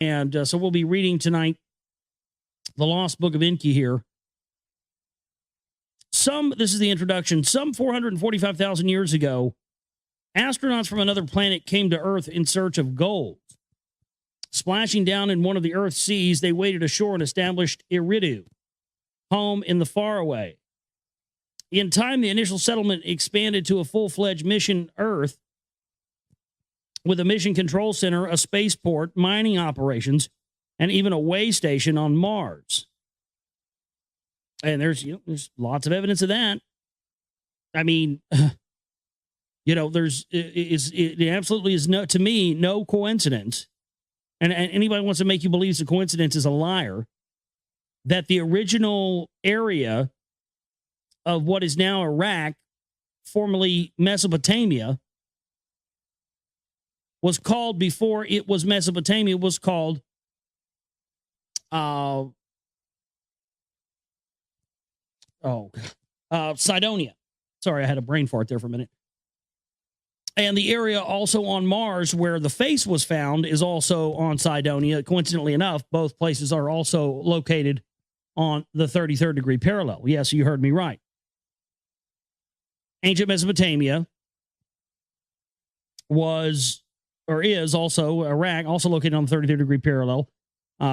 And so we'll be reading tonight the Lost Book of Enki here. This is the introduction. Some 445,000 years ago, astronauts from another planet came to Earth in search of gold. Splashing down in one of the Earth's seas, they waded ashore and established Eridu, home in the faraway. In time, the initial settlement expanded to a full-fledged mission Earth with a mission control center, a spaceport, mining operations, and even a way station on Mars. And there's lots of evidence of that. I mean, it absolutely is to me no coincidence. And anybody wants to make you believe it's a coincidence is a liar. That the original area of what is now Iraq, formerly Mesopotamia, was called before it was Mesopotamia, was called Cydonia. Sorry, I had a brain fart there for a minute. And the area also on Mars where the face was found is also on Cydonia. Coincidentally enough, both places are also located on the 33rd degree parallel. Yes, you heard me right. Ancient Mesopotamia was, or is also Iraq, also located on the 33rd degree parallel,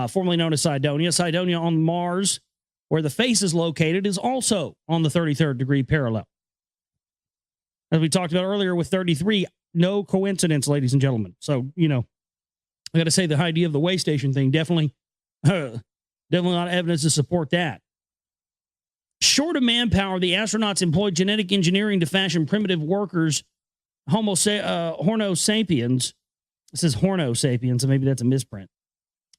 formerly known as Cydonia. Cydonia on Mars, where the face is located, is also on the 33rd degree parallel. As we talked about earlier with 33, no coincidence, ladies and gentlemen. So, I got to say the idea of the way station thing, definitely a lot of evidence to support that. Short of manpower, the astronauts employed genetic engineering to fashion primitive workers, Homo sapiens. It says Horno sapiens, so maybe that's a misprint.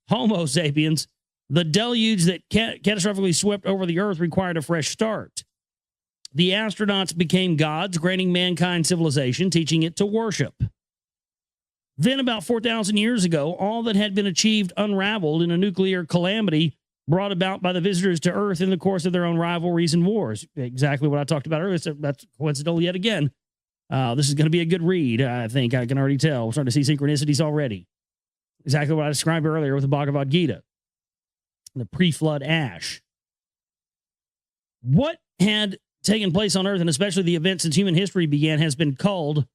Homo sapiens. The deluge that catastrophically swept over the Earth required a fresh start. The astronauts became gods, granting mankind civilization, teaching it to worship. Then, about 4,000 years ago, all that had been achieved unraveled in a nuclear calamity brought about by the visitors to Earth in the course of their own rivalries and wars. Exactly what I talked about earlier. So that's coincidental yet again. This is going to be a good read, I think. I can already tell. We're starting to see synchronicities already. Exactly what I described earlier with the Bhagavad Gita. The pre-flood ash. What had taken place on Earth, and especially the events since human history began, has been culled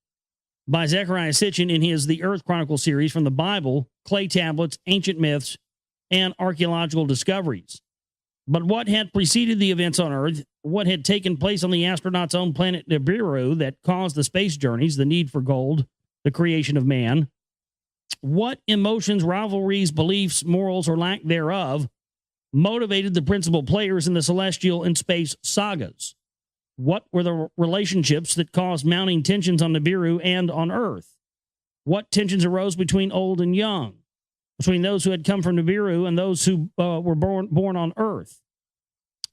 by Zechariah Sitchin in his The Earth Chronicle series from the Bible, clay tablets, ancient myths, and archaeological discoveries. But what had preceded the events on Earth, what had taken place on the astronauts' own planet Nibiru that caused the space journeys, the need for gold, the creation of man, what emotions, rivalries, beliefs, morals, or lack thereof motivated the principal players in the celestial and space sagas? What were the relationships that caused mounting tensions on Nibiru and on Earth? What tensions arose between old and young, between those who had come from Nibiru and those who were born on Earth?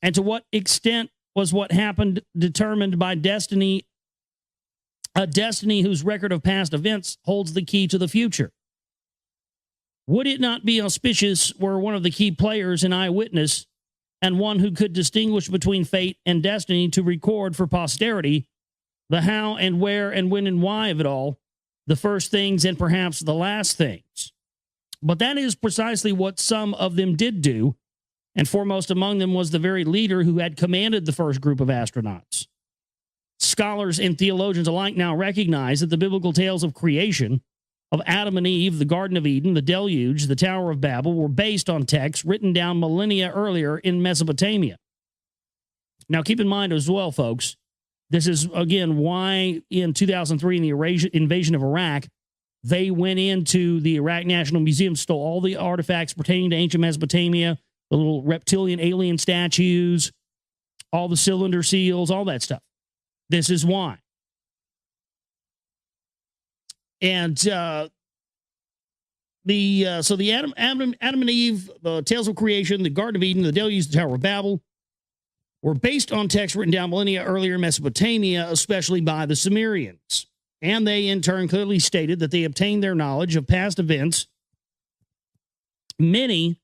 And to what extent was what happened determined by destiny, a destiny whose record of past events holds the key to the future? Would it not be auspicious were one of the key players an eyewitness and one who could distinguish between fate and destiny to record for posterity the how and where and when and why of it all, the first things and perhaps the last things? But that is precisely what some of them did do, and foremost among them was the very leader who had commanded the first group of astronauts. Scholars and theologians alike now recognize that the biblical tales of creation, of Adam and Eve, the Garden of Eden, the Deluge, the Tower of Babel, were based on texts written down millennia earlier in Mesopotamia. Now, keep in mind as well, folks, this is, again, why in 2003, in the invasion of Iraq, they went into the Iraq National Museum, stole all the artifacts pertaining to ancient Mesopotamia, the little reptilian alien statues, all the cylinder seals, all that stuff. This is why. And so the Adam and Eve, the tales of creation, the Garden of Eden, the Deluge, the Tower of Babel, were based on texts written down millennia earlier in Mesopotamia, especially by the Sumerians. And they, in turn, clearly stated that they obtained their knowledge of past events, many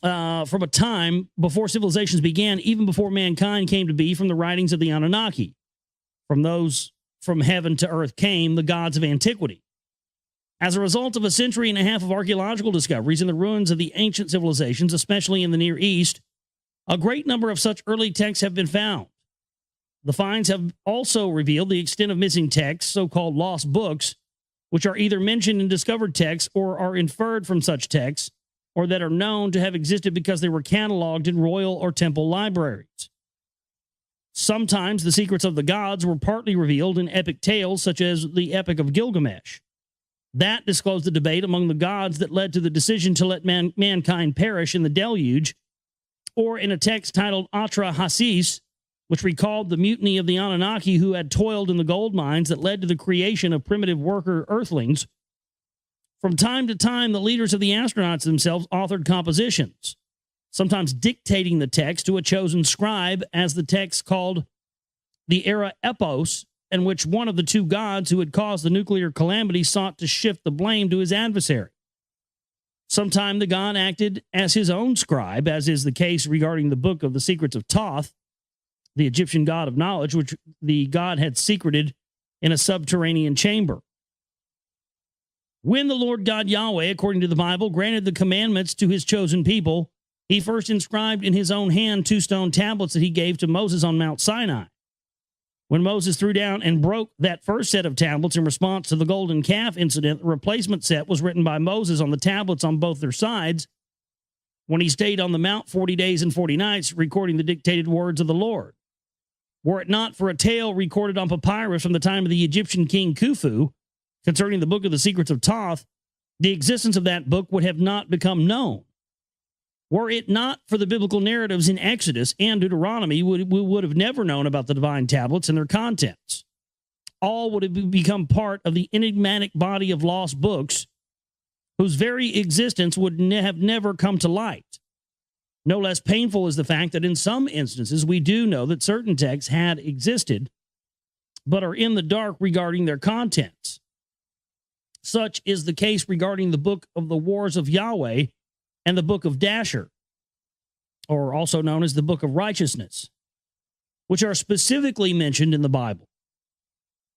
from a time before civilizations began, even before mankind came to be, from the writings of the Anunnaki. From those from heaven to earth came the gods of antiquity. As a result of a century and a half of archaeological discoveries in the ruins of the ancient civilizations, especially in the Near East, a great number of such early texts have been found. The finds have also revealed the extent of missing texts, so-called lost books, which are either mentioned in discovered texts or are inferred from such texts, or that are known to have existed because they were cataloged in royal or temple libraries. Sometimes the secrets of the gods were partly revealed in epic tales, such as the Epic of Gilgamesh. That disclosed the debate among the gods that led to the decision to let mankind perish in the deluge, or in a text titled Atra Hasis, which recalled the mutiny of the Anunnaki who had toiled in the gold mines that led to the creation of primitive worker earthlings. From time to time, the leaders of the astronauts themselves authored compositions, sometimes dictating the text to a chosen scribe, as the text called the Era Epos, in which one of the two gods who had caused the nuclear calamity sought to shift the blame to his adversary. Sometime the god acted as his own scribe, as is the case regarding the Book of the Secrets of Thoth, the Egyptian god of knowledge, which the god had secreted in a subterranean chamber. When the Lord God Yahweh, according to the Bible, granted the commandments to his chosen people, he first inscribed in his own hand 2 stone tablets that he gave to Moses on Mount Sinai. When Moses threw down and broke that first set of tablets in response to the golden calf incident, the replacement set was written by Moses on the tablets on both their sides when he stayed on the mount 40 days and 40 nights, recording the dictated words of the Lord. Were it not for a tale recorded on papyrus from the time of the Egyptian king Khufu concerning the Book of the Secrets of Thoth, the existence of that book would have not become known. Were it not for the biblical narratives in Exodus and Deuteronomy, we would have never known about the divine tablets and their contents. All would have become part of the enigmatic body of lost books whose very existence would have never come to light. No less painful is the fact that in some instances we do know that certain texts had existed, but are in the dark regarding their contents. Such is the case regarding the Book of the Wars of Yahweh and the Book of Dasher, or also known as the Book of Righteousness, which are specifically mentioned in the Bible.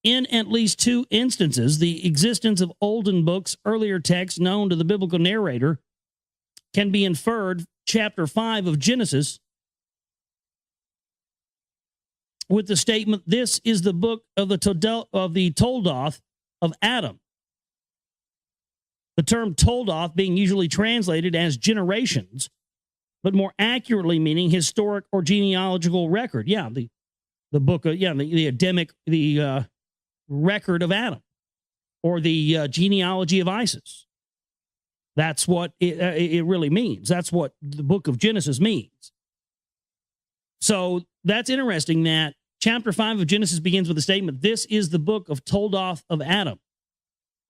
In at least 2 instances, the existence of olden books, earlier texts known to the biblical narrator, can be inferred chapter 5 of Genesis with the statement, "This is the book of the Toldoth of Adam." The term Toldoth being usually translated as generations, but more accurately meaning historic or genealogical record. Yeah, the book of, the Adamic, the record of Adam, or the genealogy of Isis. That's what it really means. That's what the book of Genesis means. So that's interesting that chapter 5 of Genesis begins with the statement, "This is the book of Toldoth of Adam,"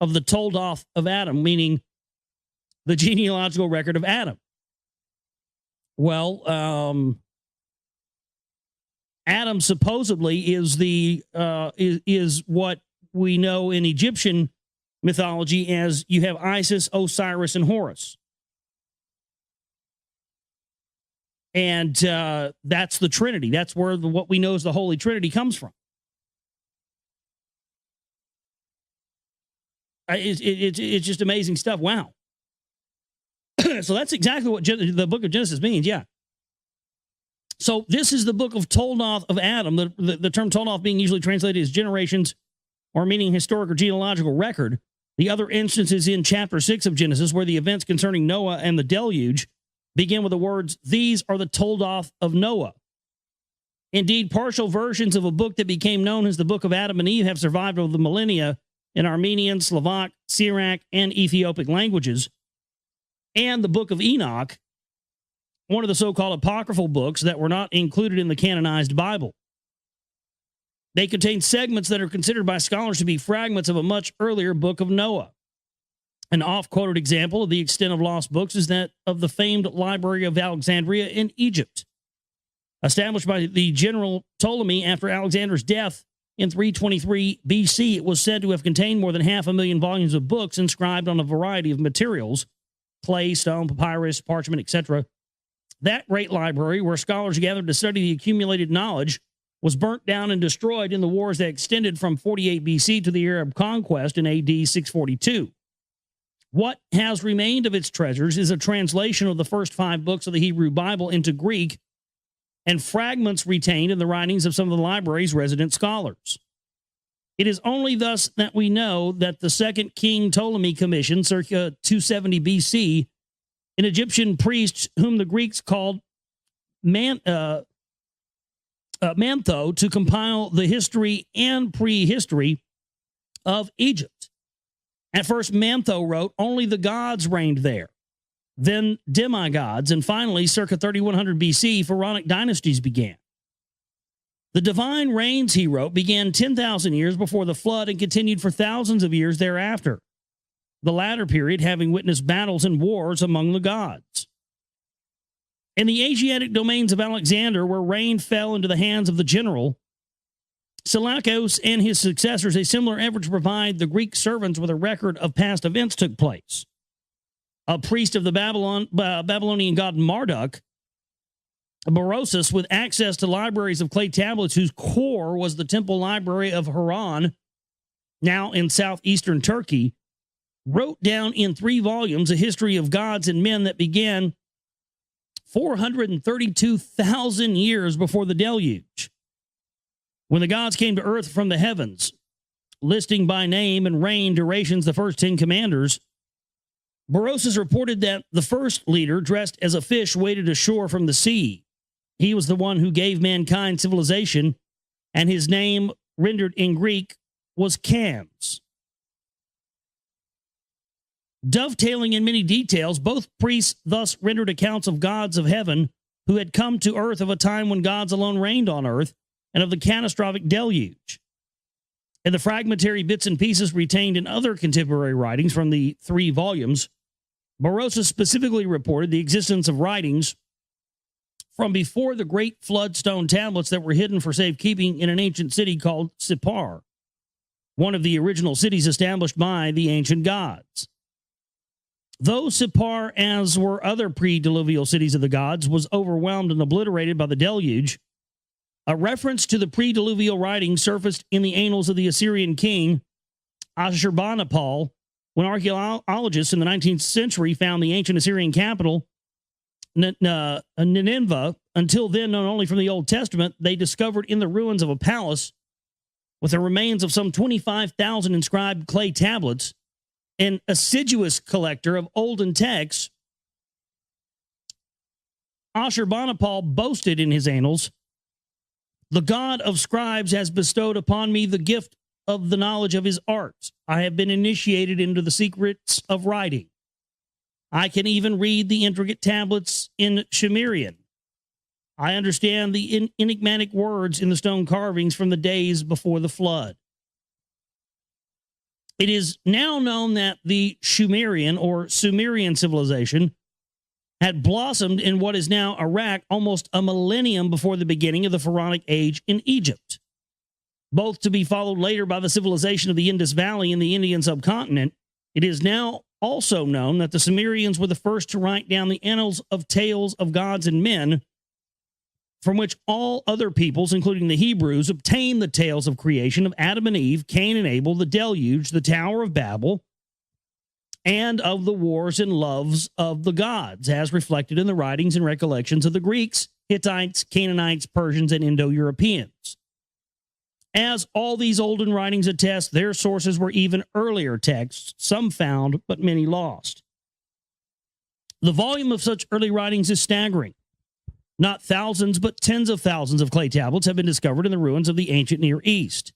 of the Toldoth of Adam, meaning the genealogical record of Adam. Well, Adam supposedly is is what we know in Egyptian mythology as you have Isis, Osiris, and Horus. And that's the Trinity. That's where what we know as the Holy Trinity comes from. It's just amazing stuff. Wow. So that's exactly what the book of Genesis means. Yeah. So this is the book of Toldoth of Adam. The term Toldoth being usually translated as generations or meaning historic or genealogical record. The other instances in chapter 6 of Genesis where the events concerning Noah and the deluge begin with the words, "These are the Toldoth of Noah." Indeed, partial versions of a book that became known as the Book of Adam and Eve have survived over the millennia in Armenian, Slovak, Syriac, and Ethiopic languages. And the Book of Enoch, one of the so-called apocryphal books that were not included in the canonized Bible. They contain segments that are considered by scholars to be fragments of a much earlier Book of Noah. An oft-quoted example of the extent of lost books is that of the famed Library of Alexandria in Egypt. Established by the general Ptolemy after Alexander's death in 323 BC, it was said to have contained more than 500,000 volumes of books inscribed on a variety of materials, clay, stone, papyrus, parchment, etc. That great library, where scholars gathered to study the accumulated knowledge, was burnt down and destroyed in the wars that extended from 48 BC to the Arab conquest in AD 642. What has remained of its treasures is a translation of the first 5 books of the Hebrew Bible into Greek and fragments retained in the writings of some of the library's resident scholars. It is only thus that we know that the second King Ptolemy commissioned, circa 270 BC, an Egyptian priest whom the Greeks called Mantho, to compile the history and prehistory of Egypt. At first, Mantho wrote, only the gods reigned there, then demigods, and finally, circa 3100 BC, pharaonic dynasties began. The divine reigns, he wrote, began 10,000 years before the flood and continued for thousands of years thereafter, the latter period having witnessed battles and wars among the gods. In the Asiatic domains of Alexander, where reign fell into the hands of the general, Seleucus and his successors, a similar effort to provide the Greek servants with a record of past events took place. A priest of the Babylonian god Marduk, Berosus, with access to libraries of clay tablets whose core was the temple library of Haran, now in southeastern Turkey, wrote down in 3 volumes a history of gods and men that began 432,000 years before the deluge, when the gods came to earth from the heavens, listing by name and reign durations the first 10 commanders. Berosus reported that the first leader, dressed as a fish, waded ashore from the sea. He was the one who gave mankind civilization, and his name, rendered in Greek, was Cams. Dovetailing in many details, both priests thus rendered accounts of gods of heaven who had come to earth of a time when gods alone reigned on earth, and of the catastrophic deluge. In the fragmentary bits and pieces retained in other contemporary writings from the 3 volumes, Berosus specifically reported the existence of writings from before the great flood stone tablets that were hidden for safekeeping in an ancient city called Sippar, one of the original cities established by the ancient gods. Though Sippar, as were other pre-diluvial cities of the gods, was overwhelmed and obliterated by the deluge, a reference to the pre-diluvial writings surfaced in the annals of the Assyrian king Ashurbanipal when archaeologists in the 19th century found the ancient Assyrian capital, Nineveh. Until then known only from the Old Testament, they discovered in the ruins of a palace with the remains of some 25,000 inscribed clay tablets. An assiduous collector of olden texts, Ashurbanipal boasted in his annals, "The god of scribes has bestowed upon me the gift of the knowledge of his arts. I have been initiated into the secrets of writing. I can even read the intricate tablets in Sumerian. I understand the enigmatic words in the stone carvings from the days before the flood." It is now known that the Sumerian or Sumerian civilization had blossomed in what is now Iraq almost a millennium before the beginning of the Pharaonic Age in Egypt, both to be followed later by the civilization of the Indus Valley in the Indian subcontinent. It is now also known that the Sumerians were the first to write down the annals of tales of gods and men, from which all other peoples, including the Hebrews, obtained the tales of creation of Adam and Eve, Cain and Abel, the deluge, the Tower of Babel, and of the wars and loves of the gods, as reflected in the writings and recollections of the Greeks, Hittites, Canaanites, Persians, and Indo-Europeans. As all these olden writings attest, their sources were even earlier texts, some found, but many lost. The volume of such early writings is staggering. Not thousands, but tens of thousands of clay tablets have been discovered in the ruins of the ancient Near East.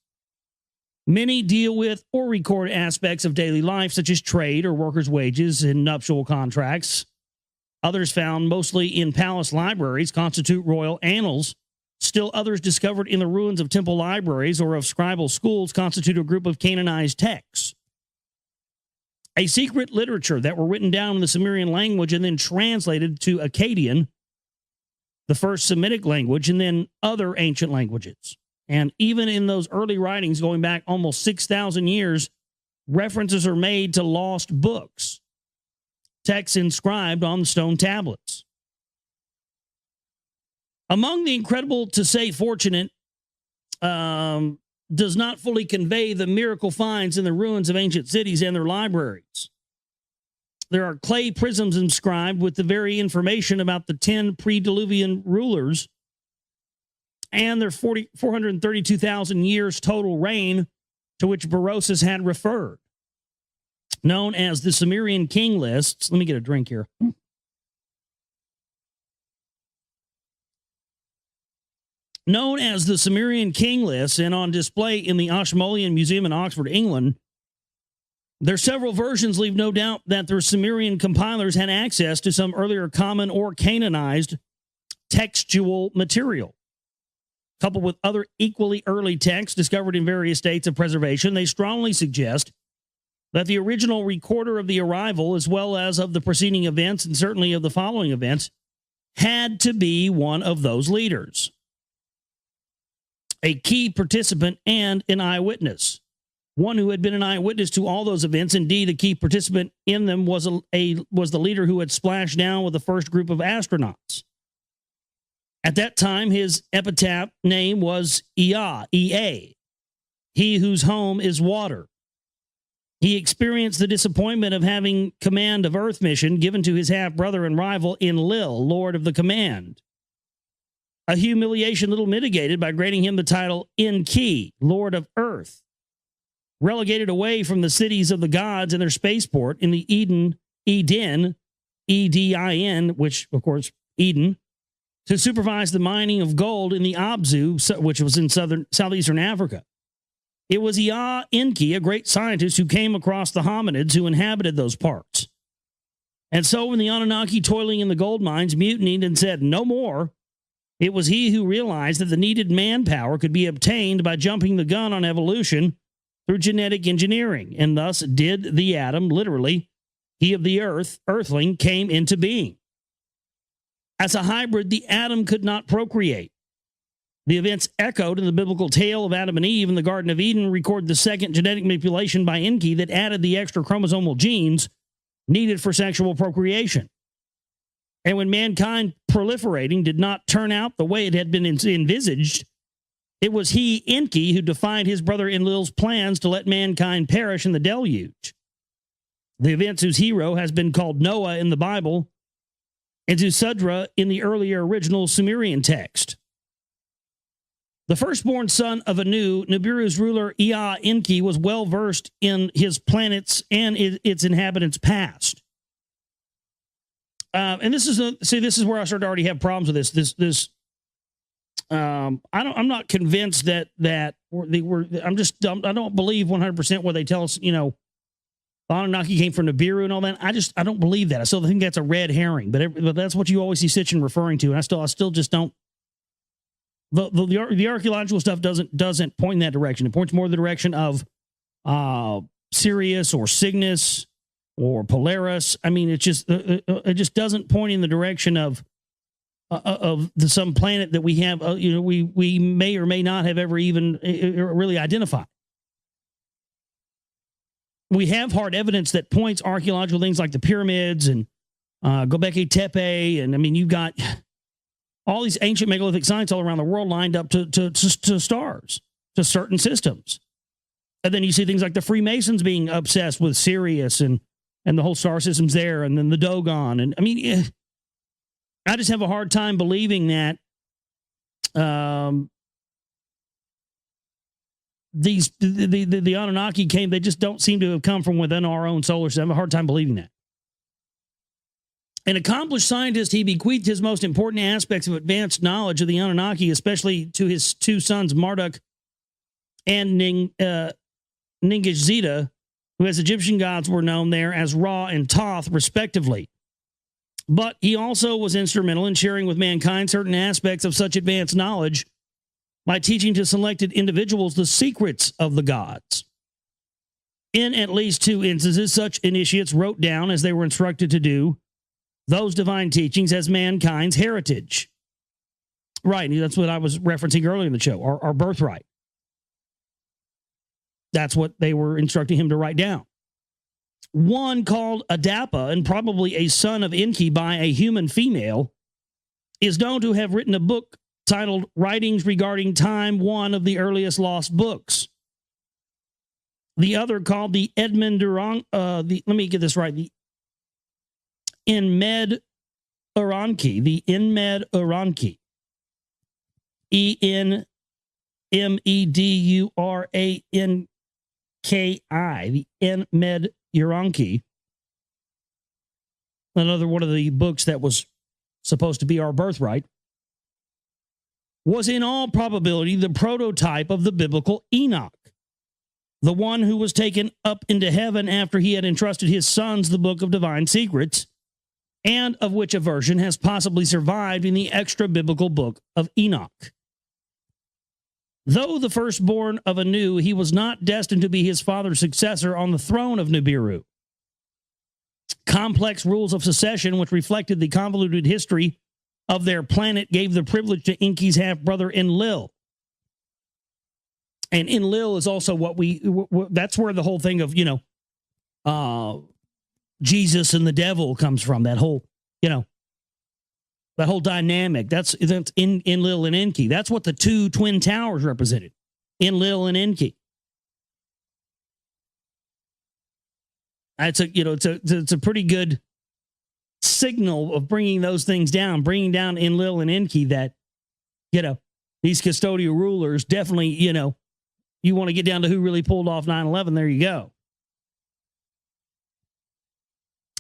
Many deal with or record aspects of daily life, such as trade or workers' wages and nuptial contracts. Others, found mostly in palace libraries, constitute royal annals. Still others, discovered in the ruins of temple libraries or of scribal schools, constitute a group of canonized texts. A secret literature that were written down in the Sumerian language and then translated to Akkadian, the first Semitic language, and then other ancient languages. And even in those early writings going back almost 6,000 years, references are made to lost books, texts inscribed on the stone tablets. Among the incredible, to say fortunate, does not fully convey the miracle finds in the ruins of ancient cities and their libraries. there are clay prisms inscribed with the very information about the 10 pre-Diluvian rulers and their 432,000 years total reign to which Berosus had referred, known as the Sumerian king lists. Let me get a drink here. Known as the Sumerian king lists and on display in the Ashmolean Museum in Oxford, England, their several versions leave no doubt that the Sumerian compilers had access to some earlier common or canonized textual material. Coupled with other equally early texts discovered in various states of preservation, they strongly suggest that the original recorder of the arrival, as well as of the preceding events and certainly of the following events, had to be one of those leaders, a key participant and an eyewitness. One who had been an eyewitness to all those events. Indeed, a key participant in them was the leader who had splashed down with the first group of astronauts. At that time, his epitaph name was Ea, E-A, he whose home is water. He experienced the disappointment of having command of Earth mission given to his half-brother and rival Enlil, Lord of the Command. A humiliation little mitigated by granting him the title Enki, Lord of Earth. Relegated away from the cities of the gods and their spaceport in the Eden, E-D-I-N, which, of course, Eden, to supervise the mining of gold in the Abzu, which was in southeastern Africa. It was Ea Enki, a great scientist who came across the hominids who inhabited those parts. And so when the Anunnaki toiling in the gold mines mutinied and said, "No more," it was he who realized that the needed manpower could be obtained by jumping the gun on evolution through genetic engineering, and thus did the atom, literally, he of the earthling, came into being. As a hybrid, the atom could not procreate. The events echoed in the biblical tale of Adam and Eve in the Garden of Eden record the second genetic manipulation by Enki that added the extra chromosomal genes needed for sexual procreation. And when mankind proliferating did not turn out the way it had been envisaged, it was he, Enki, who defied his brother Enlil's plans to let mankind perish in the deluge. The events whose hero has been called Noah in the Bible and Zusudra in the earlier original Sumerian text. The firstborn son of Anu, Nibiru's ruler Ea Enki, was well versed in his planets and its inhabitants' past. And this is this is where I start to already have problems with this. I'm not convinced that they were. I don't believe 100% what they tell us. You know, the Anunnaki came from Nibiru and all that. I don't believe that. I still think that's a red herring. But that's what you always see Sitchin referring to, and I still just don't. The archaeological stuff doesn't point in that direction. It points more in the direction of Sirius or Cygnus or Polaris. I mean, it just doesn't point in the direction of some planet that we have. We may or may not have ever even really identified. We have hard evidence that points archaeological things like the pyramids and Göbekli Tepe, and I mean, you've got all these ancient megalithic sites all around the world lined up to stars, to certain systems. And then you see things like the Freemasons being obsessed with Sirius and the whole star system's there, and then the Dogon. And I mean, I just have a hard time believing that the Anunnaki came. They just don't seem to have come from within our own solar system. I have a hard time believing that. An accomplished scientist, he bequeathed his most important aspects of advanced knowledge of the Anunnaki, especially to his two sons, Marduk and Ningishzida, who as Egyptian gods were known there as Ra and Thoth, respectively. But he also was instrumental in sharing with mankind certain aspects of such advanced knowledge by teaching to selected individuals the secrets of the gods. In at least two instances, such initiates wrote down, as they were instructed to do, those divine teachings as mankind's heritage. Right, that's what I was referencing earlier in the show, our birthright. That's what they were instructing him to write down. One called Adapa, and probably a son of Enki by a human female, is known to have written a book titled Writings Regarding Time, one of the earliest lost books. The other, called the Edmund Durang, let me get this right, the Enmed Uranki, the Enmed Uranki, Enmeduranki, the Enmed Uranki, another one of the books that was supposed to be our birthright, was in all probability the prototype of the biblical Enoch, the one who was taken up into heaven after he had entrusted his sons the book of divine secrets, and of which a version has possibly survived in the extra-biblical book of Enoch. Though the firstborn of Anu, he was not destined to be his father's successor on the throne of Nibiru. Complex rules of succession, which reflected the convoluted history of their planet, gave the privilege to Enki's half-brother Enlil. And Enlil is also that's where the whole thing of, Jesus and the devil comes from, that whole dynamic. That's in Enlil and Enki. That's what the two twin towers represented, Enlil and Enki. It's a pretty good signal of bringing those things down, bringing down Enlil and Enki, that, these custodial rulers definitely, you want to get down to who really pulled off 9/11, there you go.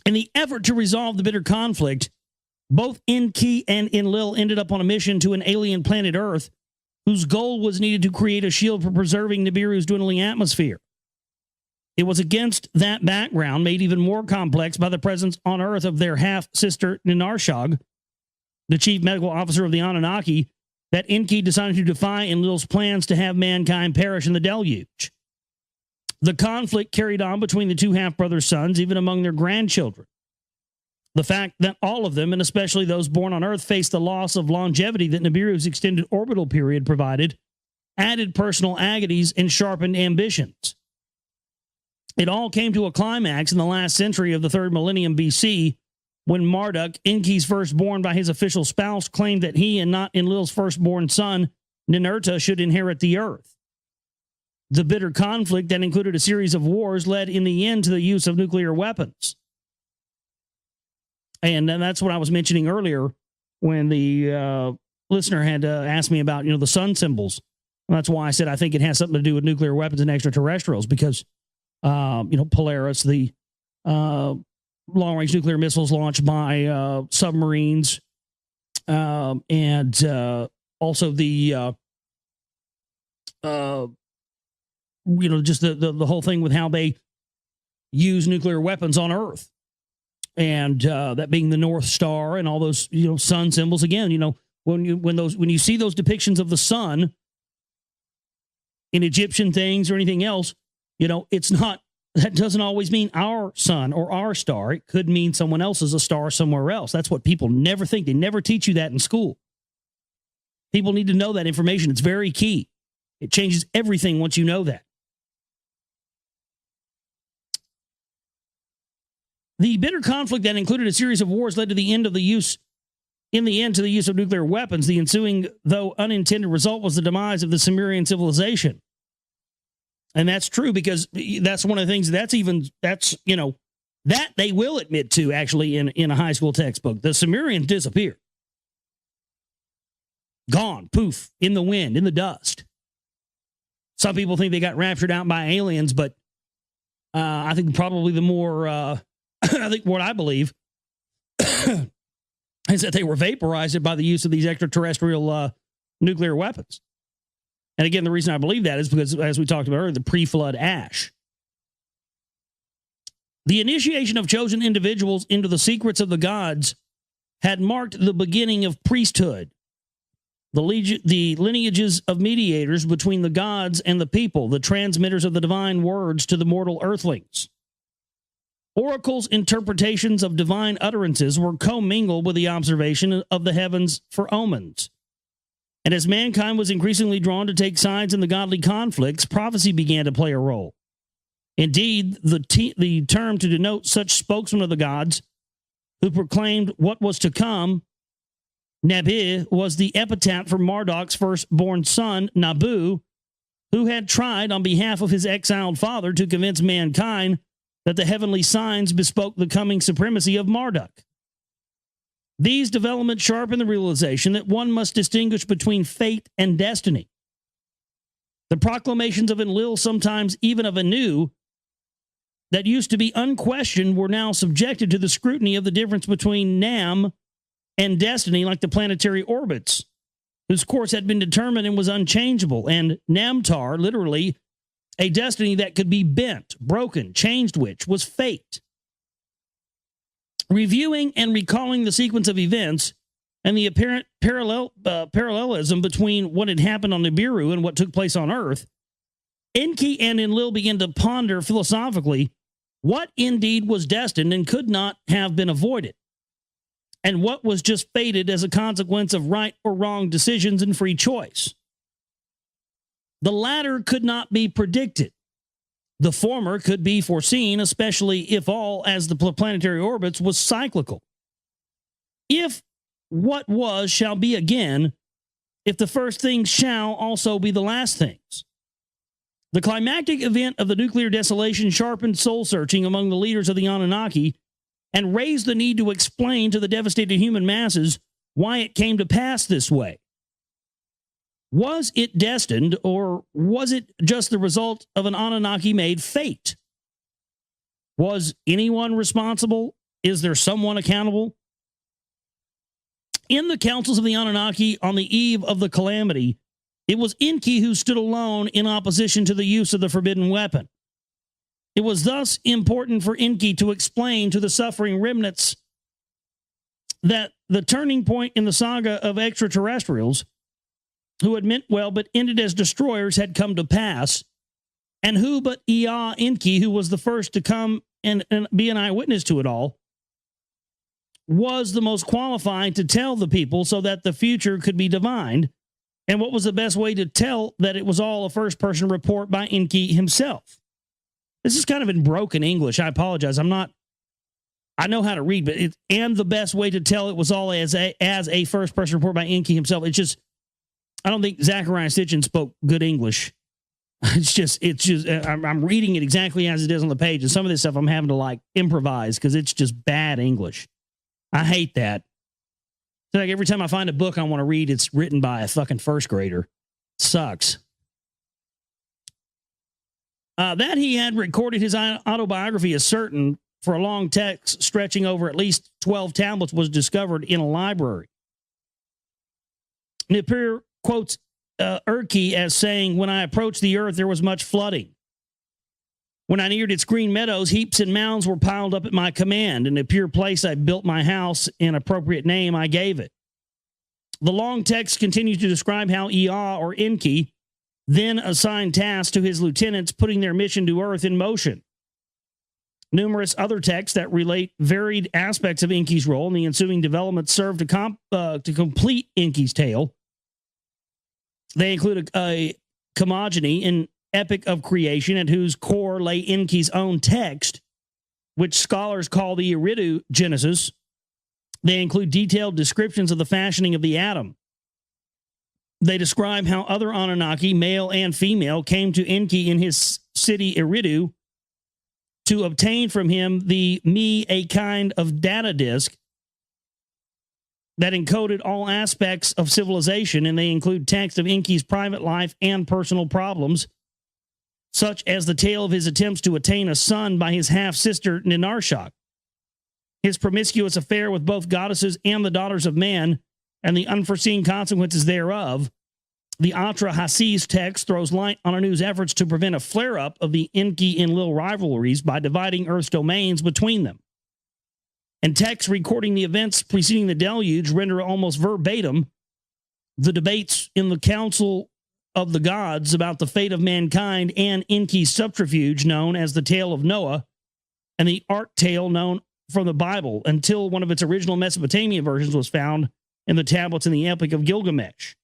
In the effort to resolve the bitter conflict, both Enki and Enlil ended up on a mission to an alien planet Earth, whose goal was needed to create a shield for preserving Nibiru's dwindling atmosphere. It was against that background, made even more complex by the presence on Earth of their half-sister Ninarshag, the chief medical officer of the Anunnaki, that Enki decided to defy Enlil's plans to have mankind perish in the deluge. The conflict carried on between the two half-brothers' sons, even among their grandchildren. The fact that all of them, and especially those born on Earth, faced the loss of longevity that Nibiru's extended orbital period provided, added personal agonies and sharpened ambitions. It all came to a climax in the last century of the 3rd millennium BC, when Marduk, Enki's firstborn by his official spouse, claimed that he and not Enlil's firstborn son, Ninurta, should inherit the earth. The bitter conflict that included a series of wars led in the end to the use of nuclear weapons. And that's what I was mentioning earlier when the listener had asked me about, the sun symbols. And that's why I said I think it has something to do with nuclear weapons and extraterrestrials, because, Polaris, the long-range nuclear missiles launched by submarines, and also the just the whole thing with how they use nuclear weapons on Earth, and that being the North Star and all those sun symbols. Again, when you see those depictions of the sun in Egyptian things or anything else, it's not. That doesn't always mean our sun or our star. It could mean someone else's a star somewhere else. That's what people never think. They never teach you that in school. People need to know that information. It's very key. It changes everything once you know that. The bitter conflict that included a series of wars led to the end of the use of nuclear weapons. The ensuing, though unintended, result was the demise of the Sumerian civilization. And that's true, because that's one of the things that they will admit to, actually, in a high school textbook. The Sumerians disappeared. Gone, poof, in the wind, in the dust. Some people think they got raptured out by aliens, but I think probably the more, I think what I believe is that they were vaporized by the use of these extraterrestrial nuclear weapons. And again, the reason I believe that is because, as we talked about earlier, the pre-flood ash. The initiation of chosen individuals into the secrets of the gods had marked the beginning of priesthood, the lineages of mediators between the gods and the people, the transmitters of the divine words to the mortal earthlings. Oracles' interpretations of divine utterances were commingled with the observation of the heavens for omens. And as mankind was increasingly drawn to take sides in the godly conflicts, prophecy began to play a role. Indeed, the term to denote such spokesmen of the gods who proclaimed what was to come, Nabi, was the epitaph for Marduk's firstborn son, Nabu, who had tried on behalf of his exiled father to convince mankind that the heavenly signs bespoke the coming supremacy of Marduk. These developments sharpen the realization that one must distinguish between fate and destiny. The proclamations of Enlil, sometimes even of Anu, that used to be unquestioned, were now subjected to the scrutiny of the difference between Nam and destiny, like the planetary orbits, whose course had been determined and was unchangeable, and Namtar, literally, a destiny that could be bent, broken, changed, which was fate. Reviewing and recalling the sequence of events and the apparent parallelism between what had happened on Nibiru and what took place on Earth, Enki and Enlil began to ponder philosophically what indeed was destined and could not have been avoided, and what was just fated as a consequence of right or wrong decisions and free choice. The latter could not be predicted. The former could be foreseen, especially if all, as the planetary orbits, was cyclical. If what was shall be again, if the first things shall also be the last things. The climactic event of the nuclear desolation sharpened soul-searching among the leaders of the Anunnaki and raised the need to explain to the devastated human masses why it came to pass this way. Was it destined, or was it just the result of an Anunnaki-made fate? Was anyone responsible? Is there someone accountable? In the councils of the Anunnaki on the eve of the calamity, it was Enki who stood alone in opposition to the use of the forbidden weapon. It was thus important for Enki to explain to the suffering remnants that the turning point in the saga of extraterrestrials, who had meant well but ended as destroyers, had come to pass, and who but Ea Enki, who was the first to come and be an eyewitness to it all, was the most qualified to tell the people so that the future could be divined, and what was the best way to tell that it was all a first-person report by Enki himself. This is kind of in broken English. I apologize. I know how to read, but and the best way to tell it was all as a first-person report by Enki himself. It's just, I don't think Zechariah Sitchin spoke good English. It's just, I'm reading it exactly as it is on the page, and some of this stuff I'm having to like improvise because it's just bad English. I hate that. It's like every time I find a book I want to read, it's written by a fucking first grader. Sucks. That he had recorded his autobiography is certain, for a long text stretching over at least 12 tablets was discovered in a library. Nippur quotes Enki as saying, "When I approached the earth, there was much flooding. When I neared its green meadows, heaps and mounds were piled up at my command. In a pure place, I built my house. An appropriate name I gave it." The long text continues to describe how Ea, or Enki, then assigned tasks to his lieutenants, putting their mission to Earth in motion. Numerous other texts that relate varied aspects of Enki's role and the ensuing developments serve to complete Enki's tale. They include a cosmogony, an epic of creation at whose core lay Enki's own text, which scholars call the Eridu Genesis. They include detailed descriptions of the fashioning of the atom. They describe how other Anunnaki, male and female, came to Enki in his city Eridu to obtain from him the Me, a kind of data disk that encoded all aspects of civilization, and they include text of Enki's private life and personal problems, such as the tale of his attempts to attain a son by his half-sister Ninarshak, his promiscuous affair with both goddesses and the daughters of man, and the unforeseen consequences thereof. The Atra Hasis text throws light on Anu's efforts to prevent a flare-up of the Enki-Enlil rivalries by dividing Earth's domains between them. And texts recording the events preceding the deluge render almost verbatim the debates in the Council of the Gods about the fate of mankind and Enki's subterfuge known as the Tale of Noah and the Ark tale known from the Bible, until one of its original Mesopotamian versions was found in the tablets in the Epic of Gilgamesh.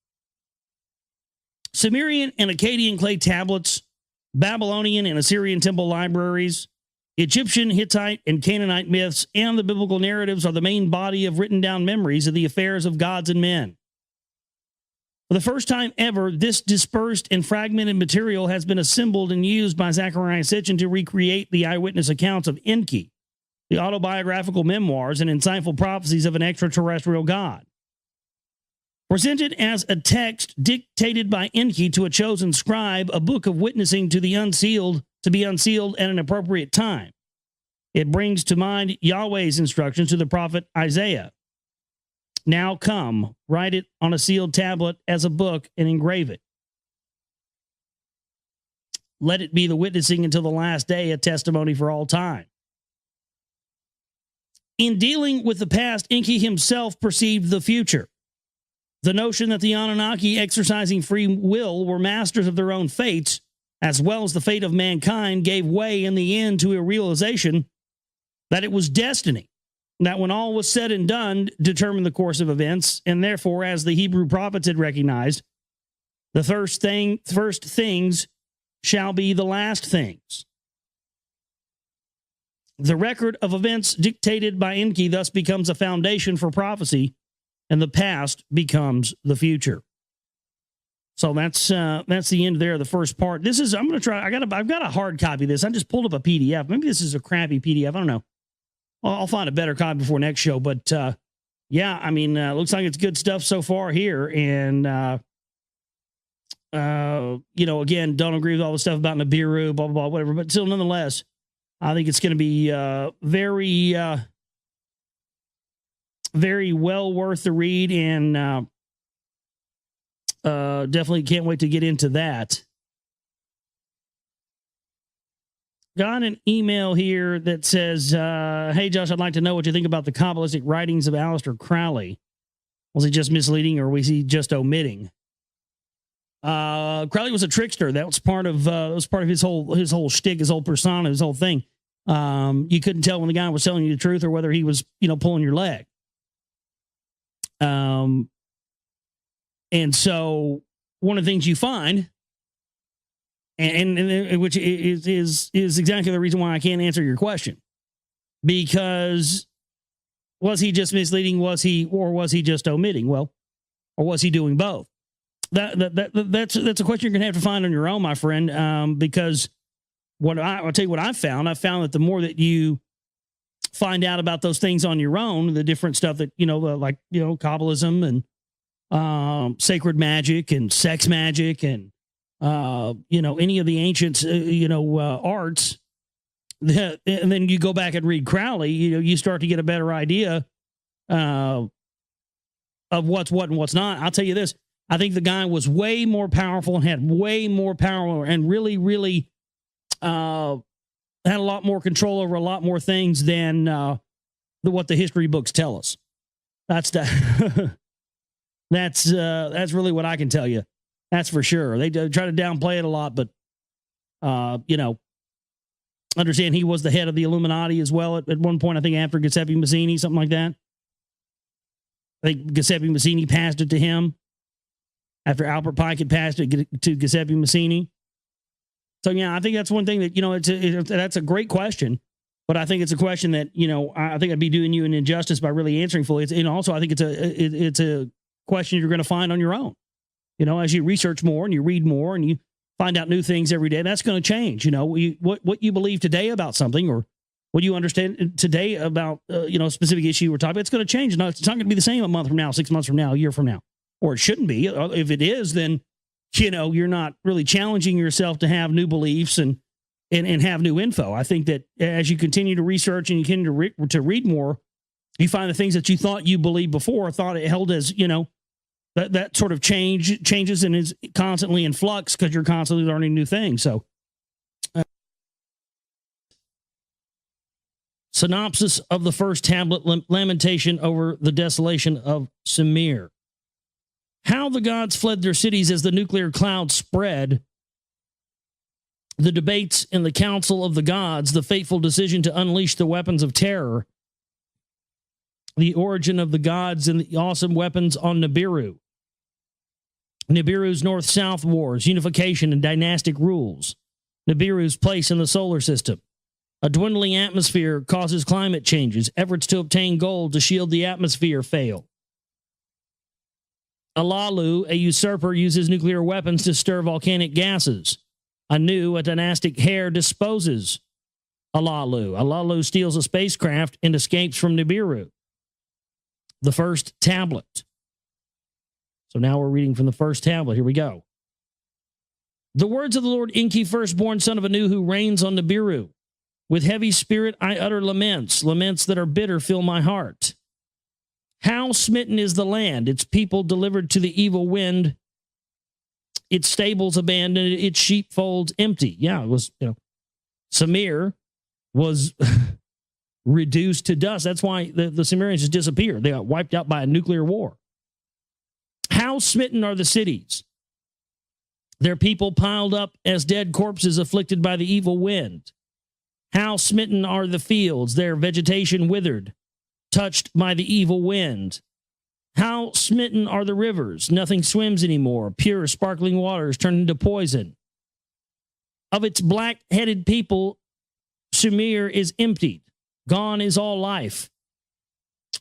Sumerian and Akkadian clay tablets, Babylonian and Assyrian temple libraries, Egyptian, Hittite, and Canaanite myths, and the biblical narratives are the main body of written down memories of the affairs of gods and men. For the first time ever, this dispersed and fragmented material has been assembled and used by Zechariah Sitchin to recreate the eyewitness accounts of Enki the autobiographical memoirs and insightful prophecies of an extraterrestrial God. Presented as a text dictated by Enki to a chosen scribe, a book of witnessing to the unsealed, to be unsealed at an appropriate time. It brings to mind Yahweh's instructions to the prophet Isaiah. Now come, write it on a sealed tablet as a book and engrave it. Let it be the witnessing until the last day, a testimony for all time. In dealing with the past, Enki himself perceived the future. The notion that the Anunnaki, exercising free will, were masters of their own fates, as well as the fate of mankind, gave way in the end to a realization that it was destiny, that when all was said and done, determined the course of events, and therefore, as the Hebrew prophets had recognized, the first things shall be the last things. The record of events dictated by Enki thus becomes a foundation for prophecy, and the past becomes the future. So that's the end there of the first part. This is, I'm going to try, I've got a hard copy of this. I just pulled up a PDF. Maybe this is a crappy PDF. I don't know. I'll find a better copy before next show. But yeah, I mean, looks like it's good stuff so far here. And, you know, again, don't agree with all the stuff about Nibiru, blah, blah, blah, whatever. But still, nonetheless, I think it's going to be very well worth the read, and definitely can't wait to get into that. Got an email here that says, hey, Josh, I'd like to know what you think about the Kabbalistic writings of Aleister Crowley. Was he just misleading, or was he just omitting? Crowley was a trickster. That was part of his whole shtick, his whole persona, his whole thing. You couldn't tell when the guy was telling you the truth or whether he was, you know, pulling your leg. And so one of the things you find, and which is exactly the reason why I can't answer your question, because was he just misleading? Was he just omitting? Well, or was he doing both? That's a question you're going to have to find on your own, my friend. Because I'll tell you what I've found. I've found that the more that you find out about those things on your own, the different stuff that, you know, like, you know, Kabbalism and sacred magic and sex magic and, you know, any of the ancient, arts, and then you go back and read Crowley, you know, you start to get a better idea of what's what and what's not. I'll tell you this. I think the guy was way more powerful and had way more power and really, really had a lot more control over a lot more things than what the history books tell us. That's really what I can tell you. That's for sure. They try to downplay it a lot, but you know, understand he was the head of the Illuminati as well at one point. I think after Giuseppe Mazzini, something like that. I think Giuseppe Mazzini passed it to him after Albert Pike had passed it to Giuseppe Mazzini. So, yeah, I think that's one thing that, you know, that's a great question, but I think it's a question that, you know, I think I'd be doing you an injustice by really answering fully. And also, I think it's a question you're going to find on your own. You know, as you research more and you read more and you find out new things every day, that's going to change. You know, what you believe today about something, or what you understand today about, you know, a specific issue we're talking about, it's going to change. No, it's not going to be the same a month from now, 6 months from now, a year from now, or it shouldn't be. If it is, then, you know, you're not really challenging yourself to have new beliefs and have new info. I think that as you continue to research and you continue to read more, you find the things that you thought you believed before, thought it held as, you know, that sort of changes and is constantly in flux because you're constantly learning new things. So synopsis of the first tablet, lamentation over the desolation of Sumer. How the gods fled their cities as the nuclear cloud spread, the debates in the council of the gods, the fateful decision to unleash the weapons of terror, the origin of the gods and the awesome weapons on Nibiru, Nibiru's north-south wars, unification and dynastic rules, Nibiru's place in the solar system, a dwindling atmosphere causes climate changes, efforts to obtain gold to shield the atmosphere fail. Alalu, a usurper, uses nuclear weapons to stir volcanic gases. Anu, a dynastic heir, disposes Alalu. Alalu steals a spacecraft and escapes from Nibiru. The first tablet. So now we're reading from the first tablet. Here we go. The words of the Lord Enki, firstborn son of Anu, who reigns on Nibiru. With heavy spirit I utter laments. Laments that are bitter fill my heart. How smitten is the land, its people delivered to the evil wind, its stables abandoned, its sheepfolds empty. Yeah, it was, Sumer was reduced to dust. That's why the Sumerians just disappeared. They got wiped out by a nuclear war. How smitten are the cities? Their people piled up as dead corpses afflicted by the evil wind. How smitten are the fields, their vegetation withered, touched by the evil wind. How smitten are the rivers, nothing swims anymore, pure sparkling waters turned into poison. Of its black-headed people, Sumer is emptied, gone is all life.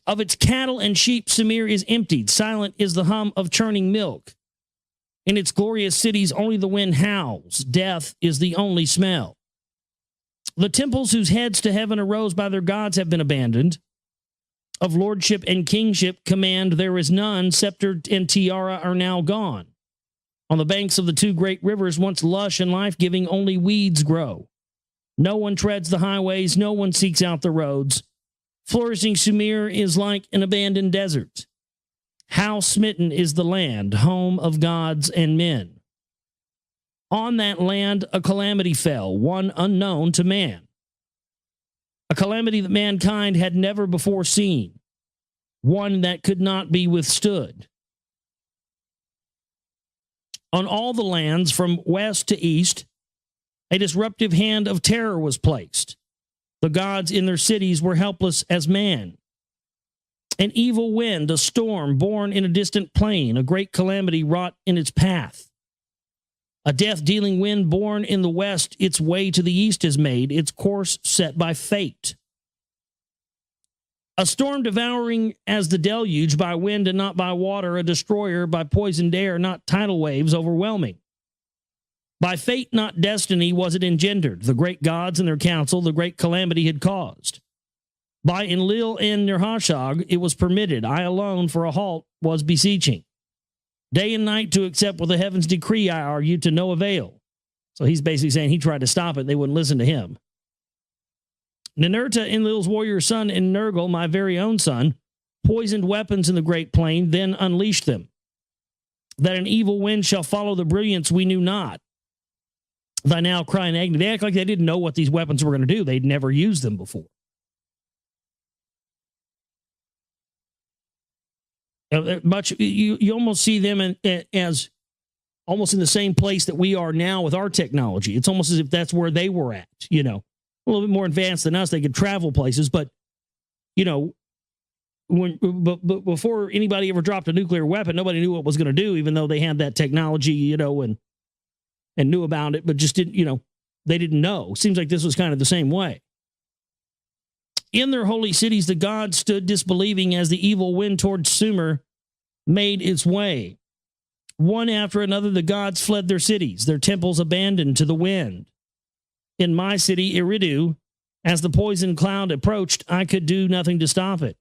Of its cattle and sheep, Sumer is emptied, silent is the hum of churning milk. In its glorious cities, only the wind howls, death is the only smell. The temples whose heads to heaven arose by their gods have been abandoned. Of lordship and kingship command there is none, scepter and tiara are now gone. On the banks of the two great rivers, once lush and life-giving, only weeds grow. No one treads the highways, no one seeks out the roads. Flourishing Sumer is like an abandoned desert. How smitten is the land, home of gods and men. On that land a calamity fell, one unknown to man. A calamity that mankind had never before seen, one that could not be withstood. On all the lands from west to east, a disruptive hand of terror was placed. The gods in their cities were helpless as man. An evil wind, a storm born in a distant plain, a great calamity wrought in its path. A death-dealing wind born in the west, its way to the east is made, its course set by fate. A storm devouring as the deluge by wind and not by water, a destroyer by poisoned air, not tidal waves overwhelming. By fate, not destiny, was it engendered. The great gods and their council, the great calamity had caused. By Enlil and Nirhashag, it was permitted. I alone for a halt was beseeching. Day and night to accept what the heavens decree, I argued, to no avail. So he's basically saying he tried to stop it. They wouldn't listen to him. Ninurta, Enlil's warrior son, and Nergal, my very own son, poisoned weapons in the great plain, then unleashed them. That an evil wind shall follow the brilliance we knew not. Thy now cry in agony. They act like they didn't know what these weapons were going to do. They'd never used them before. Much you almost see them as almost in the same place that we are now with our technology. It's almost as if that's where they were at, a little bit more advanced than us. They could travel places, but but before anybody ever dropped a nuclear weapon, nobody knew what it was going to do, even though they had that technology, and knew about it, but just didn't, they didn't know. Seems like this was kind of the same way. In their holy cities, the gods stood disbelieving as the evil wind toward Sumer made its way. One after another, the gods fled their cities, their temples abandoned to the wind. In my city, Eridu, as the poison cloud approached, I could do nothing to stop it.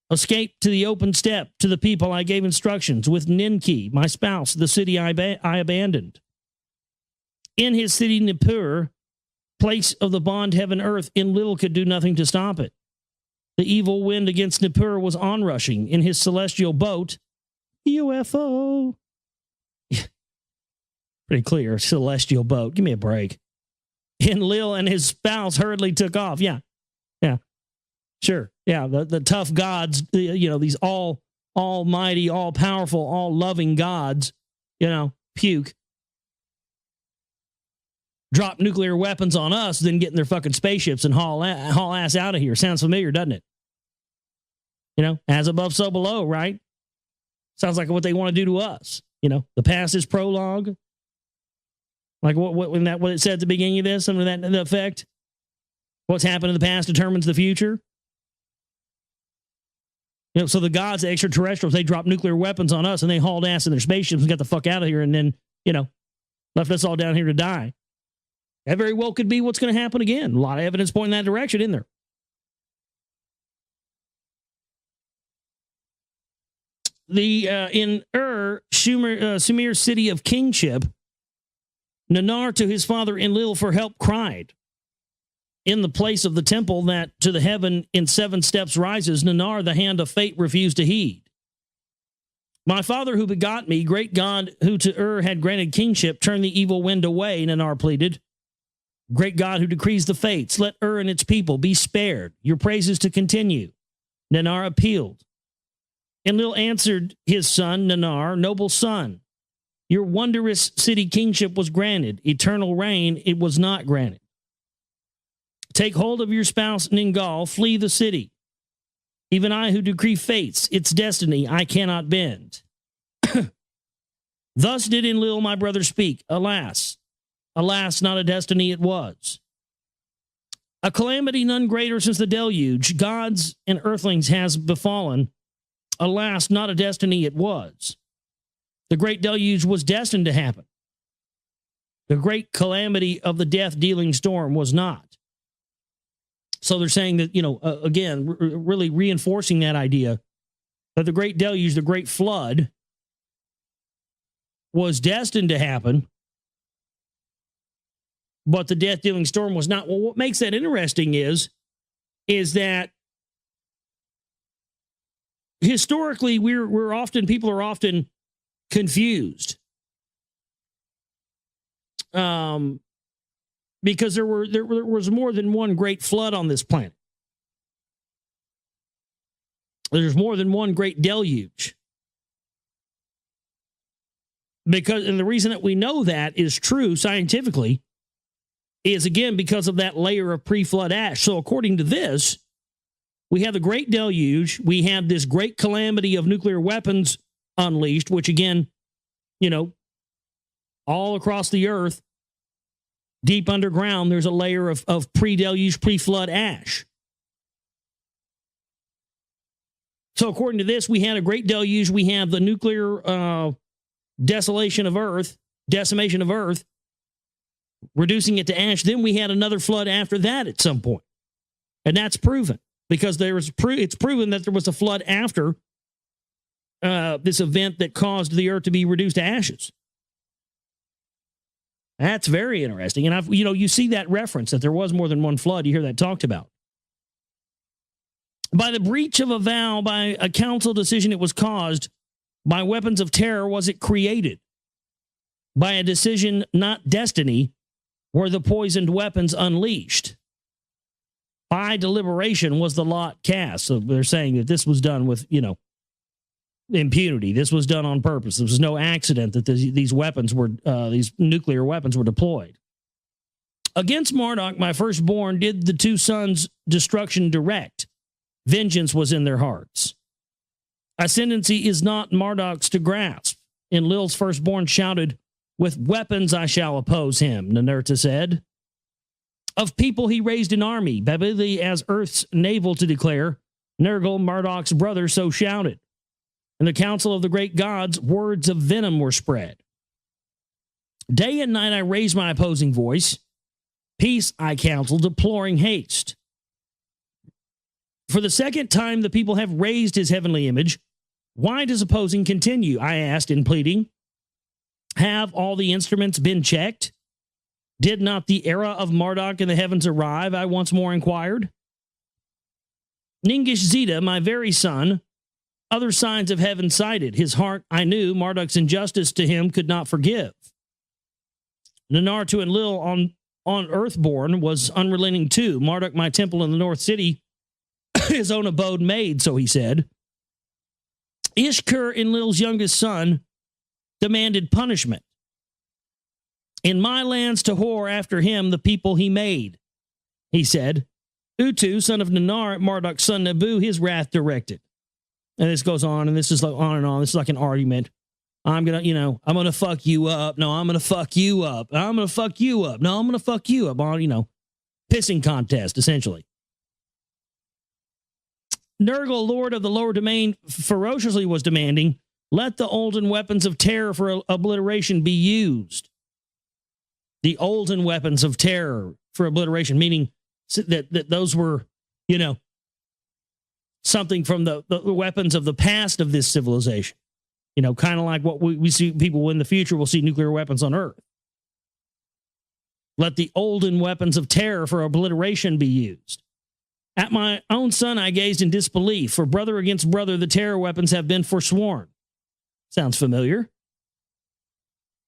Escape to the open steppe, to the people I gave instructions. With Enki, my spouse, the city I abandoned. In his city, Nippur, place of the bond heaven earth, Enlil could do nothing to stop it. The evil wind against Nippur was onrushing in his celestial boat, UFO. Pretty clear, celestial boat. Give me a break. Enlil and his spouse hurriedly took off. Yeah. Sure. Yeah, the tough gods, these almighty, all-powerful, all-loving gods, puke. Drop nuclear weapons on us, then get in their fucking spaceships and haul ass out of here. Sounds familiar, doesn't it? As above, so below, right? Sounds like what they want to do to us. The past is prologue. Like what it said at the beginning of this, something to that effect. What's happened in the past determines the future. So the gods, the extraterrestrials, they dropped nuclear weapons on us and they hauled ass in their spaceships and got the fuck out of here and then, left us all down here to die. That very well could be what's going to happen again. A lot of evidence pointing that direction, isn't there? In Sumer's city of kingship, Nanar to his father Enlil for help cried. In the place of the temple that to the heaven in 7 steps rises, Nanar, the hand of fate, refused to heed. My father who begot me, great God who to had granted kingship, turn the evil wind away, Nanar pleaded. Great God who decrees the fates, let and its people be spared, your praises to continue. Nanar appealed. Enlil answered his son, Nanar, noble son, your wondrous city kingship was granted. Eternal reign, it was not granted. Take hold of your spouse, Ningal, flee the city. Even I who decree fates, its destiny, I cannot bend. Thus did Enlil, my brother, speak. Alas, alas, not a destiny it was. A calamity none greater since the deluge, gods and earthlings has befallen. Alas, not a destiny it was. The great deluge was destined to happen. The great calamity of the death-dealing storm was not. So they're saying that, again, really reinforcing that idea that the great deluge, the great flood, was destined to happen, but the death-dealing storm was not. Well, what makes that interesting is that historically people are often confused because there was more than one great flood on this planet. There's more than one great deluge. And the reason that we know that is true scientifically is, again, because of that layer of pre-flood ash. So according to this, we have the great deluge. We have this great calamity of nuclear weapons unleashed, which, again, all across the earth, deep underground, there's a layer of pre-deluge, pre-flood ash. So according to this, we had a great deluge. We have the nuclear decimation of Earth, reducing it to ash. Then we had another flood after that at some point. And that's proven because it's proven that there was a flood after this event that caused the Earth to be reduced to ashes. That's very interesting. And you see that reference that there was more than one flood. You hear that talked about. By the breach of a vow, by a council decision, it was caused. By weapons of terror was it created. By a decision, not destiny, were the poisoned weapons unleashed. By deliberation was the lot cast. So they're saying that this was done with, impunity. This was done on purpose. There was no accident that these nuclear weapons were deployed. Against Marduk, my firstborn, did the 2 sons' destruction direct. Vengeance was in their hearts. Ascendancy is not Marduk's to grasp. Enlil's firstborn shouted, with weapons I shall oppose him, Ninurta said. Of people he raised an army, Babili as earth's navel to declare, Nergal, Marduk's brother, so shouted. In the council of the great gods, words of venom were spread. Day and night I raised my opposing voice. Peace I counsel, deploring haste. For the second time, the people have raised his heavenly image. Why does opposing continue? I asked in pleading. Have all the instruments been checked? Did not the era of Marduk in the heavens arrive? I once more inquired. Ningish Zeta, my very son, other signs of heaven cited. His heart, I knew, Marduk's injustice to him could not forgive. Nanar to Enlil on earthborn was unrelenting too. Marduk, my temple in the north city, his own abode made, so he said. Ishkur, Enlil's youngest son, demanded punishment. In my lands to whore after him the people he made, he said. Utu, son of Nanar, Marduk's son Nabu, his wrath directed. And this goes on, and this is like on and on. This is like an argument. I'm going to fuck you up. No, I'm going to fuck you up. I'm going to fuck you up. No, I'm going to fuck you up. On, pissing contest, essentially. Nergal, lord of the lower domain, ferociously was demanding, let the olden weapons of terror for obliteration be used. The olden weapons of terror for obliteration, meaning that those were, something from the weapons of the past of this civilization. Kind of like what we see people in the future will see nuclear weapons on Earth. Let the olden weapons of terror for obliteration be used. At my own son I gazed in disbelief, for brother against brother the terror weapons have been forsworn. Sounds familiar.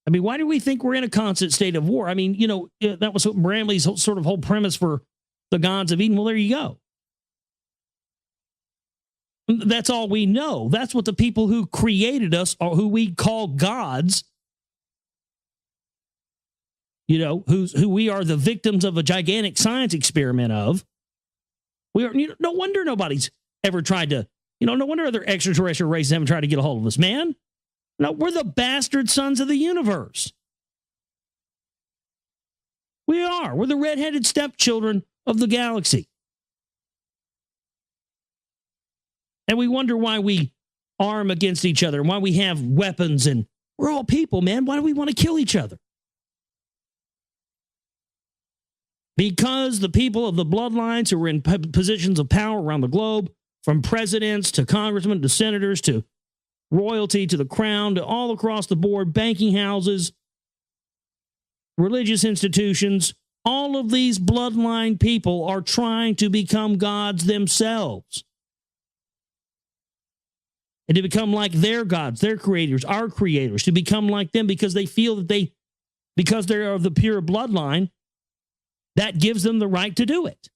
I mean, why do we think we're in a constant state of war? I mean, that was Bramley's sort of whole premise for the gods of Eden. Well, there you go. That's all we know. That's what the people who created us, or who we call gods, who we are the victims of a gigantic science experiment of. We are, no wonder nobody's ever tried to, no wonder other extraterrestrial races haven't tried to get a hold of us, man. No, we're the bastard sons of the universe. We are. We're the redheaded stepchildren of the galaxy. And we wonder why we arm against each other and why we have weapons, and we're all people, man. Why do we want to kill each other? Because the people of the bloodlines who are in positions of power around the globe, from presidents to congressmen to senators to royalty to the crown to all across the board, banking houses, religious institutions, all of these bloodline people are trying to become gods themselves. And to become like their gods, their creators, our creators, to become like them because they feel that because they're of the pure bloodline, that gives them the right to do it.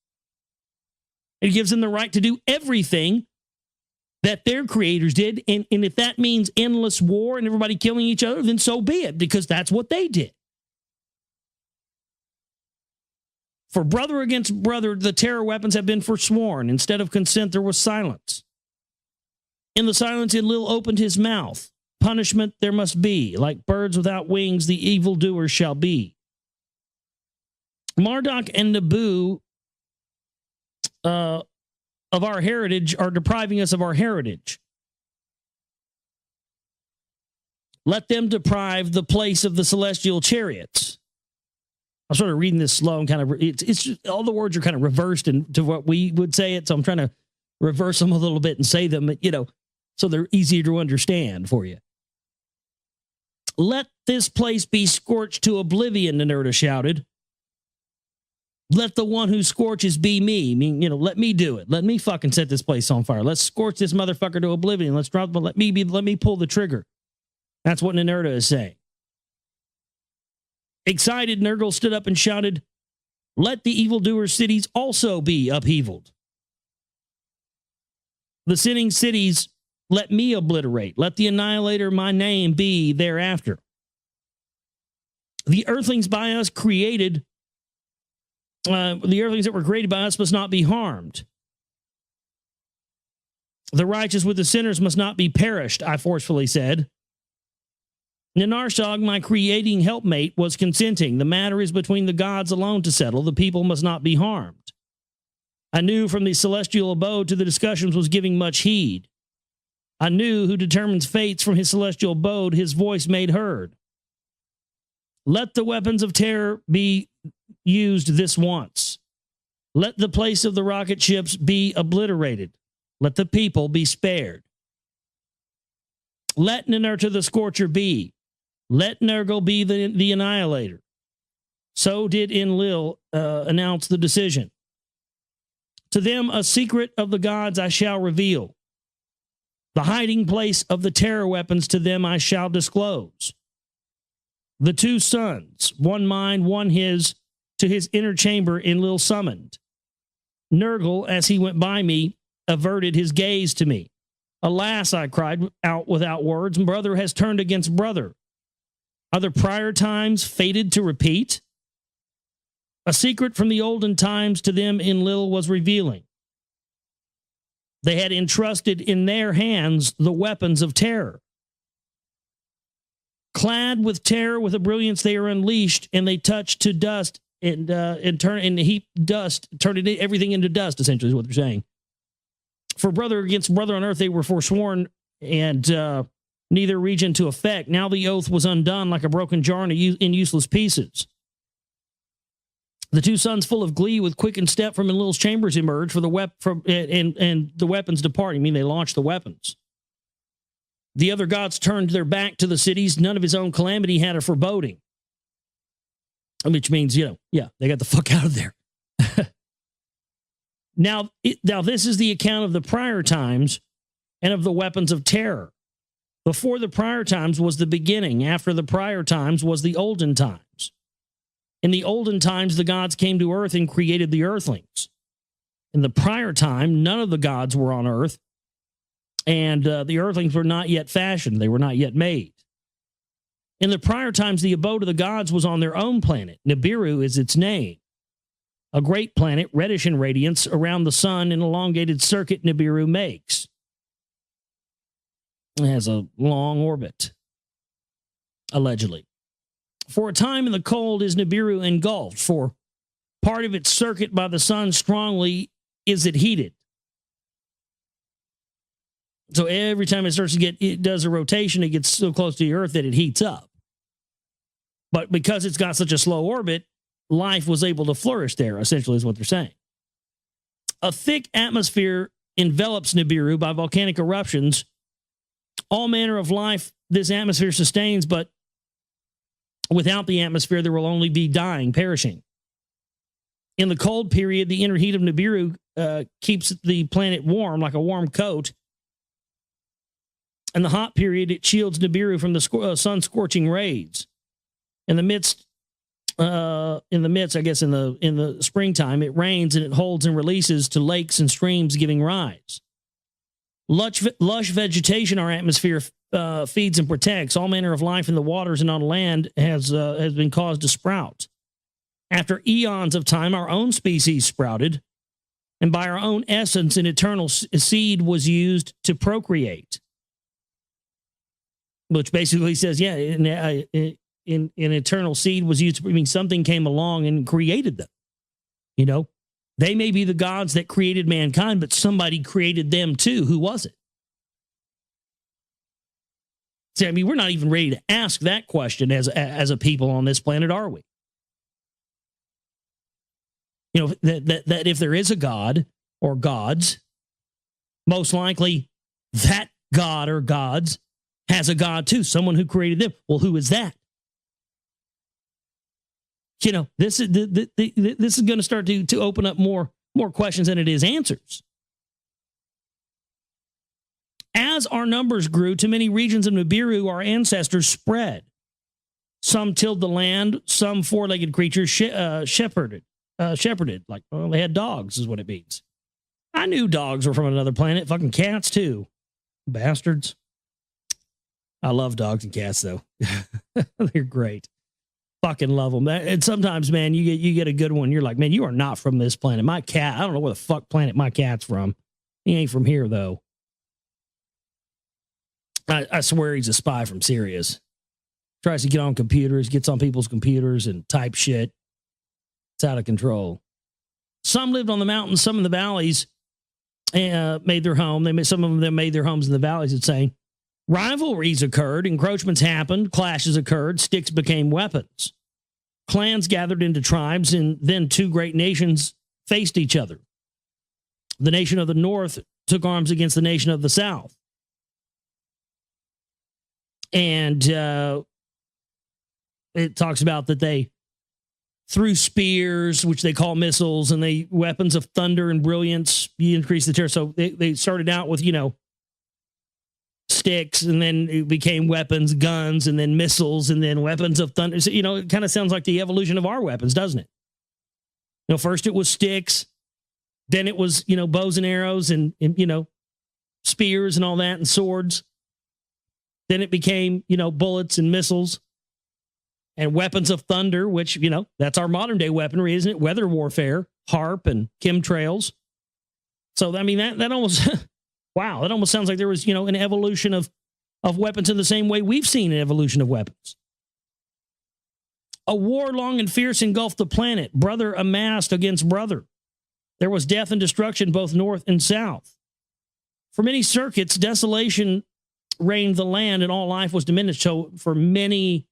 It gives them the right to do everything that their creators did. And if that means endless war and everybody killing each other, then so be it, because that's what they did. For brother against brother, the terror weapons have been forsworn. Instead of consent, there was silence. In the silence, Enlil opened his mouth. Punishment there must be. Like birds without wings, the evildoers shall be. Marduk and Nabu of our heritage are depriving us of our heritage. Let them deprive the place of the celestial chariots. I'm sort of reading this slow and kind of, it's just, all the words are kind of reversed into what we would say it. So I'm trying to reverse them a little bit and say them, so they're easier to understand for you. Let this place be scorched to oblivion, Ninurta shouted. Let the one who scorches be me. I mean, let me do it. Let me fucking set this place on fire. Let's scorch this motherfucker to oblivion. Let's drop, but let me pull the trigger. That's what Ninurta is saying. Excited, Nergal stood up and shouted, let the evildoer cities also be upheavaled. The sinning cities, let me obliterate. Let the annihilator, my name, be thereafter. The earthlings by us created, the earthlings that were created by us must not be harmed. The righteous with the sinners must not be perished, I forcefully said. Ninarshag, my creating helpmate, was consenting. The matter is between the gods alone to settle. The people must not be harmed. I knew from the celestial abode to the discussions was giving much heed. I knew who determines fates from his celestial abode, his voice made heard. Let the weapons of terror be used this once. Let the place of the rocket ships be obliterated. Let the people be spared. Let Ninurta the Scorcher be. Let Nergal be the Annihilator. So did Enlil announce the decision. To them a secret of the gods I shall reveal. The hiding place of the terror weapons to them I shall disclose. The two sons, one mine, one his, to his inner chamber Enlil summoned. Nergal, as he went by me, averted his gaze to me. Alas, I cried out without words, brother has turned against brother. Are the prior times fated to repeat? A secret from the olden times to them Enlil was revealing. They had entrusted in their hands the weapons of terror. Clad with terror, with a brilliance they are unleashed, and they touch to dust and turn and heap dust, turn everything into dust, essentially is what they're saying. For brother against brother on earth they were forsworn, and neither region to effect. Now the oath was undone like a broken jar in useless pieces. The two sons, full of glee, with quickened step from Enlil's chambers, emerged for and the weapons depart. I mean, they launched the weapons. The other gods turned their back to the cities. None of his own calamity had a foreboding. Which means, they got the fuck out of there. Now, this is the account of the prior times and of the weapons of terror. Before the prior times was the beginning. After the prior times was the olden times. In the olden times, the gods came to earth and created the earthlings. In the prior time, none of the gods were on earth, and the earthlings were not yet fashioned. They were not yet made. In the prior times, the abode of the gods was on their own planet. Nibiru is its name. A great planet, reddish in radiance, around the sun, an elongated circuit Nibiru makes. It has a long orbit, allegedly. For a time in the cold is Nibiru engulfed, for part of its circuit by the sun strongly is it heated. So every time it does a rotation, it gets so close to the Earth that it heats up. But because it's got such a slow orbit, life was able to flourish there, essentially is what they're saying. A thick atmosphere envelops Nibiru by volcanic eruptions. All manner of life this atmosphere sustains, but without the atmosphere, there will only be dying, perishing. In the cold period, the inner heat of Nibiru keeps the planet warm, like a warm coat. In the hot period, it shields Nibiru from the sun's scorching rays. In the midst, I guess, in the springtime, it rains and it holds and releases to lakes and streams, giving rise. Lush vegetation our atmosphere feeds and protects. All manner of life in the waters and on land has been caused to sprout. After eons of time, our own species sprouted, and by our own essence, an eternal seed was used to procreate. Which basically says, an eternal seed was used to, something came along and created them. They may be the gods that created mankind, but somebody created them too. Who was it? See, we're not even ready to ask that question as a people on this planet, are we? That if there is a god or gods, most likely that god or gods has a god too, someone who created them. Well, who is that? This is going to start to open up more questions than it is answers. As our numbers grew to many regions of Nibiru, our ancestors spread. Some tilled the land, some four-legged creatures shepherded. They had dogs, is what it means. I knew dogs were from another planet. Fucking cats too, bastards. I love dogs and cats though. They're great. Fucking love them. And sometimes, man, you get a good one. You're like, man, you are not from this planet. My cat, I don't know where the fuck planet my cat's from. He ain't from here though. I swear he's a spy from Sirius. Tries to get on computers, gets on people's computers and type shit. It's out of control. Some lived on the mountains, some in the valleys, and made their home. Some of them made their homes in the valleys. It's saying rivalries occurred, encroachments happened, clashes occurred, sticks became weapons. Clans gathered into tribes, and then two great nations faced each other. The nation of the north took arms against the nation of the south. And it talks about that they threw spears, which they call missiles, and they weapons of thunder and brilliance. You increase the terror. So they started out with, sticks, and then it became weapons, guns, and then missiles, and then weapons of thunder. So, it kind of sounds like the evolution of our weapons, doesn't it? First it was sticks, then it was, bows and arrows and spears and all that, and swords. Then it became, bullets and missiles and weapons of thunder, which, that's our modern day weaponry, isn't it? Weather warfare, HARP and chemtrails. So, that almost, wow, that almost sounds like there was, an evolution of weapons in the same way we've seen an evolution of weapons. A war long and fierce engulfed the planet. Brother amassed against brother. There was death and destruction both north and south. For many circuits, desolation reigned the land, and all life was diminished. So for many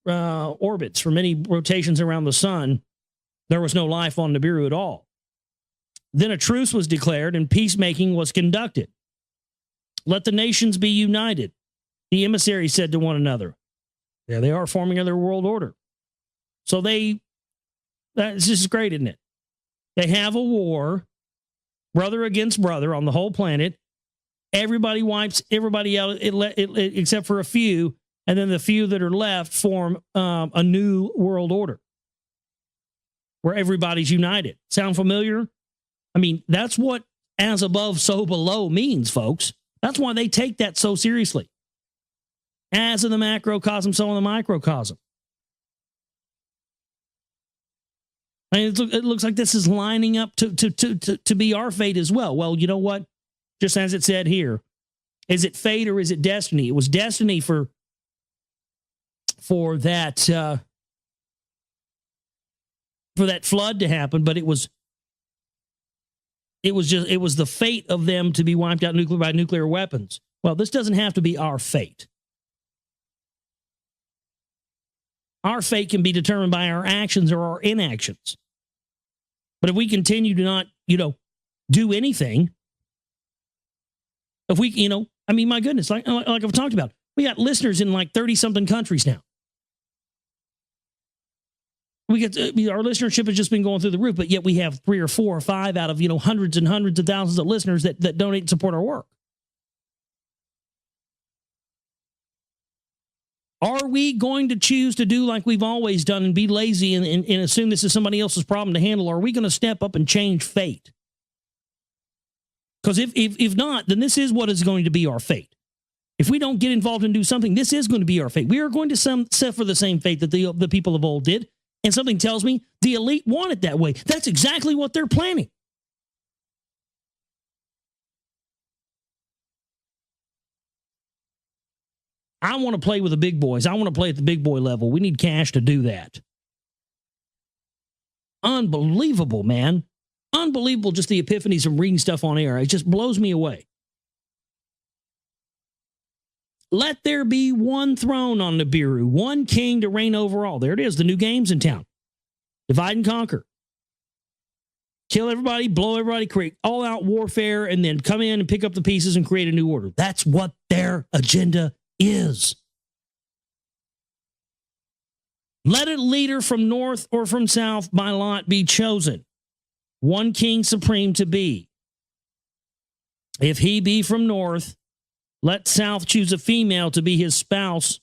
orbits, for many rotations around the sun, There was no life on Nibiru at all. Then a truce was declared and peacemaking was conducted. Let the nations be united, the emissaries said to one another. There they are forming another world order. So this is great, isn't it? They have a war, brother against brother on the whole planet. Everybody wipes everybody out except for a few, and then the few that are left form a new world order where everybody's united. Sound familiar? I mean, that's what as above, so below means, folks. That's why they take that so seriously. As in the macrocosm, so in the microcosm. I mean, it looks like this is lining up to be our fate as well. Well, you know what? Just as it said here, is it fate or is it destiny? It was destiny for that flood to happen, but it was the fate of them to be wiped out by nuclear weapons. Well, this doesn't have to be our fate. Our fate can be determined by our actions or our inactions. But if we continue to not, do anything, if we, I mean, my goodness, like I've talked about, we got listeners in like 30-something countries now. Our listenership has just been going through the roof, but yet we have 3 or 4 or 5 out of, hundreds and hundreds of thousands of listeners that donate and support our work. Are we going to choose to do like we've always done and be lazy and assume this is somebody else's problem to handle? Or are we going to step up and change fate? Because if not, then this is what is going to be our fate. If we don't get involved and do something, this is going to be our fate. We are going to suffer the same fate that the people of old did. And something tells me the elite want it that way. That's exactly what they're planning. I want to play with the big boys. I want to play at the big boy level. We need cash to do that. Unbelievable, man. Unbelievable, just the epiphanies from reading stuff on air. It just blows me away. Let there be one throne on Nibiru, one king to reign over all. There it is, the new game's in town. Divide and conquer. Kill everybody, blow everybody, create all-out warfare, and then come in and pick up the pieces and create a new order. That's what their agenda is. Let a leader from north or from south by lot be chosen. One king supreme to be. If he be from north, let south choose a female to be his spouse,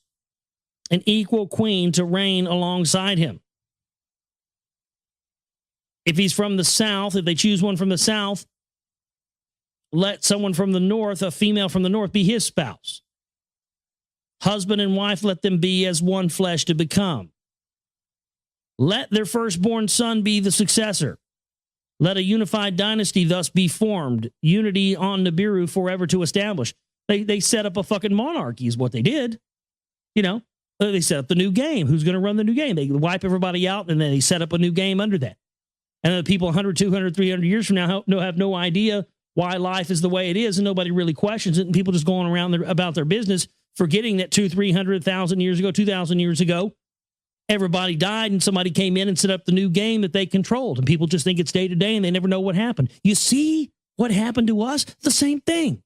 an equal queen to reign alongside him. If he's from the south, if they choose one from the south, let someone from the north, a female from the north, be his spouse. Husband and wife, let them be as one flesh to become. Let their firstborn son be the successor. Let a unified dynasty thus be formed, unity on Nibiru forever to establish. They set up a fucking monarchy is what they did. They set up the new game. Who's going to run the new game? They wipe everybody out, and then they set up a new game under that. And the people 100, 200, 300 years from now have no idea why life is the way it is, and nobody really questions it, and people just going around about their business, forgetting that 200, 300, 1,000 years ago, 2,000 years ago, everybody died and somebody came in and set up the new game that they controlled. And people just think it's day to day and they never know what happened. You see what happened to us? The same thing.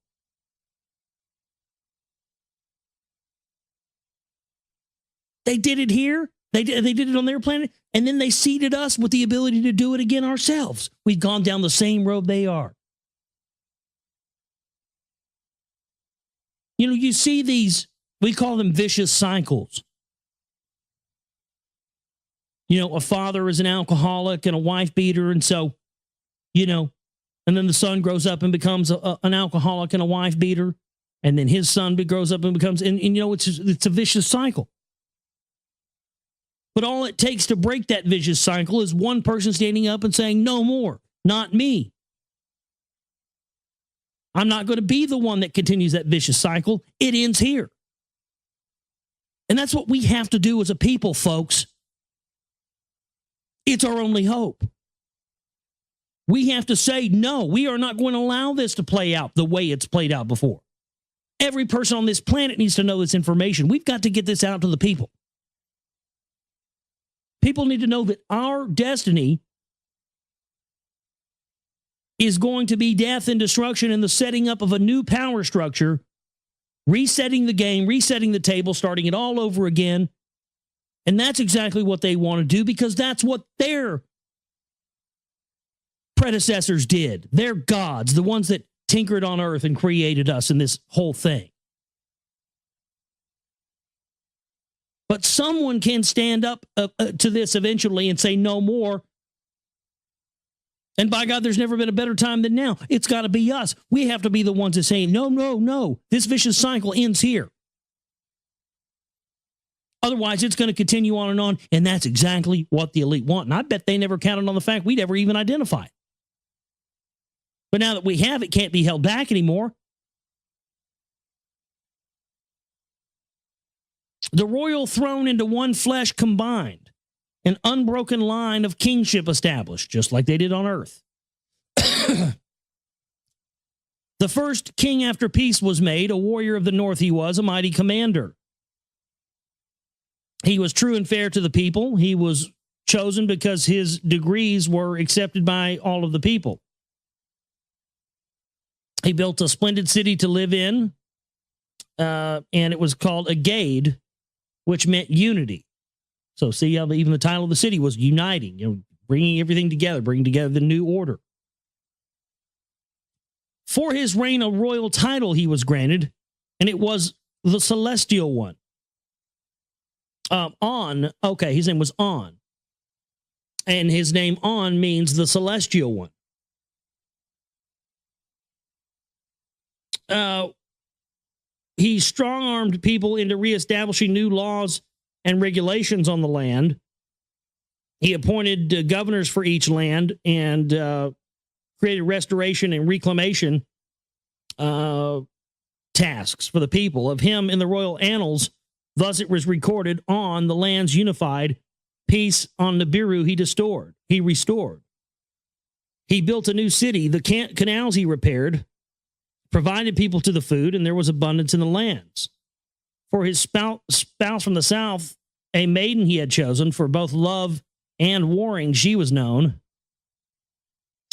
They did it here. They did it on their planet. And then they seeded us with the ability to do it again ourselves. We've gone down the same road they are. You see these, we call them vicious cycles. A father is an alcoholic and a wife beater. And so, and then the son grows up and becomes an alcoholic and a wife beater. And then his son grows up and becomes, it's a vicious cycle. But all it takes to break that vicious cycle is one person standing up and saying, no more, not me. I'm not going to be the one that continues that vicious cycle. It ends here. And that's what we have to do as a people, folks. It's our only hope. We have to say, no, we are not going to allow this to play out the way it's played out before. Every person on this planet needs to know this information. We've got to get this out to the people. People need to know that our destiny is going to be death and destruction and the setting up of a new power structure, resetting the game, resetting the table, starting it all over again. And that's exactly what they want to do because that's what their predecessors did. They're gods, the ones that tinkered on earth and created us in this whole thing. But someone can stand up to this eventually and say no more. And by God, there's never been a better time than now. It's got to be us. We have to be the ones that say, no, no, no. This vicious cycle ends here. Otherwise, it's going to continue on. And that's exactly what the elite want. And I bet they never counted on the fact we'd ever even identify it. But now that we have, it can't be held back anymore. The royal throne into one flesh combined, an unbroken line of kingship established, just like they did on earth. The first king after peace was made, a warrior of the north he was, a mighty commander. He was true and fair to the people. He was chosen because his degrees were accepted by all of the people. He built a splendid city to live in, and it was called Agade, which meant unity. So see how even the title of the city was uniting, bringing everything together, bringing together the new order. For his reign, a royal title he was granted, and it was the celestial one. His name was On. And his name On means the celestial one. He strong-armed people into reestablishing new laws and regulations on the land. He appointed governors for each land and created restoration and reclamation tasks for the people. Of him in the royal annals, thus it was recorded, On the lands unified, peace on Nibiru he restored. He built a new city, the canals he repaired, provided people to the food, and there was abundance in the lands. For his spouse from the south, a maiden he had chosen for both love and warring, she was known.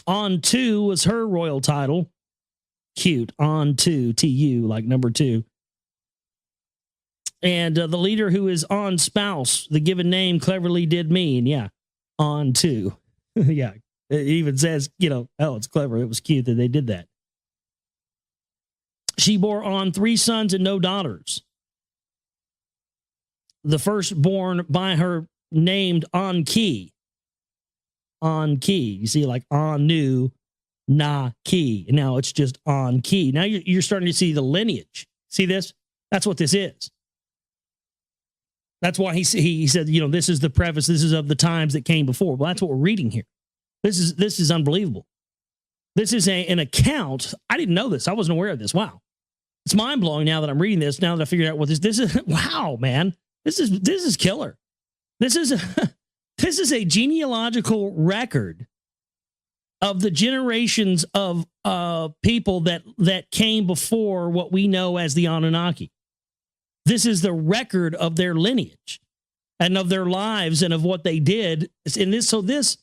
On 2 was her royal title. Cute. On 2, T-U, like number 2. And the leader who is On spouse, the given name cleverly did mean, On 2. Yeah, it even says, it's clever. It was cute that they did that. She bore On 3 sons and no daughters. The firstborn by her named Enki. Enki. You see, like Anu, Na, Ki. Now it's just Enki. Now you're starting to see the lineage. See this? That's what this is. That's why he said, this is the preface. This is of the times that came before. Well, that's what we're reading here. This is unbelievable. This is an account. I didn't know this. I wasn't aware of this. Wow. It's mind-blowing now that I'm reading this, now that I figured out what this is. Wow, man. This is killer. This is a genealogical record of the generations of people that came before what we know as the Anunnaki. This is the record of their lineage and of their lives and of what they did. And the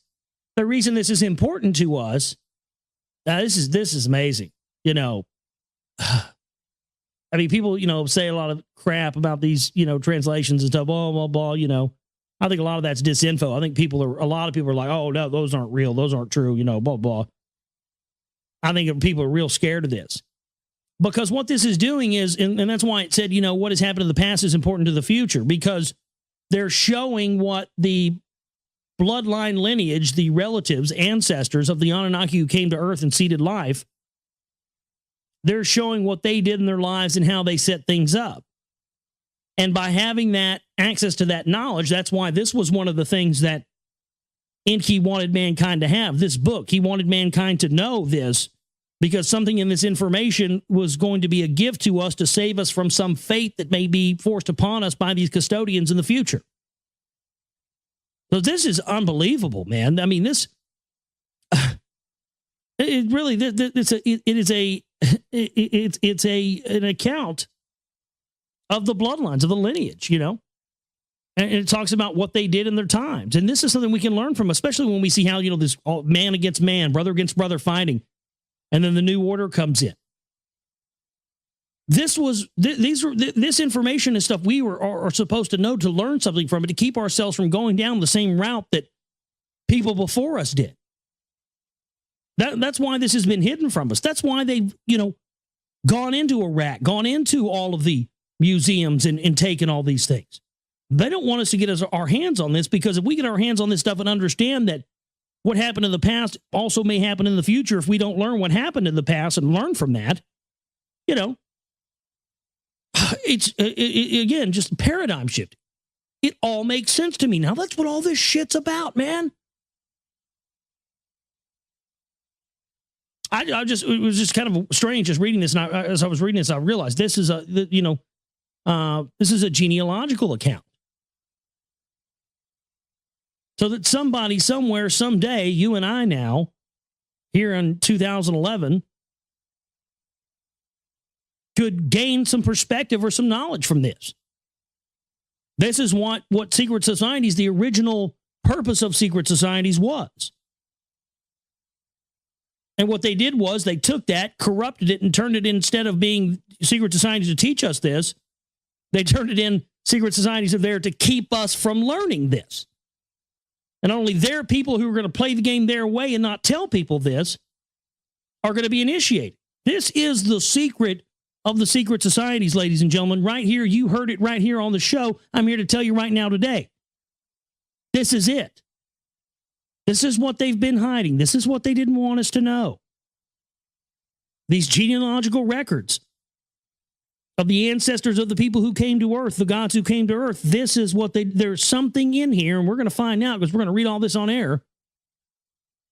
reason this is important to us, this is amazing. I mean, people, say a lot of crap about these, translations and stuff, blah, blah, blah, I think a lot of that's disinfo. I think a lot of people are like, oh, no, those aren't real. Those aren't true, blah, blah. I think people are real scared of this. Because what this is doing is, and that's why it said, what has happened in the past is important to the future, because they're showing what the bloodline lineage, the relatives, ancestors of the Anunnaki who came to Earth and seeded life, they're showing what they did in their lives and how they set things up. And by having that access to that knowledge, that's why this was one of the things that Enki wanted mankind to have, this book. He wanted mankind to know this because something in this information was going to be a gift to us to save us from some fate that may be forced upon us by these custodians in the future. So this is unbelievable, man. I mean, it is an account of the bloodlines, of the lineage, And it talks about what they did in their times. And this is something we can learn from, especially when we see how, this man against man, brother against brother fighting. And then the new order comes in. This information is stuff we are supposed to know, to learn something from it, to keep ourselves from going down the same route that people before us did. That's why this has been hidden from us. That's why they've, gone into Iraq, gone into all of the museums and taken all these things. They don't want us to get our hands on this, because if we get our hands on this stuff and understand that what happened in the past also may happen in the future, if we don't learn what happened in the past and learn from that, it's, again, just a paradigm shift. It all makes sense to me now. That's what all this shit's about, man. It was just kind of strange just reading this. And as I was reading this, I realized this is this is a genealogical account. So that somebody, somewhere, someday, you and I now, here in 2011, could gain some perspective or some knowledge from this. This is what secret societies, the original purpose of secret societies was. And what they did was they took that, corrupted it, and turned it, instead of being secret societies to teach us this, they turned it in, secret societies are there to keep us from learning this. And only their people who are going to play the game their way and not tell people this are going to be initiated. This is the secret of the secret societies, ladies and gentlemen. Right here, you heard it right here on the show. I'm here to tell you right now today. This is it. This is what they've been hiding. This is what they didn't want us to know. These genealogical records of the ancestors of the people who came to earth, the gods who came to earth. This is what there's something in here, and we're going to find out, because we're going to read all this on air.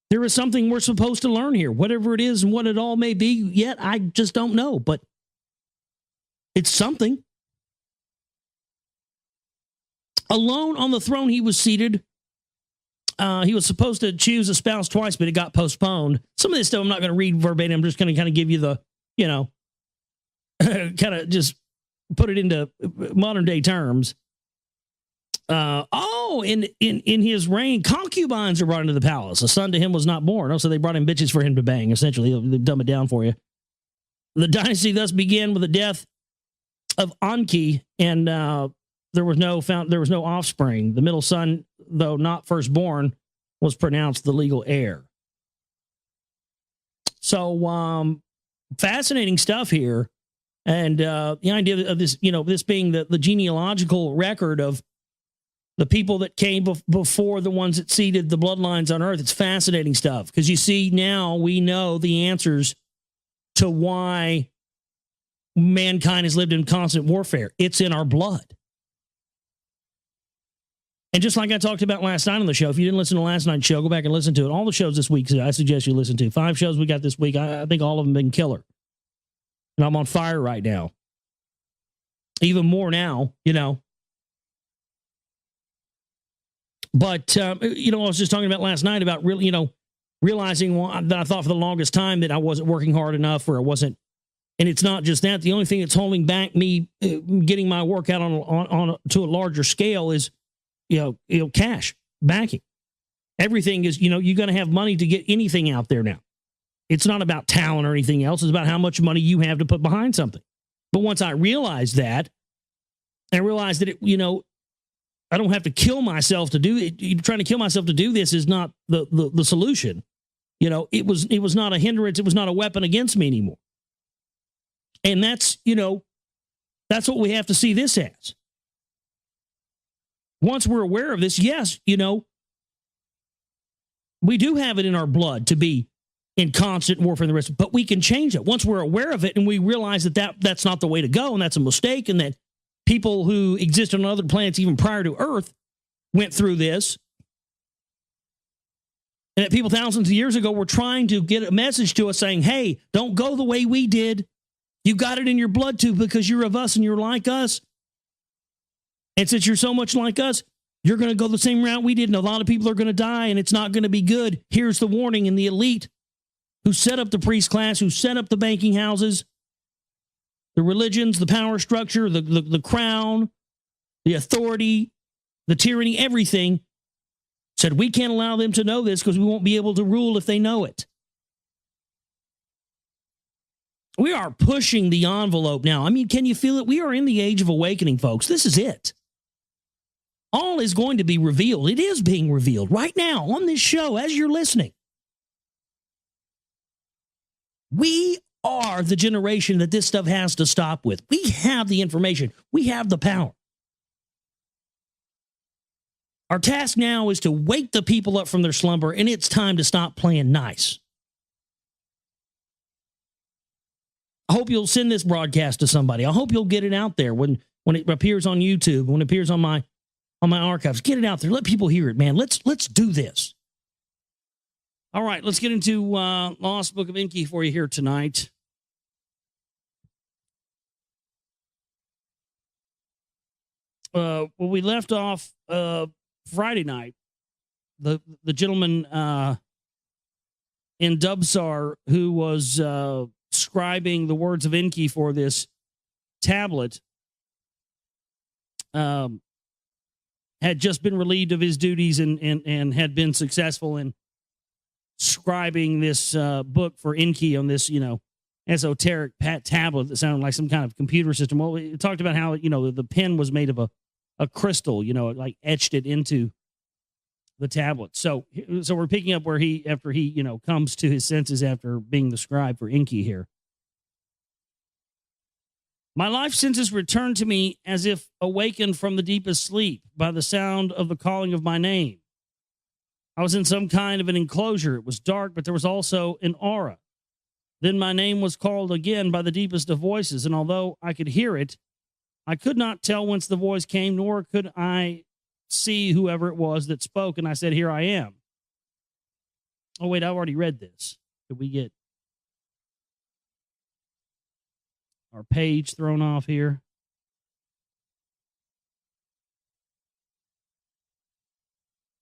There is something we're supposed to learn here, whatever it is and what it all may be. Yet I just don't know, but it's something. Alone on the throne he was seated. He was supposed to choose a spouse twice, but it got postponed. Some of this stuff I'm not going to read verbatim. I'm just going to kind of give you the, kind of just put it into modern day terms. In his reign, concubines are brought into the palace. A son to him was not born. Oh, so they brought in bitches for him to bang. Essentially, they'll dumb it down for you. The dynasty thus began with the death of Enki, and there was no offspring. The middle son, though not firstborn, was pronounced the legal heir. So fascinating stuff here. And the idea of this, this being the genealogical record of the people that came before the ones that seeded the bloodlines on earth. It's fascinating stuff, because you see, now we know the answers to why mankind has lived in constant warfare. It's in our blood. And just like I talked about last night on the show, if you didn't listen to last night's show, go back and listen to it. All the shows this week, I suggest you listen to. 5 shows we got this week. I think all of them been killer. And I'm on fire right now. Even more now, But, I was just talking about last night about really, realizing that I thought for the longest time that I wasn't working hard enough, or I wasn't. And it's not just that. The only thing that's holding back me getting my work out on to a larger scale is, cash backing. Everything is, you're going to have money to get anything out there now. It's not about talent or anything else. It's about how much money you have to put behind something. But once I realized that, I realized that I don't have to kill myself to do it. Trying to kill myself to do this is not the solution. It was not a hindrance. It was not a weapon against me anymore. And that's what we have to see this as. Once we're aware of this, yes, we do have it in our blood to be in constant warfare and the rest, but we can change it. Once we're aware of it and we realize that's not the way to go, and that's a mistake, and that people who exist on other planets even prior to Earth went through this, and that people thousands of years ago were trying to get a message to us saying, hey, don't go the way we did. You got it in your blood too, because you're of us and you're like us. And since you're so much like us, you're going to go the same route we did, and a lot of people are going to die, and it's not going to be good. Here's the warning. And the elite who set up the priest class, who set up the banking houses, the religions, the power structure, the crown, the authority, the tyranny, everything, said we can't allow them to know this because we won't be able to rule if they know it. We are pushing the envelope now. I mean, can you feel it? We are in the age of awakening, folks. This is it. All is going to be revealed. It is being revealed right now on this show as you're listening. We are the generation that this stuff has to stop with. We have the information. We have the power. Our task now is to wake the people up from their slumber, and it's time to stop playing nice. I hope you'll send this broadcast to somebody. I hope you'll get it out there when it appears on YouTube, when it appears on my archives. Get it out there. Let people hear it, man. Let's do this. All right, let's get into Lost Book of Enki for you here tonight. Well, we left off Friday night. The gentleman in Dubsar who was scribing the words of Enki for this tablet had just been relieved of his duties and had been successful in scribing this book for Enki on this, esoteric tablet that sounded like some kind of computer system. Well, we talked about how, the pen was made of a crystal, like etched it into the tablet. So we're picking up where after he comes to his senses after being the scribe for Enki here. My life senses returned to me as if awakened from the deepest sleep by the sound of the calling of my name. I was in some kind of an enclosure. It was dark, but there was also an aura. Then my name was called again by the deepest of voices, and although I could hear it, I could not tell whence the voice came, nor could I see whoever it was that spoke, and I said, "Here I am." Oh, wait, I've already read this. Did we get our page thrown off here?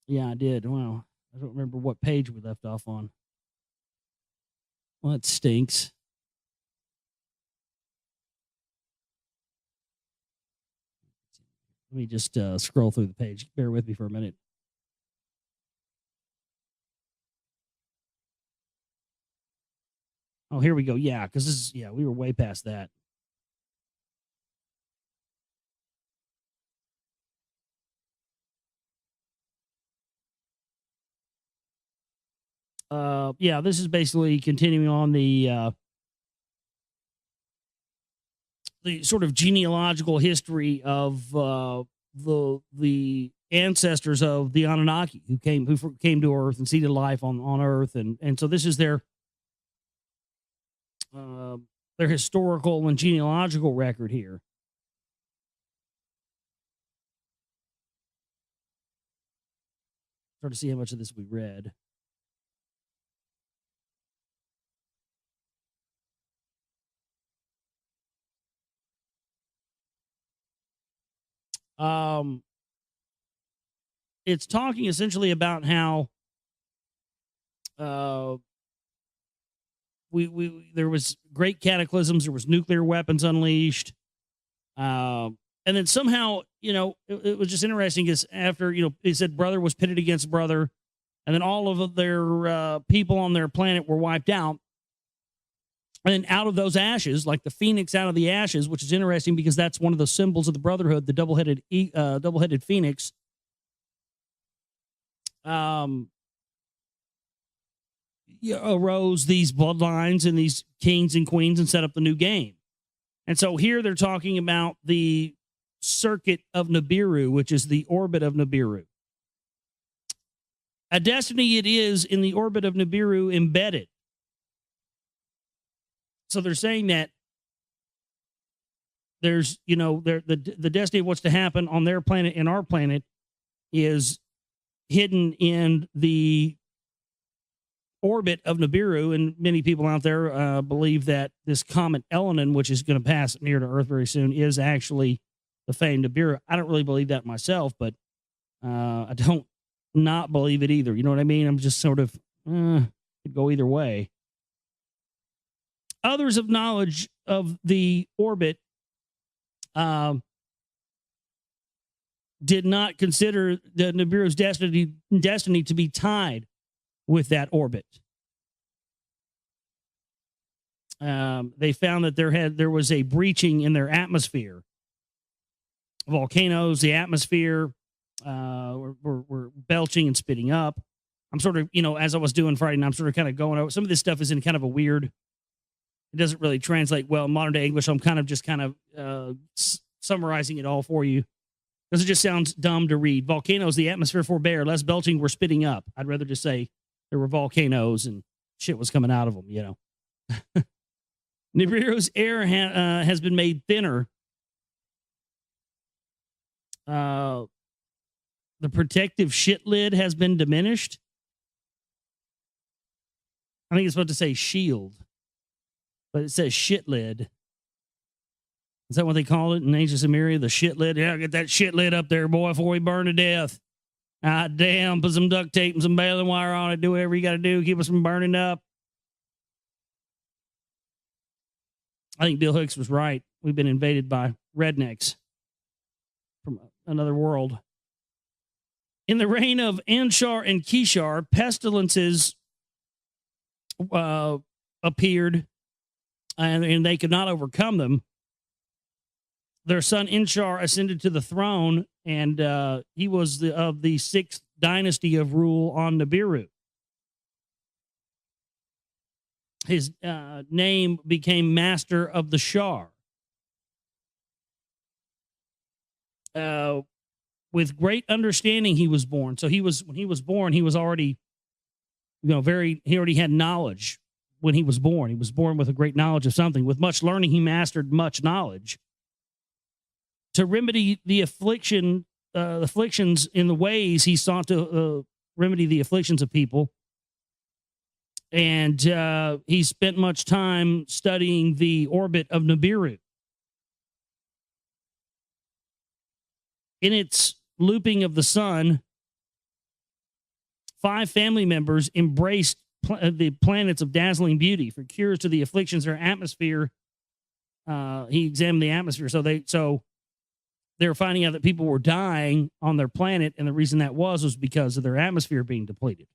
Yeah, I did. Wow. I don't remember what page we left off on. Well, that stinks. Let me just scroll through the page. Bear with me for a minute. Oh, here we go. Yeah, because we were way past that. This is basically continuing on the sort of genealogical history of the ancestors of the Anunnaki who came to Earth and seeded life on Earth, and so this is their historical and genealogical record here. Try to see how much of this we read. It's talking essentially about how there was great cataclysms, there was nuclear weapons unleashed, and then somehow it was just interesting because after he said brother was pitted against brother, and then all of their people on their planet were wiped out. And then out of those ashes, like the phoenix out of the ashes, which is interesting because that's one of the symbols of the brotherhood, the double-headed phoenix. Arose these bloodlines and these kings and queens and set up the new game. And so here they're talking about the circuit of Nibiru, which is the orbit of Nibiru. A destiny it is in the orbit of Nibiru embedded. So they're saying that there's, the destiny of what's to happen on their planet and our planet is hidden in the orbit of Nibiru. And many people out there believe that this comet Elenin, which is going to pass near to Earth very soon, is actually the famed Nibiru. I don't really believe that myself, but I don't not believe it either. You know what I mean? I'm just sort of, could go either way. Others of knowledge of the orbit did not consider the Nibiru's destiny to be tied with that orbit. They found that there was a breaching in their atmosphere. Volcanoes, the atmosphere were belching and spitting up. I'm sort of, as I was doing Friday night, I'm sort of kind of going over. Some of this stuff is in kind of a weird, it doesn't really translate well in modern day English. So I'm kind of summarizing it all for you because it just sounds dumb to read. Volcanoes, the atmosphere forbear, less belching were spitting up. I'd rather just say there were volcanoes and shit was coming out of them, Nibiru's air has been made thinner. The protective shit lid has been diminished. I think it's supposed to say shield, but it says shit lid. Is that what they call it in ancient Sumeria? The shit lid? Yeah, get that shit lid up there, boy, before we burn to death. Ah, damn, put some duct tape and some baling wire on it. Do whatever you got to do. Keep us from burning up. I think Bill Hicks was right. We've been invaded by rednecks from another world. In the reign of Anshar and Kishar, pestilences appeared, and they could not overcome them. Their son Anshar ascended to the throne, and he was of the sixth dynasty of rule on Nibiru. His name became Master of the Shar. With great understanding, he was born. So when he was born, he was already, he already had knowledge when he was born. He was born with a great knowledge of something. With much learning, he mastered much knowledge. To remedy the afflictions in the ways he sought to remedy the afflictions of people. And he spent much time studying the orbit of Nibiru. In its looping of the sun, 5 family members embraced the planets of dazzling beauty for cures to the afflictions of their atmosphere. He examined the atmosphere. So they were finding out that people were dying on their planet, and the reason that was because of their atmosphere being depleted.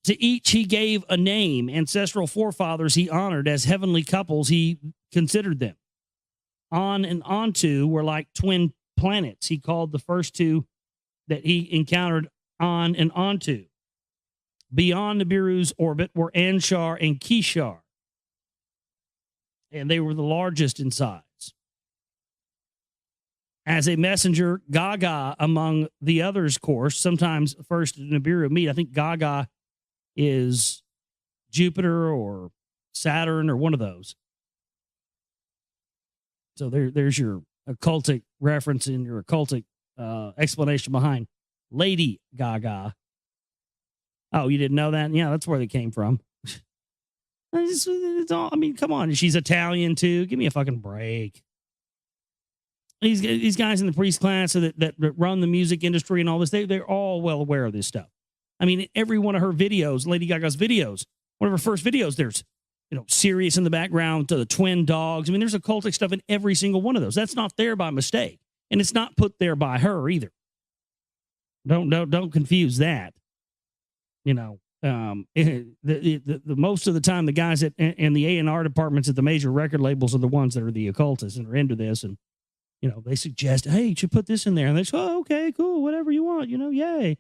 To each he gave a name. Ancestral forefathers he honored as heavenly couples. He considered them. On and Onto were like twin planets. He called the first two that he encountered On and Onto. Beyond Nibiru's orbit were Anshar and Kishar, and they were the largest in size. As a messenger, Gaga among the others, course, sometimes first Nibiru meet. I think Gaga is Jupiter or Saturn or one of those. So there's your occultic reference and your occultic explanation behind Lady Gaga. Oh, you didn't know that? Yeah, that's where they came from. It's all, I mean, come on. She's Italian, too. Give me a fucking break. These guys in the priest class that run the music industry and all this, they're all well aware of this stuff. I mean, in every one of her videos, Lady Gaga's videos, one of her first videos, there's, Sirius in the background to the twin dogs. I mean, there's occultic stuff in every single one of those. That's not there by mistake. And it's not put there by her either. Don't confuse that. The most of the time, the guys in the A&R departments at the major record labels are the ones that are the occultists and are into this. And, they suggest, hey, you should put this in there. And they say, oh, okay, cool, whatever you want, yay.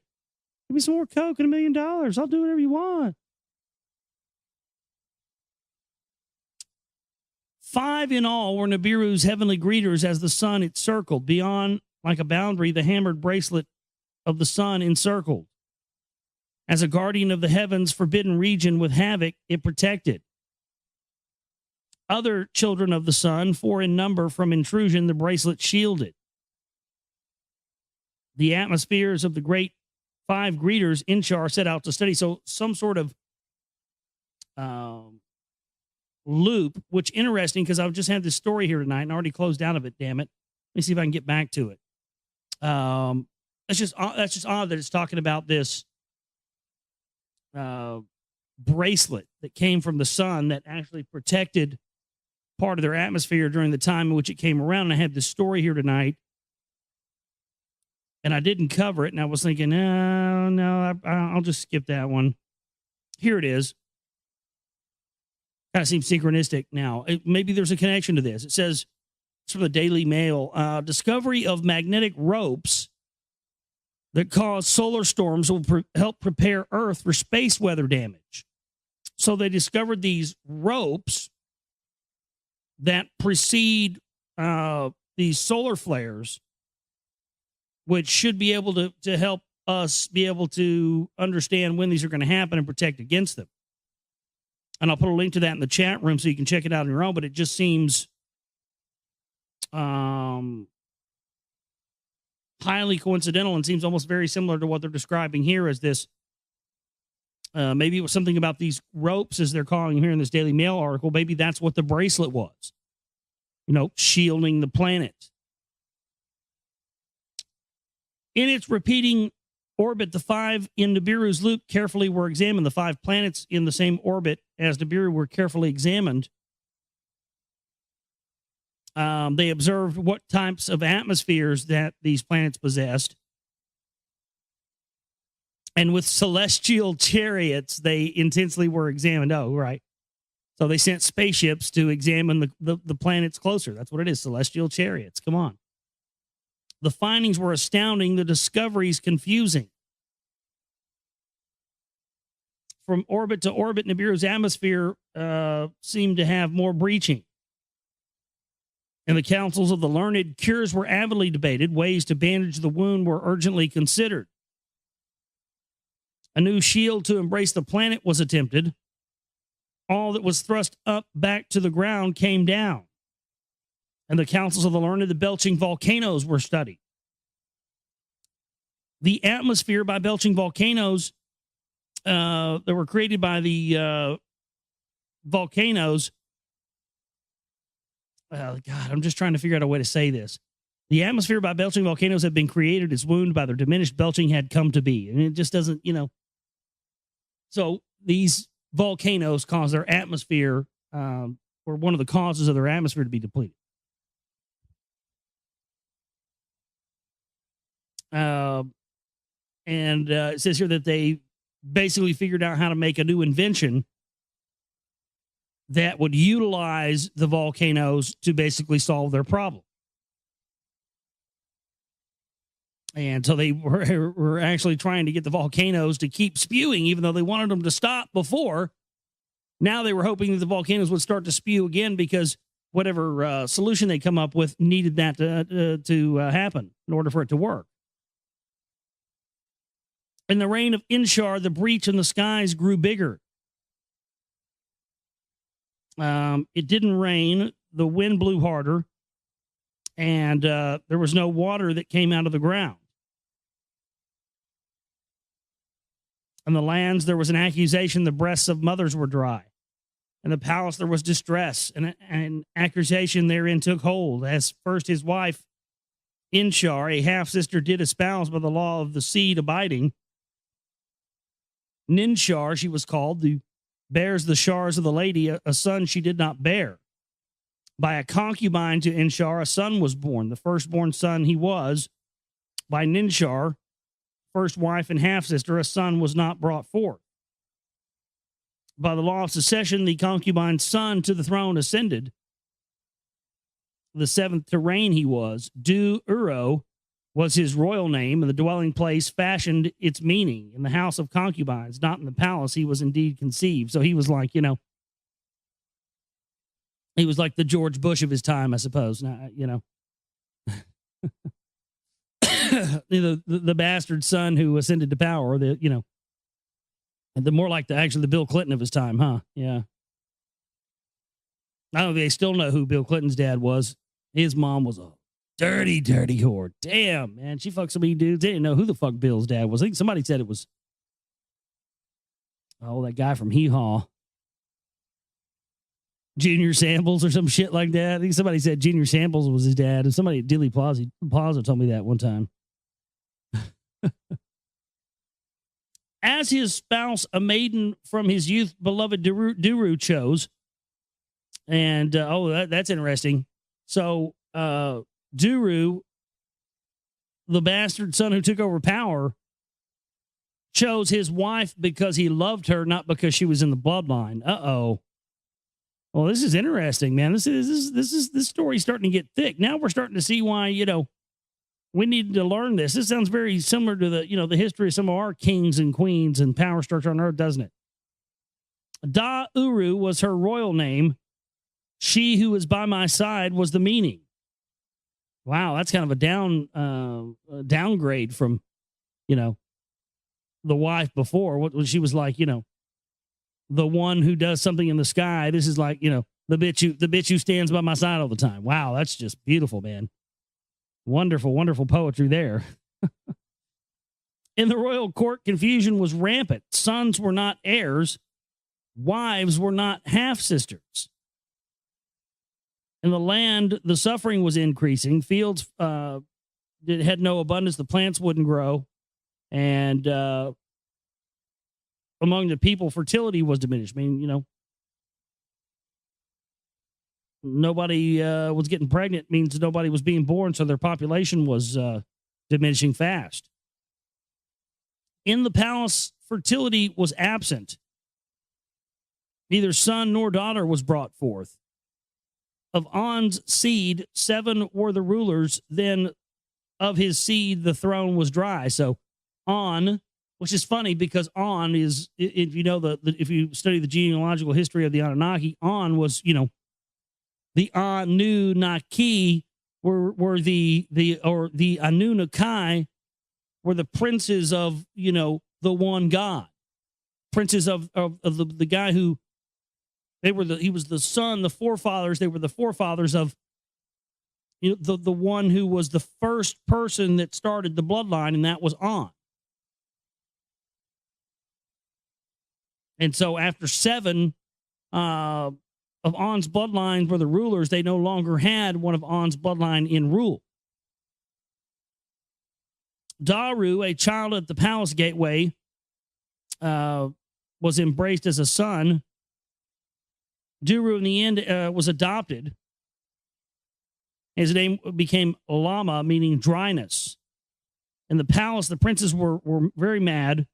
Give me some more Coke and $1 million. I'll do whatever you want. 5 in all were Nibiru's heavenly greeters as the sun it circled. Beyond, like a boundary, the hammered bracelet of the sun encircled. As a guardian of the heavens' forbidden region with havoc, it protected. Other children of the sun, 4 in number from intrusion, the bracelet shielded. The atmospheres of the great 5 greeters Inshar set out to study. So some sort of loop, which interesting because I've just had this story here tonight and already closed out of it, damn it. Let me see if I can get back to it. That's just odd that it's talking about this bracelet that came from the sun that actually protected part of their atmosphere during the time in which it came around. And I have this story here tonight, and I didn't cover it. And I was thinking, I'll just skip that one. Here it is. Kind of seems synchronistic now. Maybe there's a connection to this. It says, it's from the Daily Mail, discovery of magnetic ropes that cause solar storms will help prepare Earth for space weather damage. So they discovered these ropes that precede these solar flares, which should be able to help us be able to understand when these are going to happen and protect against them. And I'll put a link to that in the chat room so you can check it out on your own, but it just seems highly coincidental and seems almost very similar to what they're describing here as this. Maybe it was something about these ropes, as they're calling here in this Daily Mail article. Maybe that's what the bracelet was, shielding the planet. In its repeating orbit, the 5 in Nibiru's loop carefully were examined. The 5 planets in the same orbit as Nibiru were carefully examined. They observed what types of atmospheres that these planets possessed. And with celestial chariots, they intensely were examined. Oh, right. So they sent spaceships to examine the planets closer. That's what it is, celestial chariots. Come on. The findings were astounding. The discoveries confusing. From orbit to orbit, Nibiru's atmosphere seemed to have more breaching. In the councils of the learned, cures were avidly debated. Ways to bandage the wound were urgently considered. A new shield to embrace the planet was attempted. All that was thrust up back to the ground came down. And the councils of the learned, the belching volcanoes were studied. The atmosphere by belching volcanoes that were created by the volcanoes. God, I'm just trying to figure out a way to say this. The atmosphere by belching volcanoes had been created as wound by their diminished belching had come to be. And it just doesn't, So these volcanoes cause their atmosphere, or one of the causes of their atmosphere to be depleted. And it says here that they basically figured out how to make a new invention that would utilize the volcanoes to basically solve their problem. And so they were actually trying to get the volcanoes to keep spewing, even though they wanted them to stop before. Now they were hoping that the volcanoes would start to spew again because whatever solution they come up with needed that to happen in order for it to work. In the reign of Inshar, the breach in the skies grew bigger. It didn't rain. The wind blew harder. And there was no water that came out of the ground. On the lands, there was an accusation the breasts of mothers were dry. In the palace, there was distress, and an accusation therein took hold, as first his wife, Inshar, a half-sister, did espouse by the law of the seed abiding. Ninshar, she was called, who bears the shars of the lady, a son she did not bear. By a concubine to Inshar, a son was born. The firstborn son he was. By Ninshar, first wife and half-sister, a son was not brought forth. By the law of succession, the concubine's son to the throne ascended. The 7th to reign he was. Du-Uro was his royal name, and the dwelling place fashioned its meaning. In the house of concubines, not in the palace, he was indeed conceived. So he was like, he was like the George Bush of his time, I suppose. The bastard son who ascended to power, the more like the Bill Clinton of his time, huh? Yeah. I don't know if they still know who Bill Clinton's dad was. His mom was a dirty, dirty whore. Damn, man. She fucked so many dudes. They didn't know who the fuck Bill's dad was. I think somebody said it was, that guy from Hee Haw. Junior Samples or some shit like that. I think somebody said Junior Samples was his dad, and somebody at Dilly Plaza told me that one time. As his spouse, a maiden from his youth beloved Duru chose, And that's interesting. So Duru, the bastard son who took over power, chose his wife because he loved her, not because she was in the bloodline. Uh-oh. Well, this is interesting, man. This story's starting to get thick. Now we're starting to see why, we need to learn this. This sounds very similar to the history of some of our kings and queens and power structure on earth, doesn't it? Da-Uru was her royal name. She who is by my side was the meaning. Wow, that's kind of a downgrade from, the wife before. What she was like, the one who does something in the sky. This is like, the bitch who stands by my side all the time. Wow, that's just beautiful, man. Wonderful, wonderful poetry there. In the royal court, confusion was rampant. Sons were not heirs. Wives were not half-sisters. In the land, the suffering was increasing. Fields had no abundance. The plants wouldn't grow. And among the people, fertility was diminished. I mean, nobody was getting pregnant means nobody was being born, so their population was diminishing fast. In the palace, fertility was absent. Neither son nor daughter was brought forth. Of On's seed, 7 were the rulers. Then of his seed, the throne was dry. So On, which is funny because On is, if you know if you study the genealogical history of the Anunnaki, On was, the Anunnaki were the Anunnaki were the princes of, the one God, princes of the guy who he was the son, the forefathers. They were the forefathers of, the one who was the first person that started the bloodline, and that was On. And so after 7 of On's bloodlines were the rulers, they no longer had one of On's bloodline in rule. Daru, a child at the palace gateway, was embraced as a son. Duru, in the end, was adopted. His name became Lama, meaning dryness. In the palace, the princes were very mad,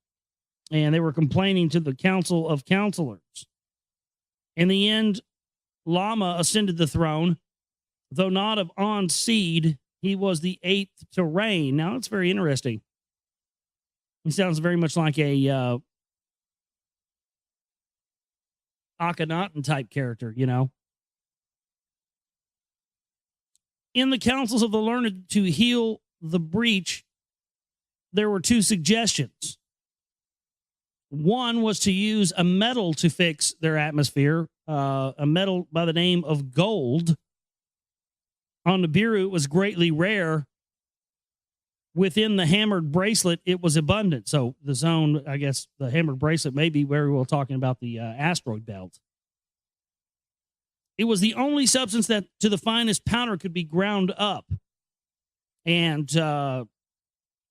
and they were complaining to the council of counselors. In the end, Lama ascended the throne. Though not of On's seed, he was the 8th to reign. Now, it's very interesting. He sounds very much like a Akhenaten type character, In the councils of the learned to heal the breach, there were 2 suggestions. One was to use a metal to fix their atmosphere, a metal by the name of gold. On Nibiru, it was greatly rare. Within the hammered bracelet, it was abundant. So the zone, I guess, the hammered bracelet may be very well talking about the asteroid belt. It was the only substance that to the finest powder could be ground up and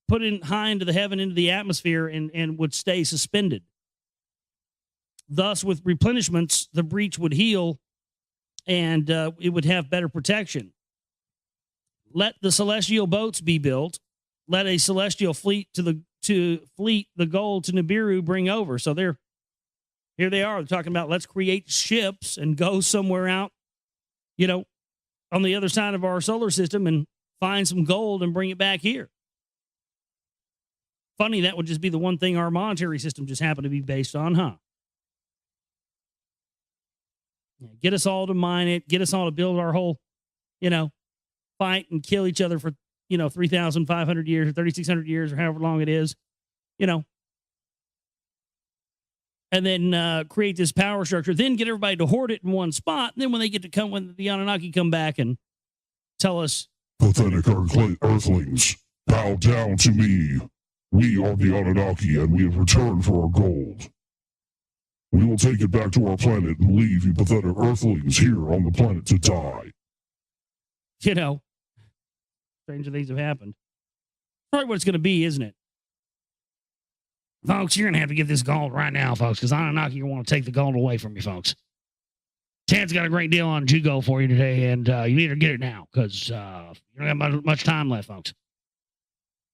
put in high into the heaven, into the atmosphere, and would stay suspended. Thus, with replenishments, the breach would heal and it would have better protection. Let the celestial boats be built. Let a celestial fleet to fleet the gold to Nibiru bring over. So here they are. They're talking about let's create ships and go somewhere out, on the other side of our solar system and find some gold and bring it back here. Funny, that would just be the one thing our monetary system just happened to be based on, huh? Get us all to mine it. Get us all to build our whole, fight and kill each other for, 3,500 years or 3,600 years or however long it is, and then create this power structure, then get everybody to hoard it in one spot. And then when the Anunnaki come back and tell us, pathetic earthlings, bow down to me. We are the Anunnaki, and we have returned for our gold. We will take it back to our planet and leave you pathetic earthlings here on the planet to die. Stranger things have happened. Probably what it's going to be, isn't it? Folks, you're going to have to get this gold right now, folks, because Anunnaki want to take the gold away from you, folks. Chad's got a great deal on Jugo for you today, and you need to get it now because you don't have much time left, folks.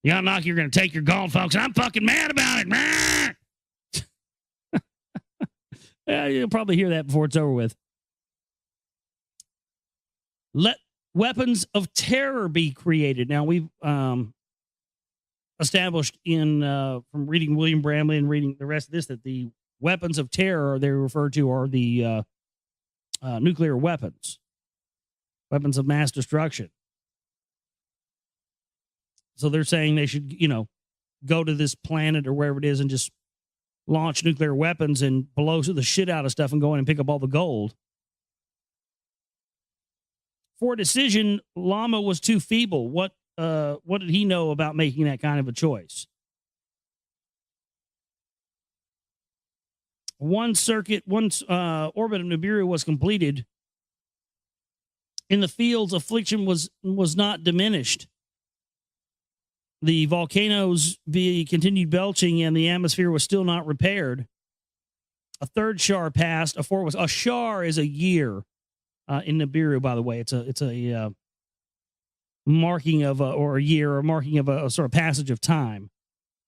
The Anunnaki are going to take your gold, folks, and I'm fucking mad about it. Yeah, you'll probably hear that before it's over with. Let weapons of terror be created. Now, we've established from reading William Bramley and reading the rest of this that the weapons of terror they refer to are the nuclear weapons, weapons of mass destruction. So they're saying they should, go to this planet or wherever it is and just launch nuclear weapons and blow the shit out of stuff and go in and pick up all the gold. For a decision, Lama was too feeble. What did he know about making that kind of a choice? One orbit of Nibiru was completed. In the fields, affliction was not diminished. The volcanoes continued belching, and the atmosphere was still not repaired. A third shar passed. A shar is a year in Nibiru, by the way. It's a marking of a year, or marking of a sort of passage of time.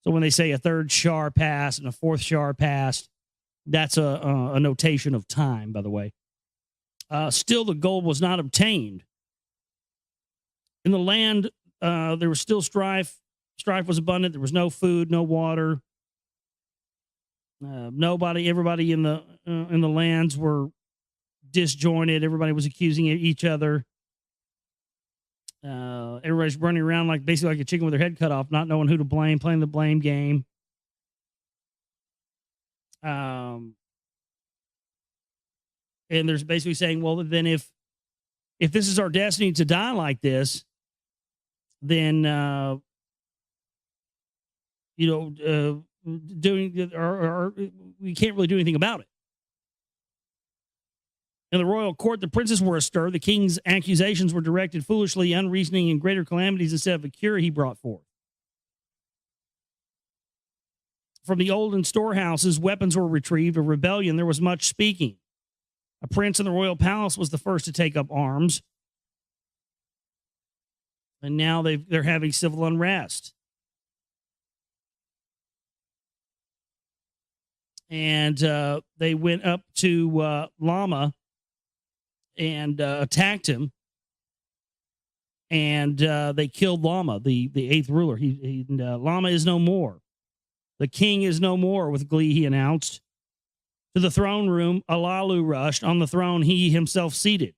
So when they say a third shar passed and a fourth shar passed, that's a notation of time, by the way. Still, the gold was not obtained. In the land, there was still strife. Strife was abundant. There was no food, no water. Everybody in the lands were disjointed. Everybody was accusing each other. Everybody's running around basically like a chicken with their head cut off, not knowing who to blame, playing the blame game. And there's basically saying, well, then if this is our destiny to die like this, then we can't really do anything about it. In the royal court, the princes were astir. The king's accusations were directed foolishly, unreasoning, and greater calamities instead of a cure he brought forth. From the olden storehouses, weapons were retrieved. Of rebellion, there was much speaking. A prince in the royal palace was the first to take up arms. And now they're having civil unrest. And they went up to Lama and attacked him. And they killed Lama, the eighth ruler. Lama is no more. The king is no more, with glee, he announced. To the throne room, Alalu rushed. On the throne, he himself seated.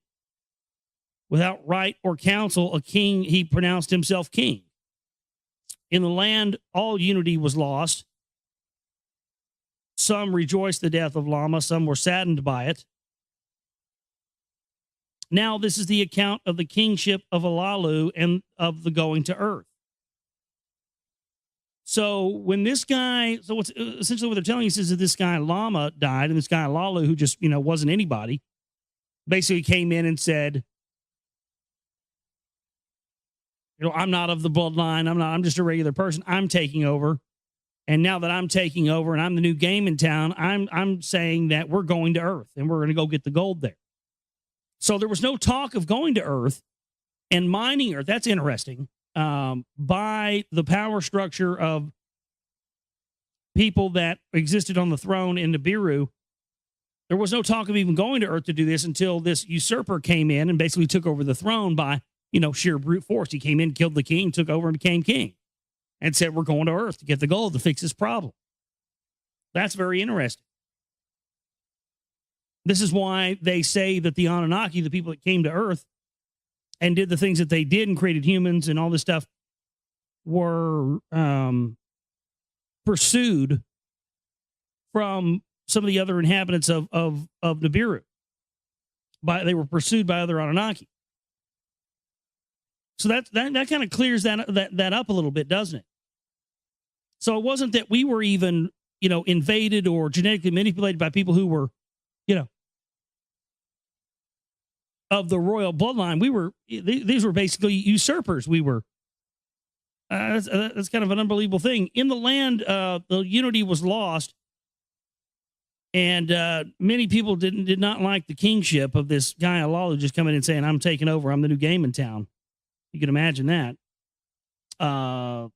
Without right or counsel, a king, he pronounced himself king. In the land, all unity was lost. Some rejoiced the death of Lama. Some were saddened by it. Now this is the account of the kingship of Alalu and of the going to earth. So when this guy, what's essentially what they're telling us is that this guy Lama died, and this guy Alalu, who just, wasn't anybody, basically came in and said, I'm not of the bloodline. I'm just a regular person. I'm taking over. And now that I'm taking over and I'm the new game in town, I'm saying that we're going to Earth and we're going to go get the gold there. So there was no talk of going to Earth and mining Earth. That's interesting. By the power structure of people that existed on the throne in Nibiru, there was no talk of even going to Earth to do this until this usurper came in and basically took over the throne by, sheer brute force. He came in, killed the king, took over and became king, and said, we're going to Earth to get the gold to fix this problem. That's very interesting. This is why they say that the Anunnaki, the people that came to Earth and did the things that they did and created humans and all this stuff, were pursued from some of the other inhabitants of Nibiru. They were pursued by other Anunnaki. So that kind of clears that up a little bit, doesn't it? So it wasn't that we were even, invaded or genetically manipulated by people who were, of the royal bloodline. These were basically usurpers. That's kind of an unbelievable thing. In the land, the unity was lost. And many people did not like the kingship of this guy Alalu just coming in and saying, "I'm taking over. I'm the new game in town." You can imagine that.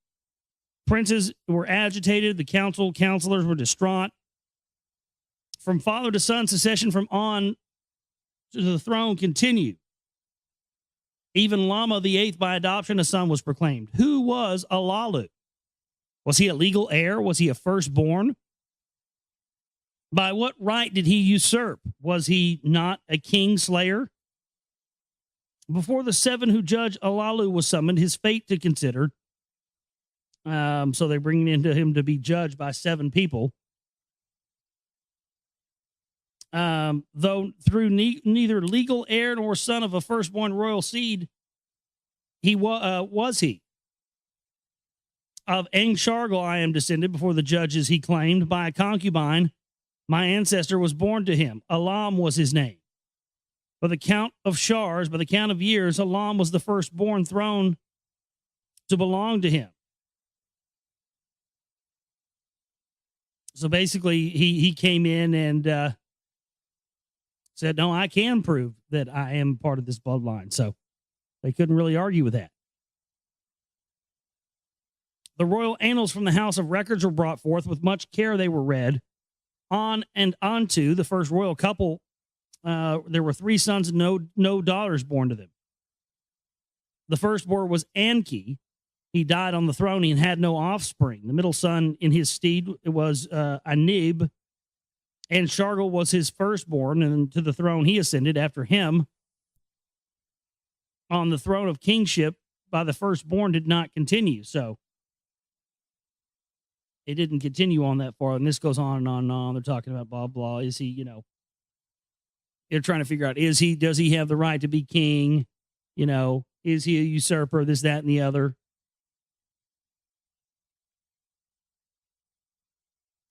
Princes were agitated. The counselors were distraught. From father to son, succession from on to the throne continued. Even Lama the eighth, by adoption, a son was proclaimed. Who was Alalu? Was he a legal heir? Was he a firstborn? By what right did he usurp? Was he not a king slayer? Before the seven who judged Alalu was summoned, his fate to consider. So they bring into him to be judged by seven people. Though through neither legal heir nor son of a firstborn royal seed, he was he. Of Engshargal I am descended before the judges, he claimed, by a concubine. My ancestor was born to him. Elam was his name. By the count of shars, by the count of years, Elam was the firstborn throne to belong to him. So basically, he came in and said, no, I can prove that I am part of this bloodline. So they couldn't really argue with that. The royal annals from the House of Records were brought forth. With much care they were read. On and onto the first royal couple, there were 3 sons and no daughters born to them. The firstborn was Enki. He died on the throne and had no offspring. The middle son in his stead was Anib, and Shargal was his firstborn, and to the throne he ascended after him. On the throne of kingship by the firstborn did not continue. So it didn't continue on that far. And this goes on and on and on. They're talking about blah, blah. Is he, they're trying to figure out, does he have the right to be king? Is he a usurper? This, that, and the other.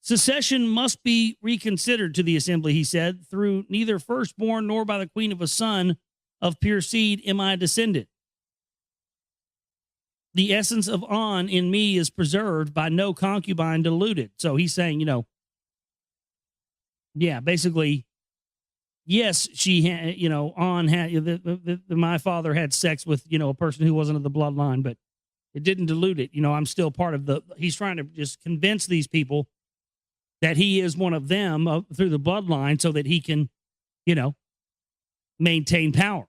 Secession must be reconsidered to the assembly, he said. Through neither firstborn nor by the queen of a son of pure seed am I descended. The essence of On in me is preserved, by no concubine diluted. So he's saying, basically, yes, she had, On had, my father had sex with, a person who wasn't of the bloodline, but it didn't dilute it. I'm still part of he's trying to just convince these people that he is one of them through the bloodline so that he can, maintain power.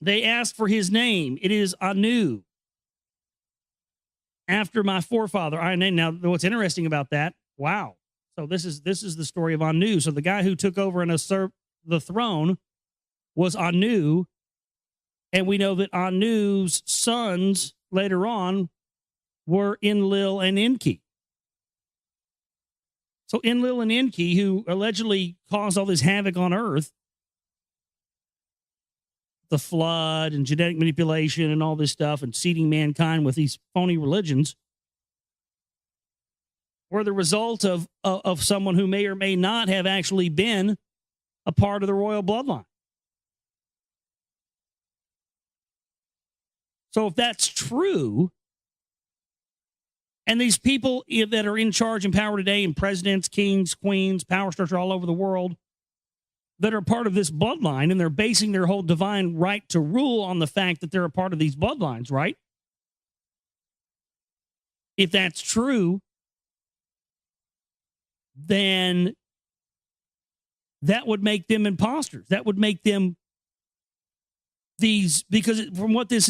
They asked for his name. It is Anu. After my forefather, I named. Now, what's interesting about that? Wow. So this is the story of Anu. So the guy who took over and usurped the throne was Anu, and we know that Anu's sons later on were Enlil and Enki. So Enlil and Enki, who allegedly caused all this havoc on Earth, the flood and genetic manipulation and all this stuff, and seeding mankind with these phony religions, were the result of someone who may or may not have actually been a part of the royal bloodline. So if that's true, and these people that are in charge and power today, and presidents, kings, queens, power structure all over the world, that are part of this bloodline, and they're basing their whole divine right to rule on the fact that they're a part of these bloodlines, right? If that's true, then that would make them imposters. That would make them these, because from what this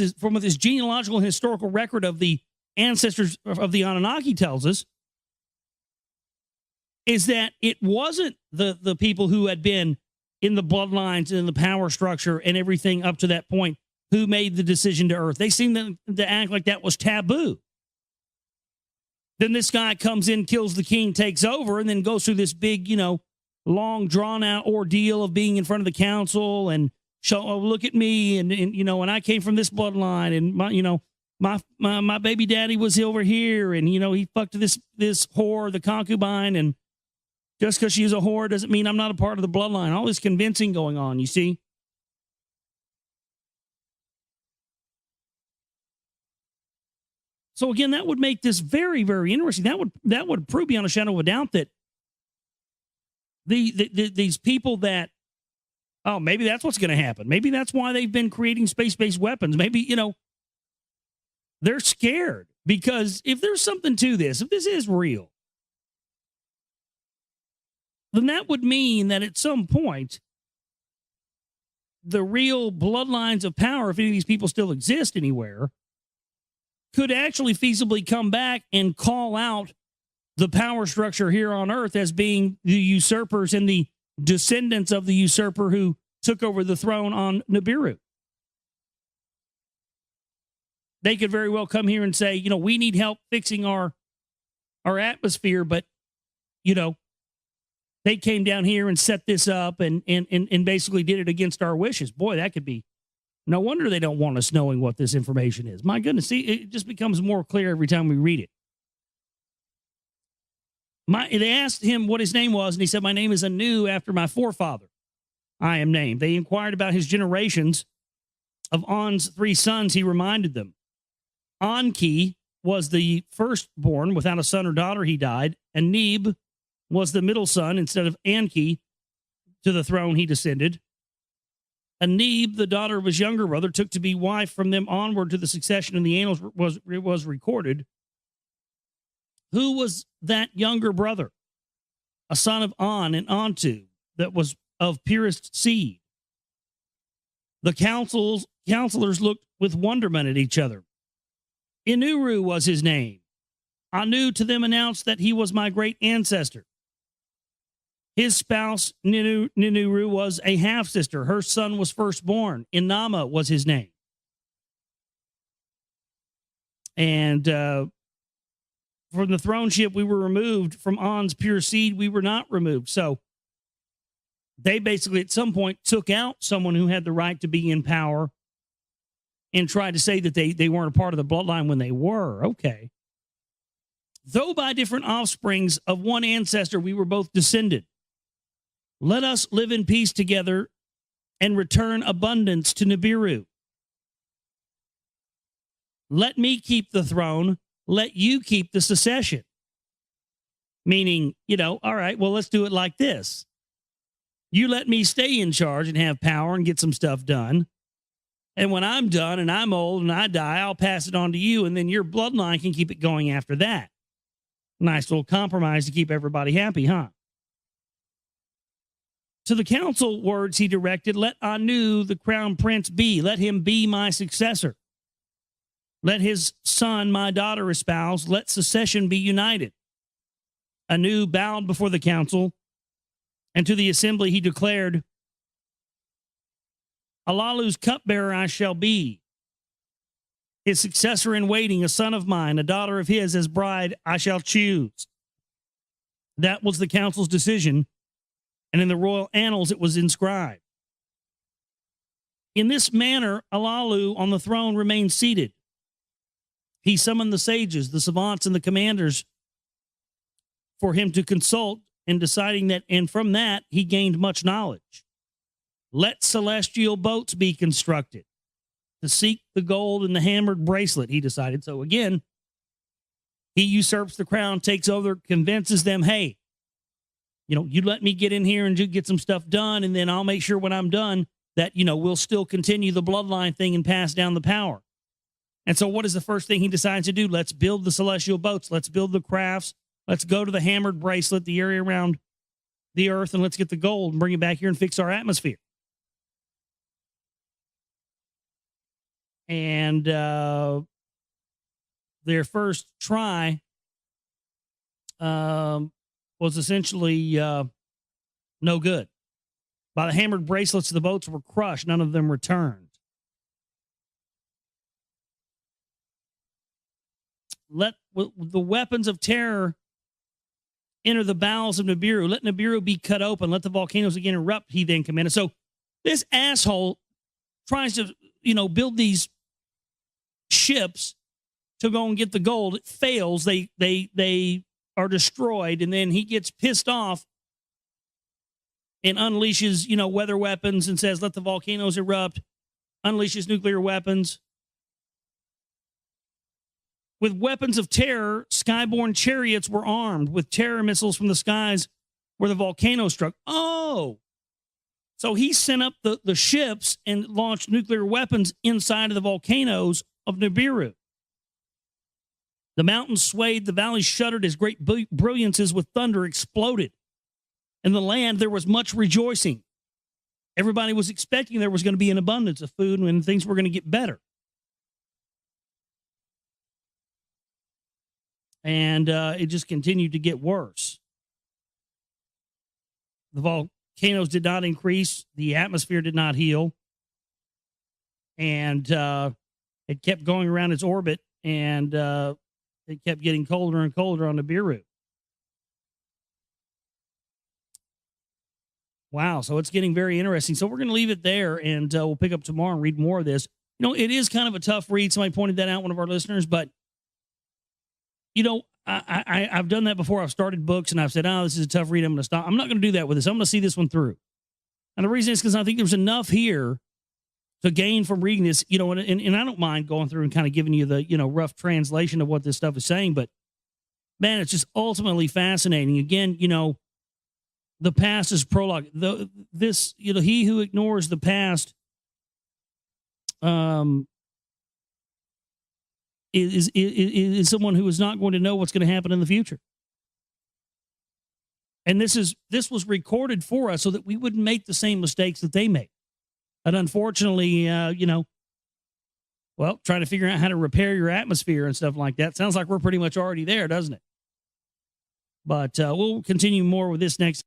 genealogical and historical record of the ancestors of the Anunnaki tells us, is that it wasn't the people who had been in the bloodlines and in the power structure and everything up to that point who made the decision to Earth. They seemed to act like that was taboo. Then this guy comes in, kills the king, takes over, and then goes through this big, long drawn out ordeal of being in front of the council and show, oh, look at me. And I came from this bloodline, and my baby daddy was over here, and, he fucked this whore, the concubine, and just because she's a whore doesn't mean I'm not a part of the bloodline. All this convincing going on, you see? So again, that would make this very, very interesting. That would prove beyond a shadow of a doubt that these people that, oh, maybe that's what's going to happen. Maybe that's why they've been creating space-based weapons. Maybe, they're scared, because if there's something to this, if this is real, then that would mean that at some point, the real bloodlines of power, if any of these people still exist anywhere, could actually feasibly come back and call out the power structure here on Earth as being the usurpers and the descendants of the usurper who took over the throne on Nibiru. They could very well come here and say, we need help fixing our atmosphere, but, they came down here and set this up and basically did it against our wishes. Boy, that could be, no wonder they don't want us knowing what this information is. My goodness, see, it just becomes more clear every time we read it. They asked him what his name was, and he said, my name is Anu, after my forefather I am named. They inquired about his generations. Of On's 3 sons, he reminded them. Enki was the firstborn. Without a son or daughter, he died. And Neb was the middle son. Instead of Enki, to the throne he descended. And Neb, the daughter of his younger brother, took to be wife. From them onward to the succession in the annals was recorded. Who was that younger brother? A son of On and Ontu, that was of purest seed. The counselors looked with wonderment at each other. Inuru was his name. Anu to them announced that he was my great ancestor. His spouse, Ninuru, was a half-sister. Her son was firstborn. Inama was his name. And from the throneship we were removed. From On's pure seed we were not removed. So they basically at some point took out someone who had the right to be in power and tried to say that they weren't a part of the bloodline when they were. Okay. Though by different offsprings of one ancestor we were both descended, let us live in peace together and return abundance to Nibiru. Let me keep the throne. Let you keep the succession. Meaning, all right, well, let's do it like this. You let me stay in charge and have power and get some stuff done. And when I'm done and I'm old and I die, I'll pass it on to you, and then your bloodline can keep it going after that. Nice little compromise to keep everybody happy, huh? To the council words he directed, let Anu, the crown prince, be. Let him be my successor. Let his son my daughter espouse. Let succession be united. Anu bowed before the council, and to the assembly he declared, Alalu's cupbearer I shall be. His successor in waiting, a son of mine, a daughter of his as bride, I shall choose. That was the council's decision, and in the royal annals it was inscribed. In this manner, Alalu on the throne remained seated. He summoned the sages, the savants, and the commanders for him to consult in deciding that, and from that he gained much knowledge. Let celestial boats be constructed to seek the gold in the hammered bracelet, he decided. So again, he usurps the crown, takes over, convinces them, hey, you let me get in here and get some stuff done, and then I'll make sure when I'm done that, we'll still continue the bloodline thing and pass down the power. And so what is the first thing he decides to do? Let's build the celestial boats. Let's build the crafts. Let's go to the hammered bracelet, the area around the earth, and let's get the gold and bring it back here and fix our atmosphere. And their first try was essentially no good. By the hammered bracelets, the boats were crushed. None of them returned. Let the weapons of terror enter the bowels of Nibiru. Let Nibiru be cut open. Let the volcanoes again erupt, he then commanded. So this asshole tries to, build these ships to go and get the gold. It fails. They are destroyed. And then he gets pissed off and unleashes, weather weapons and says, let the volcanoes erupt, unleashes nuclear weapons. With weapons of terror, skyborne chariots were armed with terror missiles from the skies where the volcano struck. Oh, so he sent up the ships and launched nuclear weapons inside of the volcanoes of Nibiru. The mountains swayed, the valleys shuddered as great brilliances with thunder exploded. In the land, there was much rejoicing. Everybody was expecting there was going to be an abundance of food and things were going to get better. And it just continued to get worse. The volcanoes did not increase. The atmosphere did not heal. And it kept going around its orbit, and it kept getting colder and colder on Nibiru. Wow, so it's getting very interesting. So we're going to leave it there, and we'll pick up tomorrow and read more of this. You know, it is kind of a tough read. Somebody pointed that out, one of our listeners, but, you know, I've done that before. I've started books, and I've said, oh, this is a tough read. I'm going to stop. I'm not going to do that with this. I'm going to see this one through. And the reason is because I think there's enough here to gain from reading this, you know, and I don't mind going through and kind of giving you the, you know, rough translation of what this stuff is saying, but man, it's just ultimately fascinating. Again, you know, the past is prologue. This, you know, he who ignores the past is someone who is not going to know what's going to happen in the future. And this was recorded for us so that we wouldn't make the same mistakes that they made. And unfortunately, you know, well, trying to figure out how to repair your atmosphere and stuff like that. Sounds like we're pretty much already there, doesn't it? But we'll continue more with this next.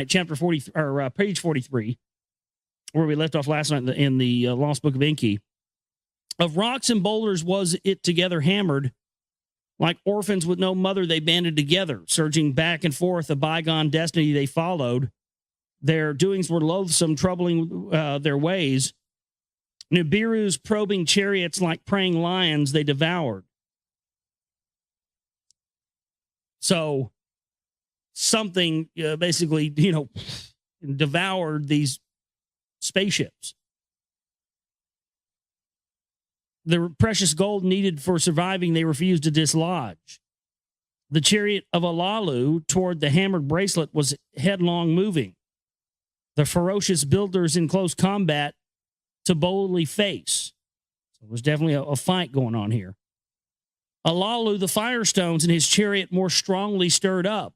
Chapter 40, or page 43, where we left off last night in the Lost Book of Enki. Of rocks and boulders was it together hammered. Like orphans with no mother, they banded together, surging back and forth a bygone destiny they followed. Their doings were loathsome, troubling their ways. Nibiru's probing chariots like preying lions they devoured. So something basically, you know, devoured these spaceships. The precious gold needed for surviving, they refused to dislodge. The chariot of Alalu toward the hammered bracelet was headlong moving. The ferocious builders in close combat to boldly face. So there was definitely a fight going on here. Alalu, the firestones in his chariot more strongly stirred up.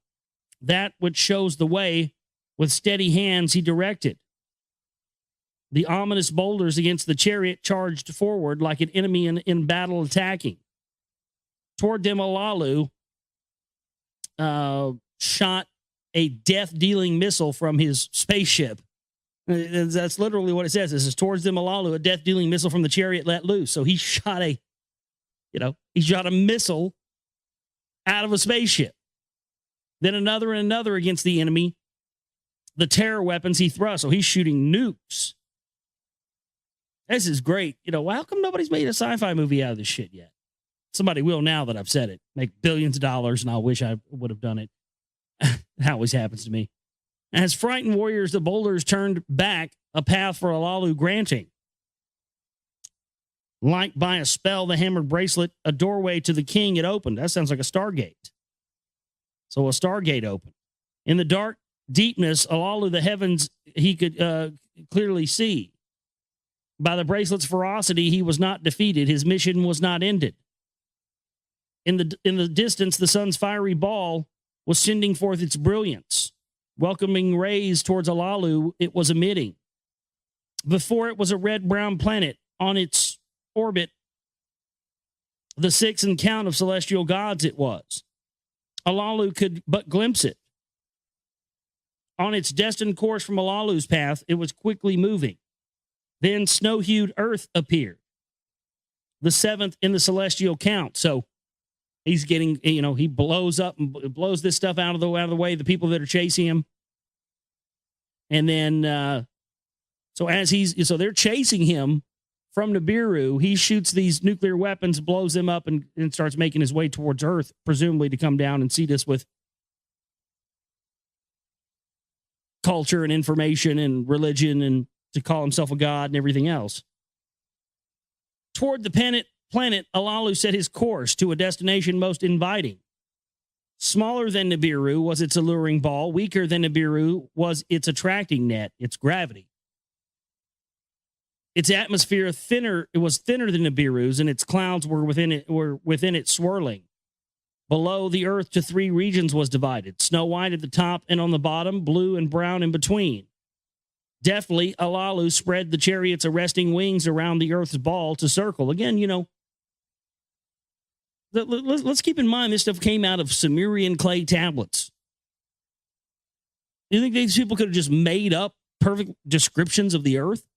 That which shows the way, with steady hands he directed. The ominous boulders against the chariot charged forward like an enemy in battle attacking. Toward them, Alalu shot a death-dealing missile from his spaceship. That's literally what it says. This is towards them, Alalu, a death-dealing missile from the chariot let loose. So he shot a missile out of a spaceship. Then another and another against the enemy. The terror weapons he thrust. So he's shooting nukes. This is great. You know, how come nobody's made a sci-fi movie out of this shit yet? Somebody will now that I've said it. Make billions of dollars, and I wish I would have done it. It always happens to me. As frightened warriors, the boulders turned back, a path for Alalu granting. Like by a spell, the hammered bracelet, a doorway to the king, it opened. That sounds like a Stargate. So a Stargate opened. In the dark deepness, Alalu, the heavens, he could clearly see. By the bracelet's ferocity, he was not defeated. His mission was not ended. In the distance, the sun's fiery ball was sending forth its brilliance. Welcoming rays towards Alalu, it was emitting. Before it was a red-brown planet on its orbit. The sixth in count of celestial gods it was. Alalu could but glimpse it. On its destined course from Alalu's path, it was quickly moving. Then snow-hued earth appeared, the seventh in the celestial count. So he's getting, you know, he blows up and blows this stuff out of the way, the people that are chasing him. And then, so they're chasing him from Nibiru. He shoots these nuclear weapons, blows them up, and starts making his way towards Earth, presumably to come down and seed us with culture and information and religion and to call himself a god and everything else. Toward the planet, Alalu set his course to a destination most inviting. Smaller than Nibiru was its alluring ball. Weaker than Nibiru was its attracting net, its gravity. Its atmosphere was thinner than Nibiru's, and its clouds were within it swirling. Below, the earth to three regions was divided: snow white at the top and on the bottom, blue and brown in between. Deftly, Alalu spread the chariot's arresting wings around the earth's ball to circle. Again, let's keep in mind this stuff came out of Sumerian clay tablets. You think these people could have just made up perfect descriptions of the earth?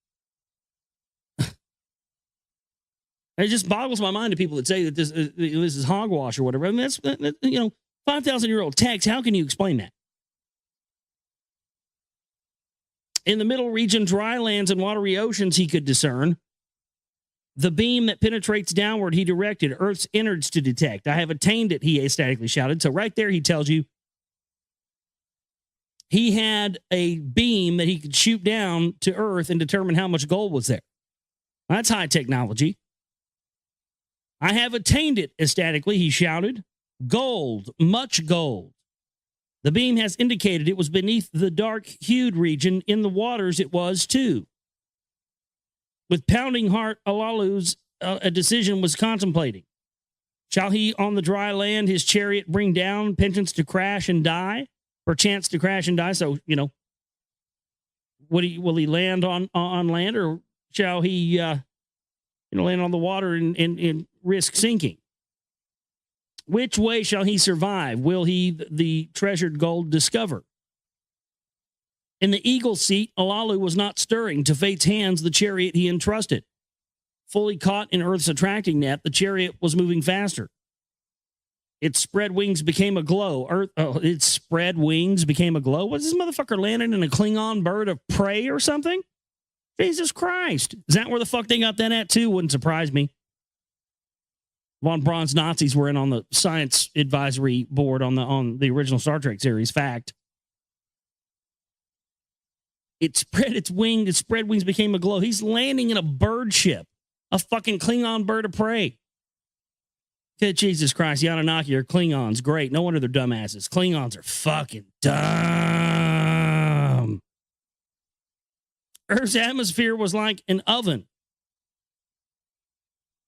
It just boggles my mind to people that say that this is hogwash or whatever. I mean, that's 5,000-year-old text. How can you explain that? In the middle region, dry lands and watery oceans he could discern. The beam that penetrates downward he directed Earth's innards to detect. I have attained it, he ecstatically shouted. So right there he tells you he had a beam that he could shoot down to Earth and determine how much gold was there. That's high technology. I have attained it, ecstatically, he shouted. Gold, much gold. The beam has indicated it was beneath the dark-hued region. In the waters it was, too. With pounding heart, Alalu's a decision was contemplating. Shall he, on the dry land, his chariot bring down, penchance to crash and die? Perchance to crash and die? So, will he land on land, or shall he land on the water and risk sinking? Which way shall he survive? Will he the treasured gold discover? In the eagle's seat, Alalu was not stirring. To fate's hands, the chariot he entrusted. Fully caught in Earth's attracting net, the chariot was moving faster. Its spread wings became aglow. Its spread wings became aglow. Was this motherfucker landing in a Klingon bird of prey or something? Jesus Christ. Is that where the fuck they got that at, too? Wouldn't surprise me. Von Braun's Nazis were in on the science advisory board on the original Star Trek series. Fact. It spread its wings. Its spread wings became aglow. He's landing in a bird ship. A fucking Klingon bird of prey. Good Jesus Christ. The Anunnaki are Klingons. Great. No wonder they're dumbasses. Klingons are fucking dumb. Earth's atmosphere was like an oven.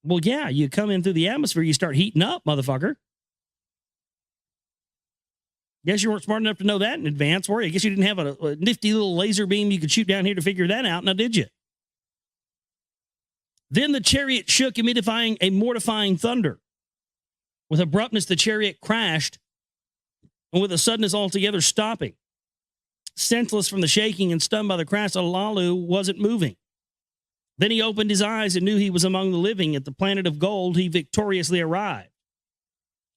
Well, yeah, you come in through the atmosphere, you start heating up, motherfucker. Guess you weren't smart enough to know that in advance, were you? I guess you didn't have a nifty little laser beam you could shoot down here to figure that out, now did you? Then the chariot shook, emitting a mortifying thunder. With abruptness, the chariot crashed, and with a suddenness altogether stopping. Senseless from the shaking and stunned by the crash, Alalu wasn't moving. Then he opened his eyes and knew he was among the living. At the planet of gold, he victoriously arrived.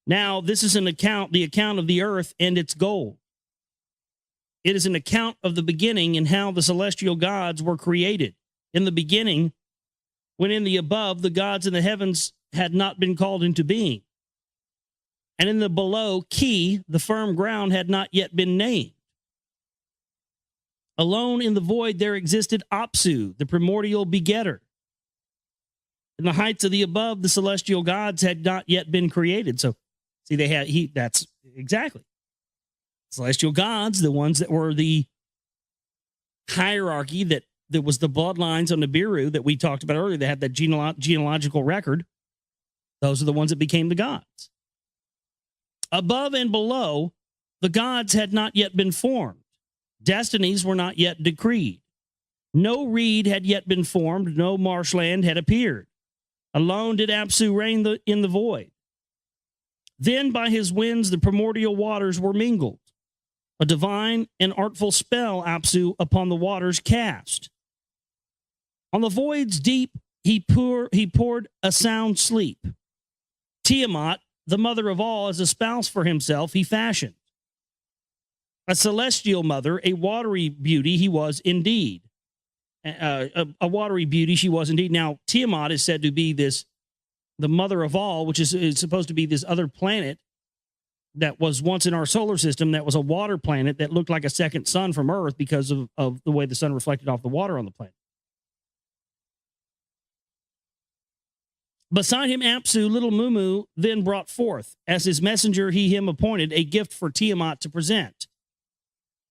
Now, this is the account of the earth and its gold. It is an account of the beginning and how the celestial gods were created. In the beginning, when in the above, the gods in the heavens had not been called into being. And in the below, Ki, the firm ground, had not yet been named. Alone in the void there existed Apsu, the primordial begetter. In the heights of the above, the celestial gods had not yet been created. So, see, that's exactly. Celestial gods, the ones that were the hierarchy that was the bloodlines on Nibiru that we talked about earlier, that had that genealogical record. Those are the ones that became the gods. Above and below, the gods had not yet been formed. Destinies were not yet decreed. No reed had yet been formed. No marshland had appeared. Alone did Apsu reign in the void. Then by his winds the primordial waters were mingled. A divine and artful spell Apsu upon the waters cast. On the void's deep he poured a sound sleep. Tiamat, the mother of all, as a spouse for himself he fashioned. A celestial mother, a watery beauty he was indeed. A watery beauty she was indeed. Now, Tiamat is said to be the mother of all, which is supposed to be this other planet that was once in our solar system that was a water planet that looked like a second sun from Earth because of the way the sun reflected off the water on the planet. Beside him, Apsu, little Mumu, then brought forth, as his messenger, he him appointed, a gift for Tiamat to present.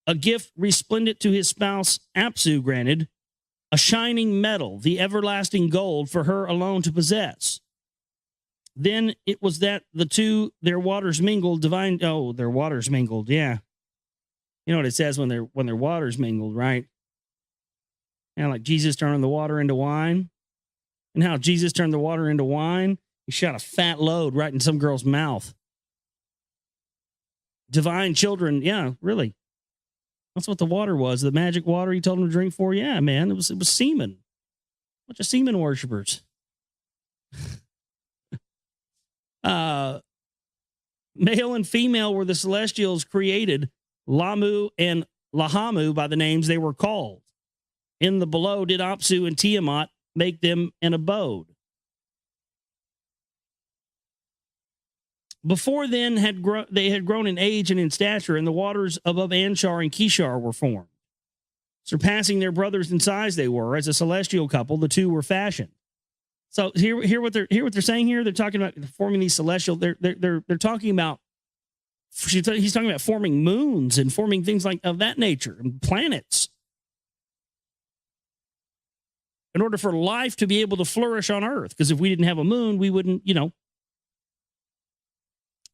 A gift resplendent to his spouse, Apsu, granted, a shining metal, the everlasting gold, for her alone to possess. Then it was that the two, their waters mingled, their waters mingled, yeah. You know what it says when their waters mingled, right? And like Jesus turning the water into wine. And how Jesus turned the water into wine, he shot a fat load right in some girl's mouth. Divine children, yeah, really. That's what the water was. The magic water he told them to drink for. Yeah, man, it was semen. A bunch of semen worshipers. Male and female were the celestials created, Lamu and Lahamu by the names they were called. In the below did Apsu and Tiamat make them an abode. Before then they had grown in age and in stature, and the waters above Anshar and Kishar were formed. Surpassing their brothers in size they were, as a celestial couple, the two were fashioned. So hear what they're saying here. They're talking about forming these celestial. They're talking about. He's talking about forming moons and forming things like of that nature and planets. In order for life to be able to flourish on Earth, because if we didn't have a moon, we wouldn't,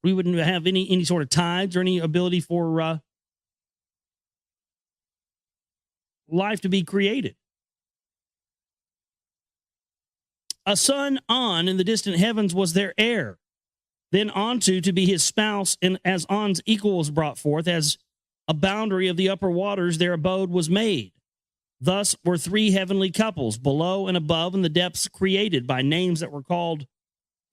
we wouldn't have any sort of tides or any ability for life to be created. A son, On, in the distant heavens was their heir. Then Onto to be his spouse, and as On's equal was brought forth, as a boundary of the upper waters, their abode was made. Thus were three heavenly couples, below and above in the depths, created by names that were called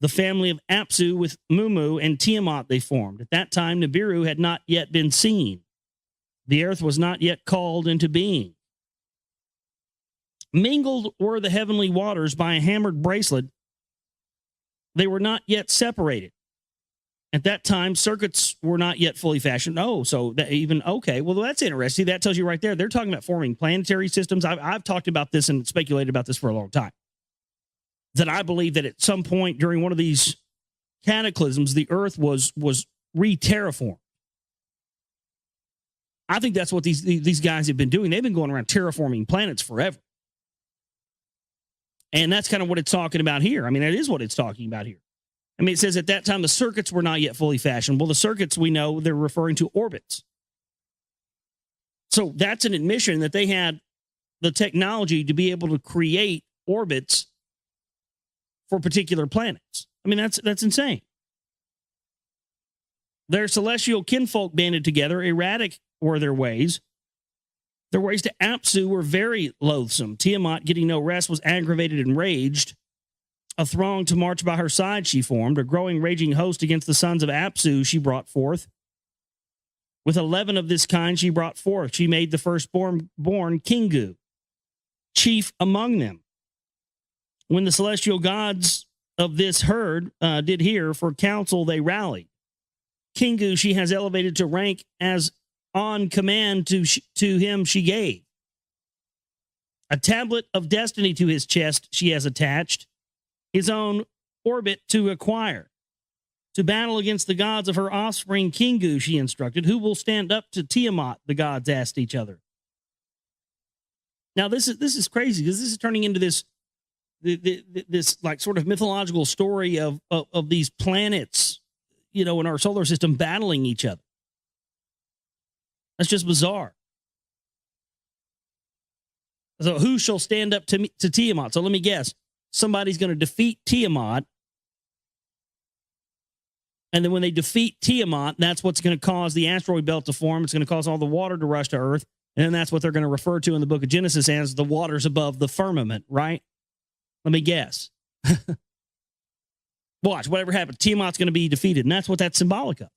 the family of Apsu. With Mumu and Tiamat they formed. At that time, Nibiru had not yet been seen. The earth was not yet called into being. Mingled were the heavenly waters by a hammered bracelet. They were not yet separated. At that time, circuits were not yet fully fashioned. Oh, so that even, okay, well, that's interesting. That tells you right there. They're talking about forming planetary systems. I've talked about this and speculated about this for a long time. That I believe that at some point during one of these cataclysms, the earth was re-terraformed. I think that's what these guys have been doing. They've been going around terraforming planets forever. And that's kind of what it's talking about here. I mean, that is what it's talking about here. I mean, it says at that time the circuits were not yet fully fashioned. Well, the circuits, we know, they're referring to orbits. So that's an admission that they had the technology to be able to create orbits for particular planets. I mean, that's insane. Their celestial kinfolk banded together. Erratic were their ways. Their ways to Apsu were very loathsome. Tiamat, getting no rest, was aggravated and raged. A throng to march by her side she formed. A growing, raging host against the sons of Apsu she brought forth. With 11 of this kind she brought forth. She made the firstborn Kingu, chief among them. When the celestial gods of this herd did hear, for counsel they rallied. Kingu she has elevated to rank, as on command to him she gave. A tablet of destiny to his chest she has attached, his own orbit to acquire. To battle against the gods of her offspring, Kingu she instructed. Who will stand up to Tiamat? The gods asked each other. Now this is crazy, because this is turning into this like sort of mythological story of these planets, in our solar system battling each other. That's just bizarre. So who shall stand up to Tiamat? So let me guess. Somebody's going to defeat Tiamat. And then when they defeat Tiamat, that's what's going to cause the asteroid belt to form. It's going to cause all the water to rush to Earth. And then that's what they're going to refer to in the book of Genesis as the waters above the firmament, right? Let me guess. Watch, whatever happens, Tiamat's going to be defeated. And that's what that's symbolic of.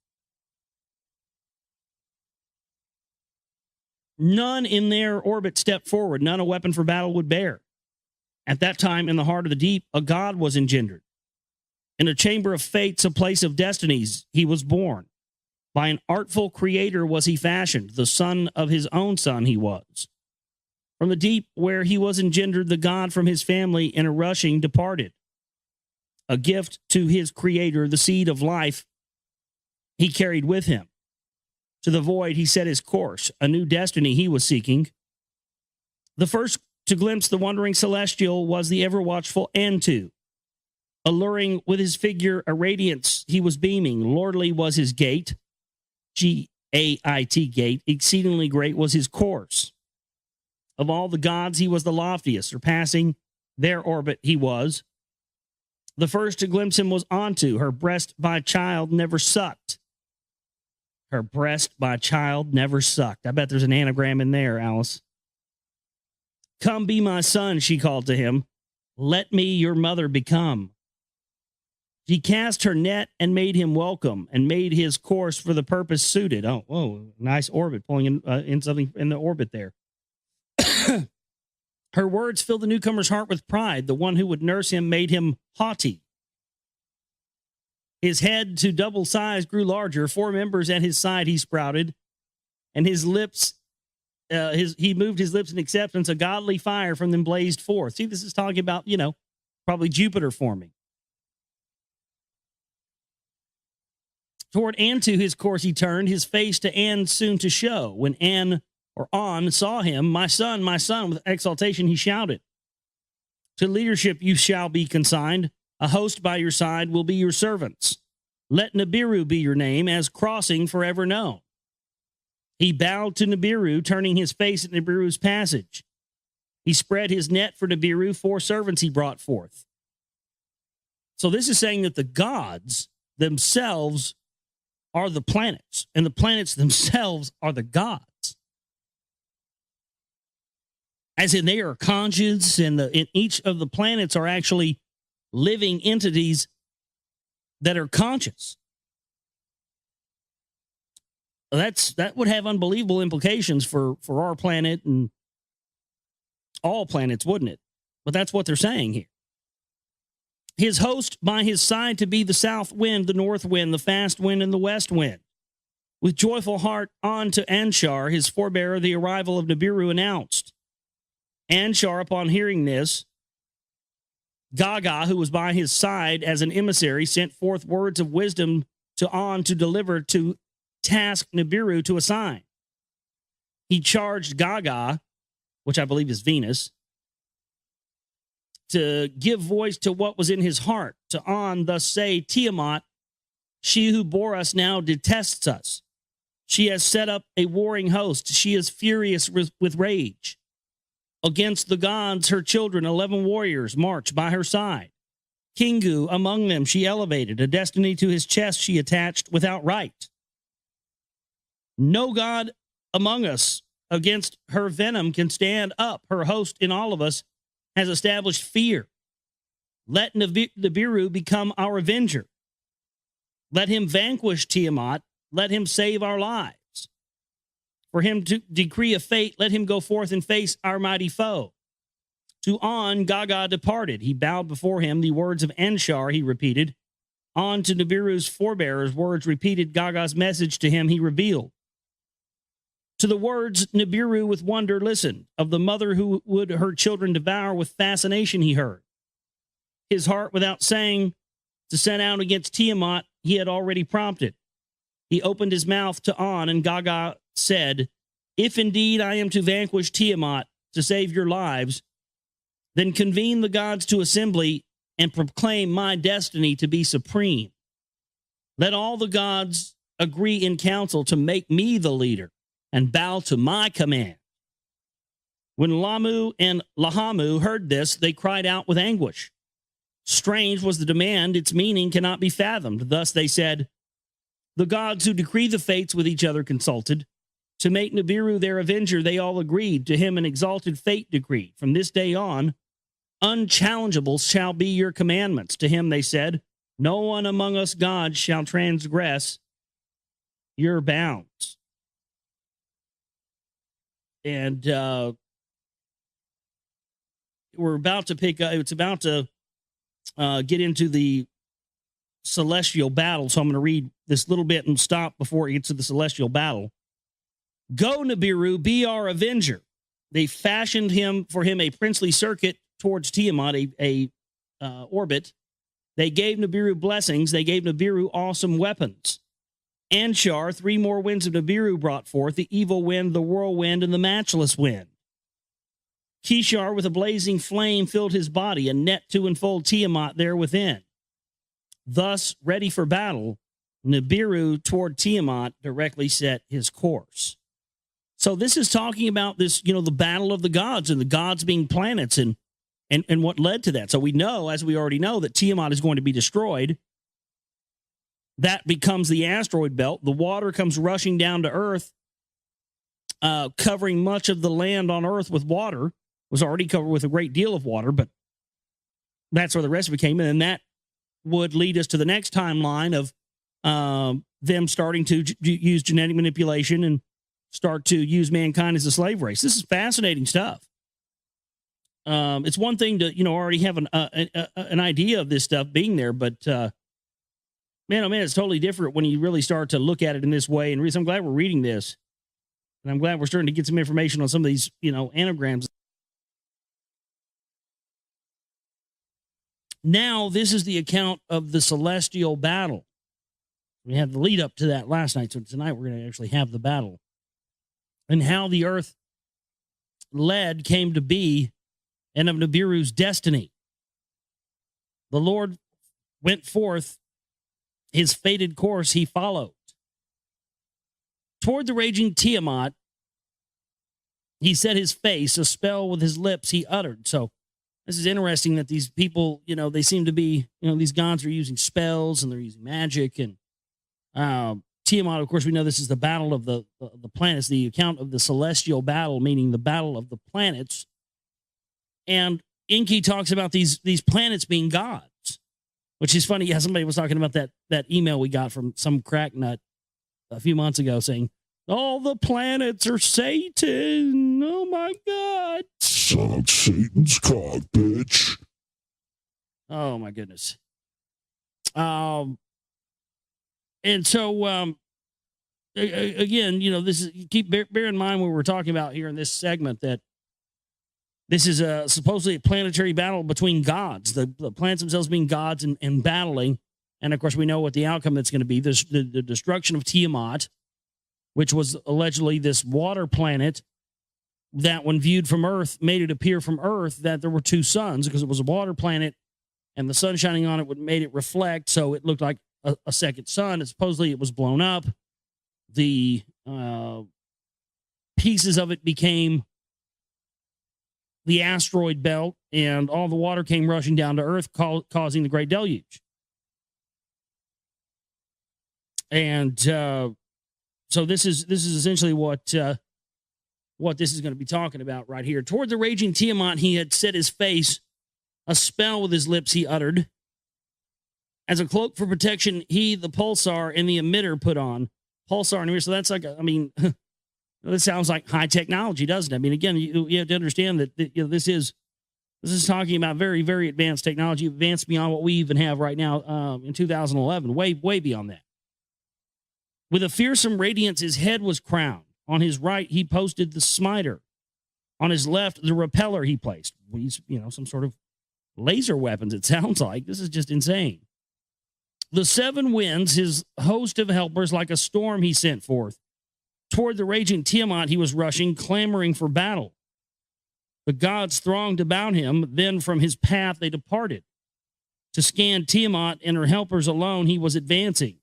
None in their orbit stepped forward. None a weapon for battle would bear. At that time, in the heart of the deep, a god was engendered. In a chamber of fates, a place of destinies, he was born. By an artful creator was he fashioned. The son of his own son he was. From the deep where he was engendered, the god from his family in a rushing departed. a gift to his creator, the seed of life he carried with him. To the void he set his course, a new destiny he was seeking. The first to glimpse the wandering celestial was the ever-watchful Enki. Alluring with his figure a radiance he was beaming. Lordly was his gait, G-A-I-T gait. Exceedingly great was his course. Of all the gods he was the loftiest, surpassing their orbit he was. The first to glimpse him was Antu. Her breast by child never sucked. Her breast by child never sucked. I bet there's an anagram in there, Alice. Come be my son, she called to him. Let me your mother become. She cast her net and made him welcome, and made his course for the purpose suited. Oh, whoa, nice orbit, pulling in something in the orbit there. Her words filled the newcomer's heart with pride. The one who would nurse him made him haughty. His head to double size grew larger. 4 members at his side he sprouted, and his lips, he moved his lips in acceptance. A godly fire from them blazed forth. See, this is talking about, probably Jupiter forming. Toward Antu his course he turned, his face to An soon to show. When An saw him, my son, with exultation he shouted. To leadership you shall be consigned. A host by your side will be your servants. Let Nibiru be your name, as crossing forever known. He bowed to Nibiru, turning his face at Nibiru's passage. He spread his net for Nibiru. 4 servants he brought forth. So this is saying that the gods themselves are the planets, and the planets themselves are the gods. As in, they are conscious, and in each of the planets are actually living entities that are conscious. That would have unbelievable implications for our planet and all planets, wouldn't it? But that's what they're saying here. His host by his side to be the south wind, the north wind, the fast wind, and the west wind. With joyful heart on to Anshar, his forebearer, the arrival of Nibiru announced. Anshar, upon hearing this, Gaga, who was by his side as an emissary, sent forth words of wisdom to An to deliver, to task Nibiru to assign. He charged Gaga, which I believe is Venus, to give voice to what was in his heart. To An thus say, Tiamat, she who bore us now detests us. She has set up a warring host. She is furious with rage. Against the gods, her children, 11 warriors, march by her side. Kingu, among them, she elevated. A destiny to his chest she attached without right. No god among us against her venom can stand up. Her host in all of us has established fear. Let Nibiru become our avenger. Let him vanquish Tiamat. Let him save our lives. For him to decree a fate, let him go forth and face our mighty foe. To An, Gaga departed. He bowed before him. The words of Anshar he repeated. On to Nibiru's forebearers, words repeated. Gaga's message to him he revealed. To the words Nibiru with wonder listened. Of the mother who would her children devour, with fascination he heard. His heart, without saying, to send out against Tiamat, he had already prompted. He opened his mouth to An, and Gaga said, if indeed I am to vanquish Tiamat, to save your lives, then convene the gods to assembly and proclaim my destiny to be supreme. Let all the gods agree in council to make me the leader and bow to my command. When Lamu and Lahamu heard this, they cried out with anguish. Strange was the demand, its meaning cannot be fathomed. Thus they said, the gods who decree the fates with each other consulted. To make Nibiru their avenger, they all agreed. To him an exalted fate decreed. From this day on, unchallengeable shall be your commandments. To him they said, no one among us gods shall transgress your bounds. And we're about to pick up, it's about to get into the celestial battle. So I'm going to read this little bit and stop before it gets to the celestial battle. Go, Nibiru, be our avenger. They fashioned for him a princely circuit towards Tiamat, a orbit, They gave Nibiru blessings. They gave Nibiru awesome weapons. Anshar, 3 more winds of Nibiru brought forth, the evil wind, the whirlwind, and the matchless wind. Kishar, with a blazing flame, filled his body, a net to enfold Tiamat there within. Thus, ready for battle, Nibiru toward Tiamat directly set his course. So this is talking about this, the battle of the gods and the gods being planets and what led to that. So we know, as we already know, that Tiamat is going to be destroyed. That becomes the asteroid belt. The water comes rushing down to Earth, covering much of the land on Earth with water. It was already covered with a great deal of water, but that's where the rest of it came in. And that would lead us to the next timeline of them starting to use genetic manipulation and start to use mankind as a slave race. This is fascinating stuff. It's one thing to, already have an idea of this stuff being there, but man, oh man, it's totally different when you really start to look at it in this way. And I'm glad we're reading this, and I'm glad we're starting to get some information on some of these, anagrams. Now, this is the account of the celestial battle. We had the lead up to that last night, so tonight we're going to actually have the battle and how the earth came to be and of Nibiru's destiny. The Lord went forth, his fated course he followed. Toward the raging Tiamat, he set his face, a spell with his lips he uttered. So this is interesting that these people, they seem to be, these gods are using spells and they're using magic. And Tiamat, of course, we know this is the battle of the planets, the account of the celestial battle, meaning the battle of the planets. And Enki talks about these planets being gods, which is funny. Yeah, somebody was talking about that email we got from some crack nut a few months ago saying, all the planets are Satan. Oh, my God. Suck Satan's cock, bitch. Oh, my goodness. And so, again, this is, bear in mind when we're talking about here in this segment that this is supposedly a planetary battle between gods, the planets themselves being gods and battling. And, of course, we know what the outcome that's going to be. The destruction of Tiamat, which was allegedly this water planet that, when viewed from Earth, made it appear from Earth that there were 2 suns because it was a water planet and the sun shining on it made it reflect. So it looked like a second sun. And supposedly it was blown up. The pieces of it became the asteroid belt, and all the water came rushing down to Earth, causing the Great Deluge. And so this is essentially what this is going to be talking about right here. Toward the raging Tiamat, he had set his face, a spell with his lips he uttered. As a cloak for protection, he, the pulsar, and the emitter put on. Pulsar and emitter, so that's like, this sounds like high technology, doesn't it? I mean, again, you have to understand that this is talking about very, very advanced technology, advanced beyond what we even have right now in 2011, way, way beyond that. With a fearsome radiance, his head was crowned. On his right, he posted the smiter. On his left, the repeller he placed. These, some sort of laser weapons, it sounds like. This is just insane. The 7 winds, his host of helpers, like a storm he sent forth. Toward the raging Tiamat he was rushing, clamoring for battle. The gods thronged about him, then from his path they departed. To scan Tiamat and her helpers alone he was advancing.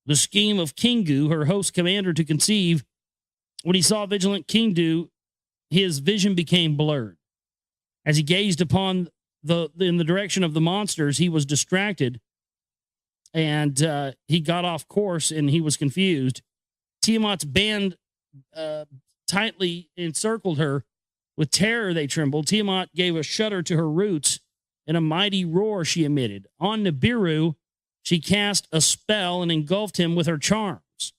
The scheme of Kingu, her host commander, to conceive. When he saw vigilant Kingu, his vision became blurred. As he gazed upon in the direction of the monsters, he was distracted, and he got off course, and he was confused. Tiamat's band tightly encircled her. With terror they trembled. Tiamat gave a shudder to her roots, and a mighty roar she emitted. On Nibiru, she cast a spell and engulfed him with her charms.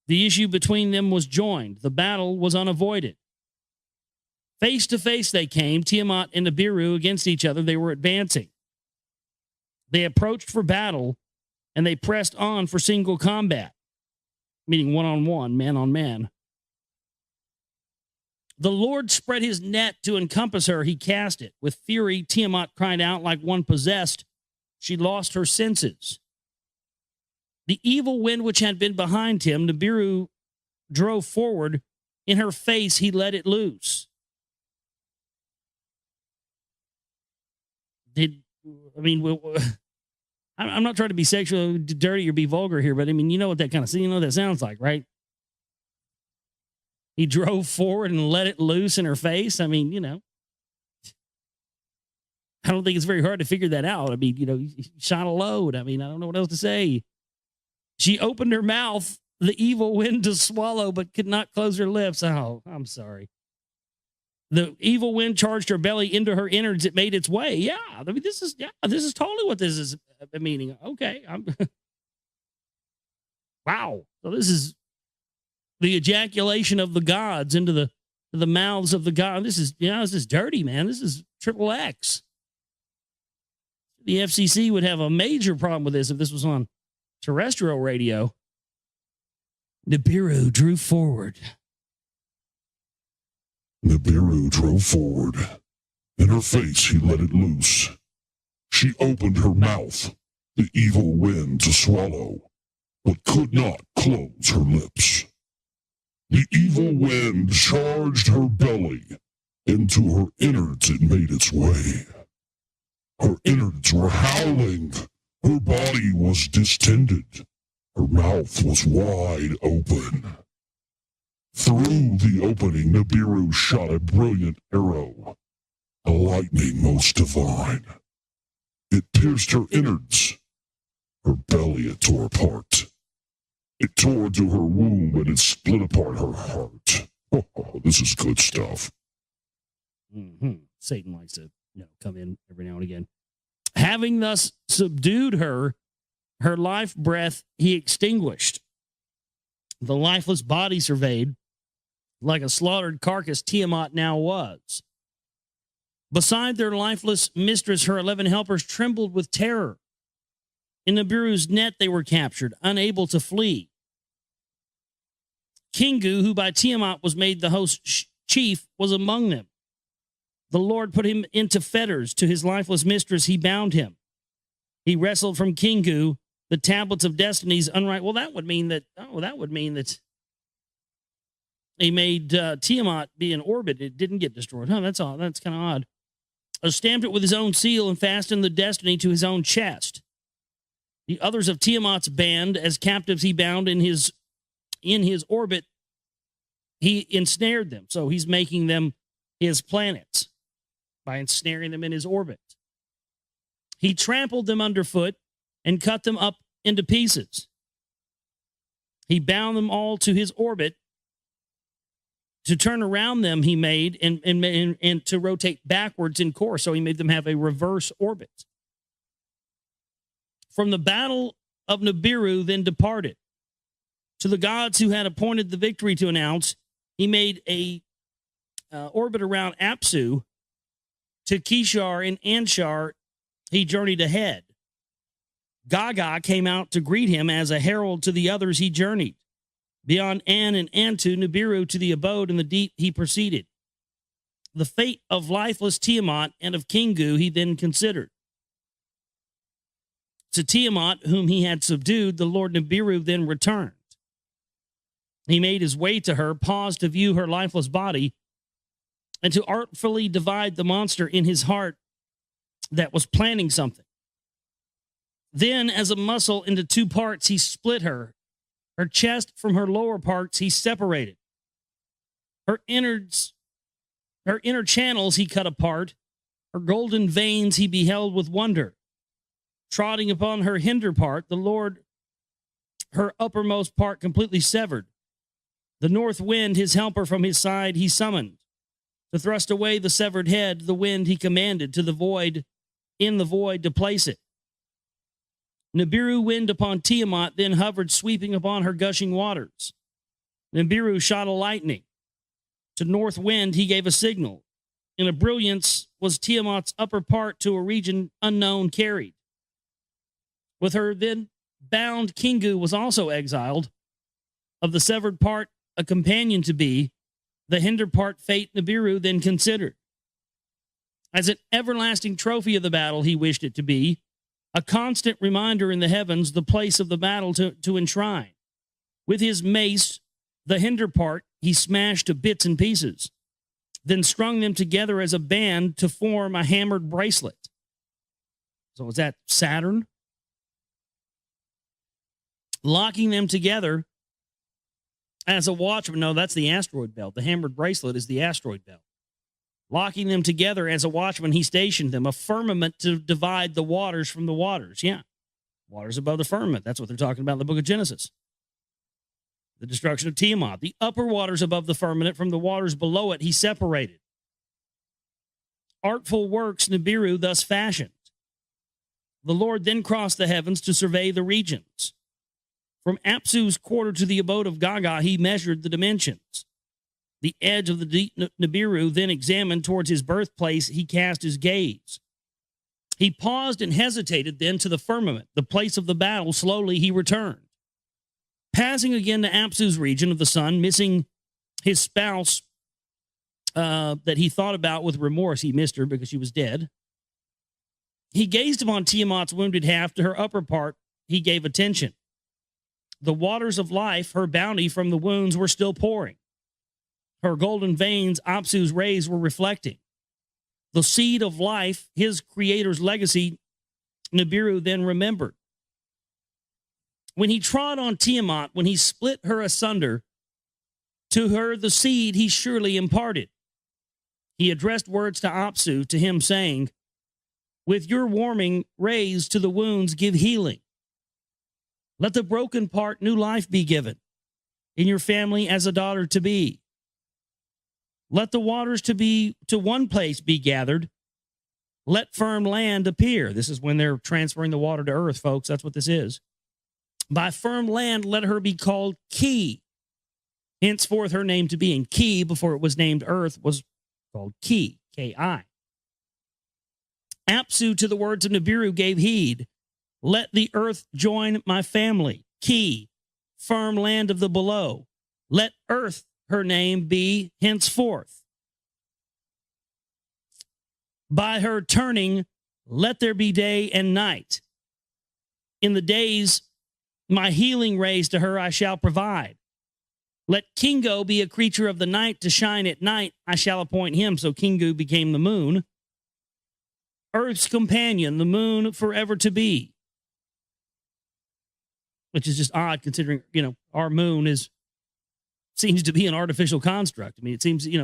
The issue between them was joined. The battle was unavoided. Face to face they came, Tiamat and Nibiru against each other. They were advancing. They approached for battle, and they pressed on for single combat, meaning one-on-one, man-on-man. The Lord spread his net to encompass her. He cast it. With fury, Tiamat cried out like one possessed. She lost her senses. The evil wind which had been behind him, Nibiru drove forward. In her face, he let it loose. I'm not trying to be sexually dirty or be vulgar here, but I mean, you know what that kind of, you know what that sounds like, right? He drove forward and let it loose in her face. I mean, you know, I don't think it's very hard to figure that out. I mean, you know, he shot a load. I mean, I don't know what else to say. She opened her mouth, the evil wind to swallow, but could not close her lips. Oh, I'm sorry. The evil wind charged her belly into her innards. It made its way. Yeah. I mean, this is totally what this is meaning. Okay. Wow. So this is the ejaculation of the gods into the mouths of the god. This is dirty, man. This is triple X. The FCC would have a major problem with this if this was on terrestrial radio. Nibiru drew forward. Nibiru drove forward. In her face, he let it loose. She opened her mouth, the evil wind to swallow, but could not close her lips. The evil wind charged her belly. Into her innards it made its way. Her innards were howling. Her body was distended. Her mouth was wide open. Through the opening, Nibiru shot a brilliant arrow, a lightning most divine. It pierced her innards. Her belly it tore apart. It tore to her womb and it split apart her heart. Oh, this is good stuff. Mm-hmm. Satan likes to, come in every now and again. Having thus subdued her, her life breath he extinguished. The lifeless body surveyed, like a slaughtered carcass Tiamat now was. Beside their lifeless mistress, her 11 helpers trembled with terror. In Nibiru's net they were captured, unable to flee. Kingu, who by Tiamat was made the host chief, was among them. The Lord put him into fetters. To his lifeless mistress he bound him. He wrestled from Kingu the tablets of destinies unright. Well, that would mean that he made Tiamat be in orbit. It didn't get destroyed. That's all. That's kind of odd. Stamped it with his own seal and fastened the destiny to his own chest. The others of Tiamat's band, as captives he bound in his orbit, he ensnared them. So he's making them his planets by ensnaring them in his orbit. He trampled them underfoot and cut them up into pieces. He bound them all to his orbit. To turn around them, he made and to rotate backwards in course. So he made them have a reverse orbit. From the battle of Nibiru, then departed. To the gods who had appointed the victory to announce, he made a orbit around Apsu. To Kishar and Anshar, he journeyed ahead. Gaga came out to greet him as a herald to the others he journeyed. Beyond An and Antu, Nibiru to the abode in the deep he proceeded. The fate of lifeless Tiamat and of Kingu he then considered. To Tiamat, whom he had subdued, the Lord Nibiru then returned. He made his way to her, paused to view her lifeless body, and to artfully divide the monster in his heart that was planning something. Then, as a muscle into two parts, he split her. Her chest from her lower parts he separated. Her inner channels he cut apart. Her golden veins he beheld with wonder. Trotting upon her hinder part, the Lord, her uppermost part completely severed. The north wind, his helper from his side, he summoned. To thrust away the severed head, the wind he commanded to the void, in the void to place it. Nibiru wind upon Tiamat, then hovered, sweeping upon her gushing waters. Nibiru shot a lightning. To north wind he gave a signal. In a brilliance was Tiamat's upper part to a region unknown carried. With her then bound Kingu was also exiled. Of the severed part, a companion to be, the hinder part fate Nibiru then considered. As an everlasting trophy of the battle he wished it to be, a constant reminder in the heavens, the place of the battle to enshrine. With his mace, the hinder part, he smashed to bits and pieces, then strung them together as a band to form a hammered bracelet. So is that Saturn? Locking them together as a watchman. No, that's the asteroid belt. The hammered bracelet is the asteroid belt. Locking them together as a watchman, he stationed them, a firmament to divide the waters from the waters. Yeah, waters above the firmament. That's what they're talking about in the book of Genesis. The destruction of Tiamat. The upper waters above the firmament from the waters below it, he separated. Artful works Nibiru thus fashioned. The Lord then crossed the heavens to survey the regions. From Apsu's quarter to the abode of Gaga, he measured the dimensions. The edge of the deep Nibiru then examined towards his birthplace, he cast his gaze. He paused and hesitated then to the firmament, the place of the battle. Slowly he returned. Passing again to Apsu's region of the sun, missing his spouse that he thought about with remorse. He missed her because she was dead. He gazed upon Tiamat's wounded half. To her upper part he gave attention. The waters of life, her bounty from the wounds, were still pouring. Her golden veins, Apsu's rays, were reflecting. The seed of life, his creator's legacy, Nibiru then remembered. When he trod on Tiamat, when he split her asunder, to her the seed he surely imparted. He addressed words to Apsu, to him saying, with your warming rays to the wounds give healing. Let the broken part new life be given, in your family as a daughter to be. Let the waters to one place be gathered. Let firm land appear. This is when they're transferring the water to earth, folks. That's what this is. By firm land, let her be called Ki. Henceforth, her name to be. And Ki, before it was named earth, was called Ki, K-I. Apsu to the words of Nibiru gave heed. Let the earth join my family. Ki, firm land of the below. Let earth her name be henceforth. By her turning, let there be day and night. In the days, my healing rays to her I shall provide. Let Kingu be a creature of the night to shine at night. I shall appoint him. So Kingu became the moon. Earth's companion, the moon forever to be. Which is just odd considering, our moon seems to be an artificial construct. I mean, it seems, it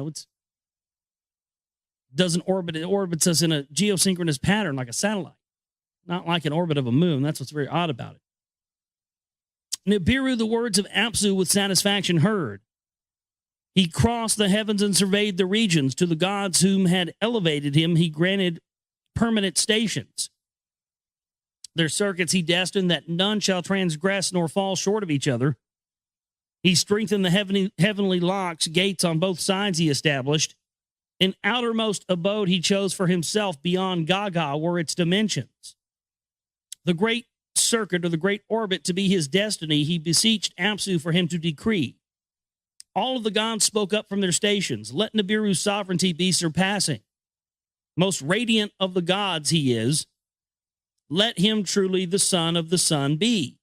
orbits us in a geosynchronous pattern like a satellite, not like an orbit of a moon. That's what's very odd about it. Nibiru, the words of Apsu with satisfaction heard. He crossed the heavens and surveyed the regions. To the gods whom had elevated him, he granted permanent stations. Their circuits he destined that none shall transgress nor fall short of each other. He strengthened the heavenly locks, gates on both sides he established. An outermost abode he chose for himself beyond Gaga were its dimensions. The great circuit or the great orbit to be his destiny, he beseeched Apsu for him to decree. All of the gods spoke up from their stations. Let Nibiru's sovereignty be surpassing. Most radiant of the gods he is. Let him truly the son of the sun be.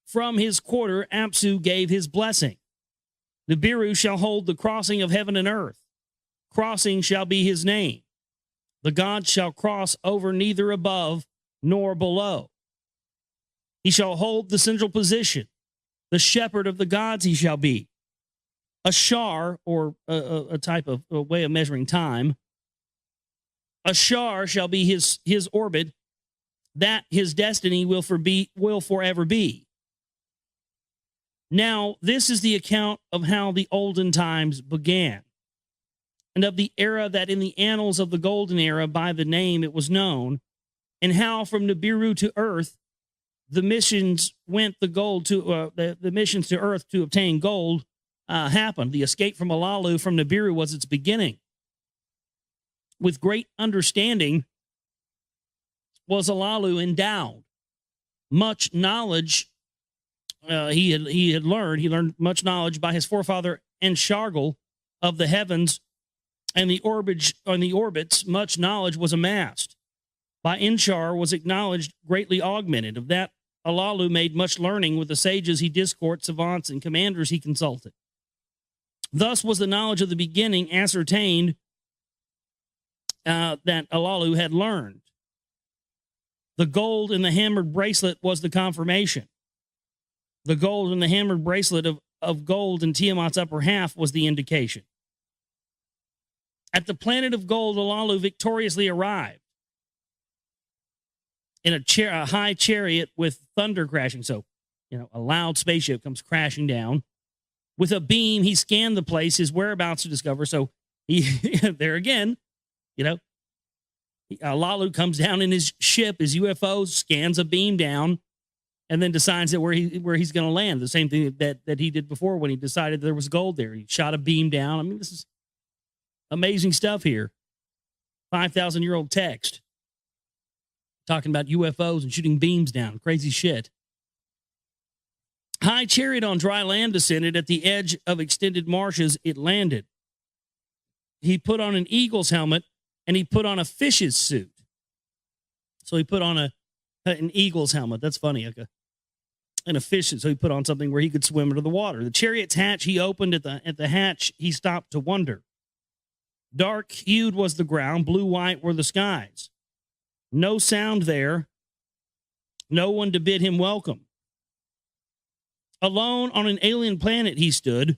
From his quarter, Apsu gave his blessing. Nibiru shall hold the crossing of heaven and earth. Crossing shall be his name. The gods shall cross over neither above nor below. He shall hold the central position. The shepherd of the gods he shall be. A shar, or a type of a way of measuring time. A shar shall be his orbit, that his destiny will forever be. Now, this is the account of how the olden times began, and of the era that in the annals of the golden era by the name it was known, and how from Nibiru to earth the missions went the missions to earth to obtain gold happened. The escape from Alalu from Nibiru was its beginning. With great understanding was Alalu endowed. Much knowledge he had learned. He learned much knowledge by his forefather Enshargal of the heavens and the orbits. Much knowledge was amassed. by Inshar was acknowledged, greatly augmented. Of that, Alalu made much learning with the sages he discoursed, savants, and commanders he consulted. Thus was the knowledge of the beginning ascertained that Alalu had learned. The gold in the hammered bracelet was the confirmation. The gold in the hammered bracelet of gold in Tiamat's upper half was the indication. At the planet of gold, Alalu victoriously arrived in a high chariot with thunder crashing. So, a loud spaceship comes crashing down. With a beam, he scanned the place, his whereabouts to discover. So, he there again, Alalu comes down in his ship, his UFO, scans a beam down, and then decides that where he's going to land. The same thing that he did before when he decided there was gold there. He shot a beam down. I mean, this is amazing stuff here. 5,000-year-old text talking about UFOs and shooting beams down. Crazy shit. High chariot on dry land descended. At the edge of extended marshes, it landed. He put on an eagle's helmet, and he put on a fish's suit. So he put on an eagle's helmet. That's funny. And a fish's. So he put on something where he could swim under the water. The chariot's hatch he opened. At the hatch, he stopped to wonder. Dark-hued was the ground. Blue-white were the skies. No sound there. No one to bid him welcome. Alone on an alien planet he stood,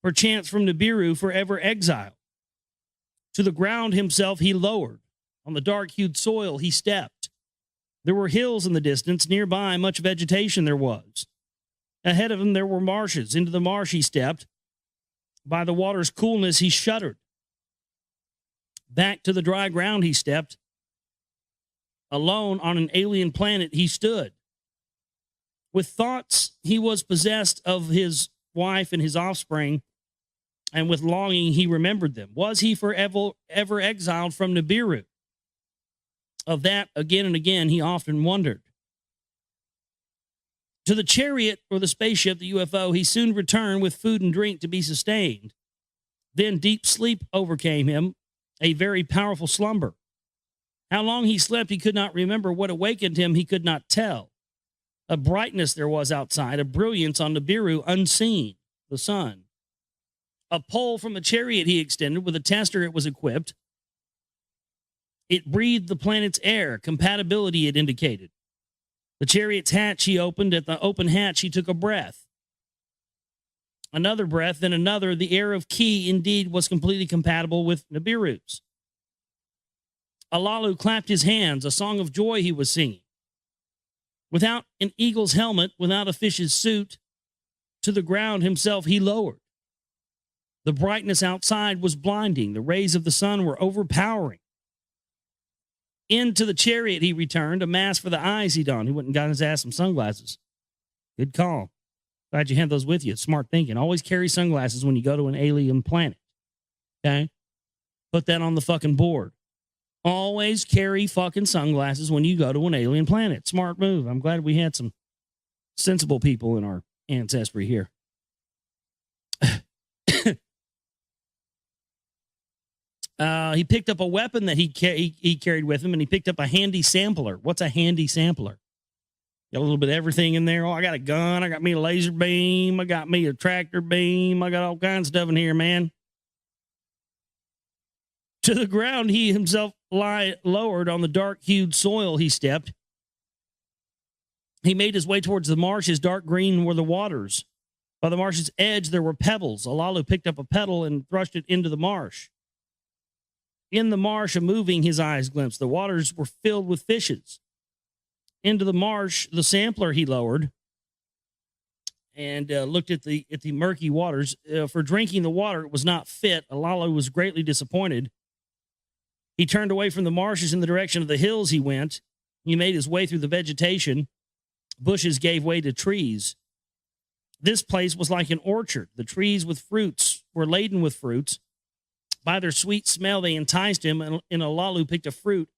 perchance from Nibiru, forever exiled. To the ground himself he lowered. On the dark-hued soil he stepped. There were hills in the distance. Nearby, much vegetation there was. Ahead of him there were marshes. Into the marsh he stepped. By the water's coolness he shuddered. Back to the dry ground he stepped. Alone on an alien planet he stood. With thoughts he was possessed of his wife and his offspring, and with longing he remembered them. Was he forever exiled from Nibiru? Of that, again and again, he often wondered. To the chariot or the spaceship, the UFO, he soon returned with food and drink to be sustained. Then deep sleep overcame him, a very powerful slumber. How long he slept, he could not remember. What awakened him, he could not tell. A brightness there was outside, a brilliance on Nibiru unseen, the sun. A pole from the chariot he extended. With a tester it was equipped. It breathed the planet's air. Compatibility it indicated. The chariot's hatch he opened. At the open hatch he took a breath. Another breath, then another. The air of Ki indeed was completely compatible with Nibiru's. Alalu clapped his hands, a song of joy he was singing. Without an eagle's helmet, without a fish's suit, to the ground himself he lowered. The brightness outside was blinding. The rays of the sun were overpowering. Into the chariot he returned, a mask for the eyes he donned. He went and got his ass some sunglasses. Good call. Glad you had those with you. Smart thinking. Always carry sunglasses when you go to an alien planet. Okay? Put that on the fucking board. Always carry fucking sunglasses when you go to an alien planet. Smart move. I'm glad we had some sensible people in our ancestry here. He picked up a weapon that he carried with him, and he picked up a handy sampler. What's a handy sampler? Got a little bit of everything in there. Oh, I got a gun. I got me a laser beam. I got me a tractor beam. I got all kinds of stuff in here, man. To the ground he himself lowered. On the dark-hued soil he stepped. He made his way towards the marshes. Dark green were the waters. By the marsh's edge there were pebbles. Alalu picked up a pebble and thrust it into the marsh. In the marsh, a moving his eyes glimpsed. The waters were filled with fishes. Into the marsh, the sampler he lowered and looked at the murky waters. For drinking the water, it was not fit. Alalu was greatly disappointed. He turned away from the marshes in the direction of the hills he went. He made his way through the vegetation. Bushes gave way to trees. This place was like an orchard. The trees with fruits were laden with fruits. By their sweet smell, they enticed him, and Alalu picked a fruit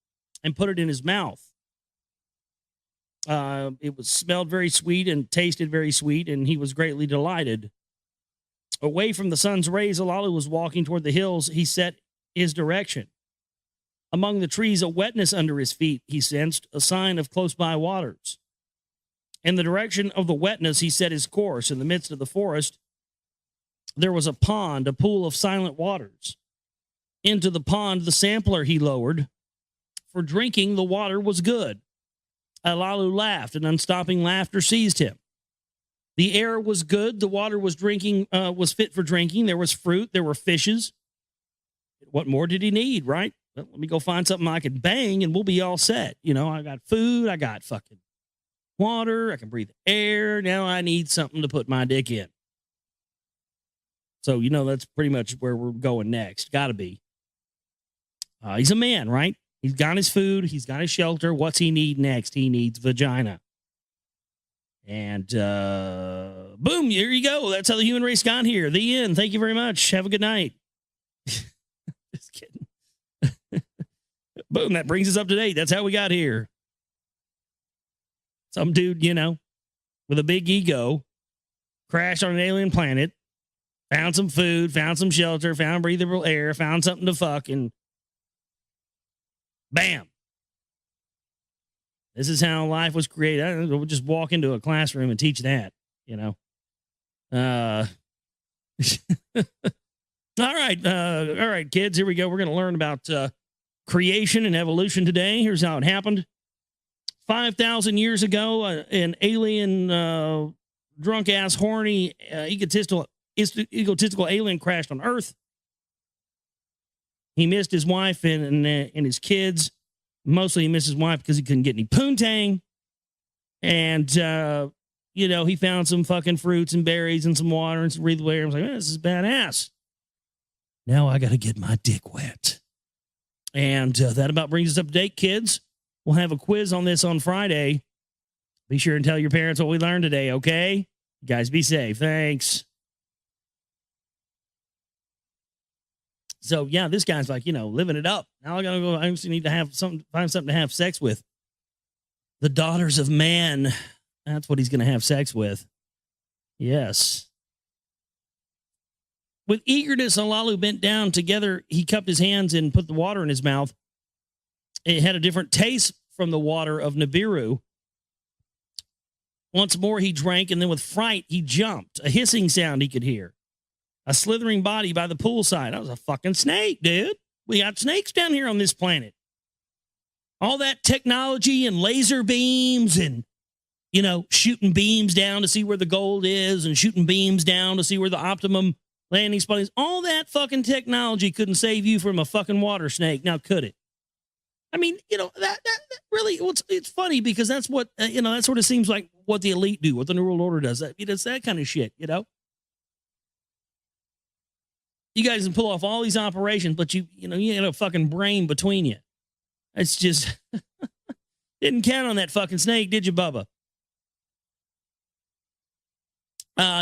and put it in his mouth. It smelled very sweet and tasted very sweet, and he was greatly delighted. Away from the sun's rays, Alalu was walking toward the hills. He set his direction. Among the trees, a wetness under his feet, he sensed, a sign of close-by waters. In the direction of the wetness, he set his course. In the midst of the forest, there was a pond, a pool of silent waters. Into the pond, the sampler he lowered. For drinking, the water was good. Alalu laughed, and unstopping laughter seized him. The air was good. The water was fit for drinking. There was fruit. There were fishes. What more did he need, right? Well, let me go find something I could bang, and we'll be all set. You know, I got food. I got fucking water. I can breathe air. Now I need something to put my dick in. So, you know, that's pretty much where we're going next. Got to be. He's a man, right? He's got his food. He's got his shelter. What's he need next? He needs vagina. And boom, here you go. That's how the human race got here. The end. Thank you very much. Have a good night. Just kidding. Boom, that brings us up to date. That's how we got here. Some dude, you know, with a big ego crashed on an alien planet, found some food, found some shelter, found breathable air, found something to fuck, and bam. This is how life was created. We'll just walk into a classroom and teach that, you know. All right, kids, here we go. We're going to learn about creation and evolution today. Here's how it happened. 5,000 years ago, an alien, drunk-ass, horny, egotistical alien crashed on Earth. He missed his wife and his kids. Mostly he missed his wife because he couldn't get any poontang. And, you know, he found some fucking fruits and berries and some water and some breathable air. I was like, man, this is badass. Now I got to get my dick wet. And that about brings us up to date, kids. We'll have a quiz on this on Friday. Be sure and tell your parents what we learned today, okay? You guys be safe. Thanks. So, yeah, this guy's like, you know, living it up. Now I gotta go. I just need to find something to have sex with. The daughters of man. That's what he's going to have sex with. Yes. With eagerness, Alalu bent down. Together, he cupped his hands and put the water in his mouth. It had a different taste from the water of Nibiru. Once more, he drank, and then with fright, he jumped. A hissing sound he could hear. A slithering body by the poolside. That was a fucking snake, dude. We got snakes down here on this planet. All that technology and laser beams and, you know, shooting beams down to see where the gold is and shooting beams down to see where the optimum landing spot is. All that fucking technology couldn't save you from a fucking water snake. Now, could it? I mean, you know, that really, it's funny because that's what, you know, that sort of seems like what the elite do, what the New World Order does. It's that kind of shit, you know? You guys can pull off all these operations, but you got a fucking brain between you. It's just, didn't count on that fucking snake, did you, Bubba?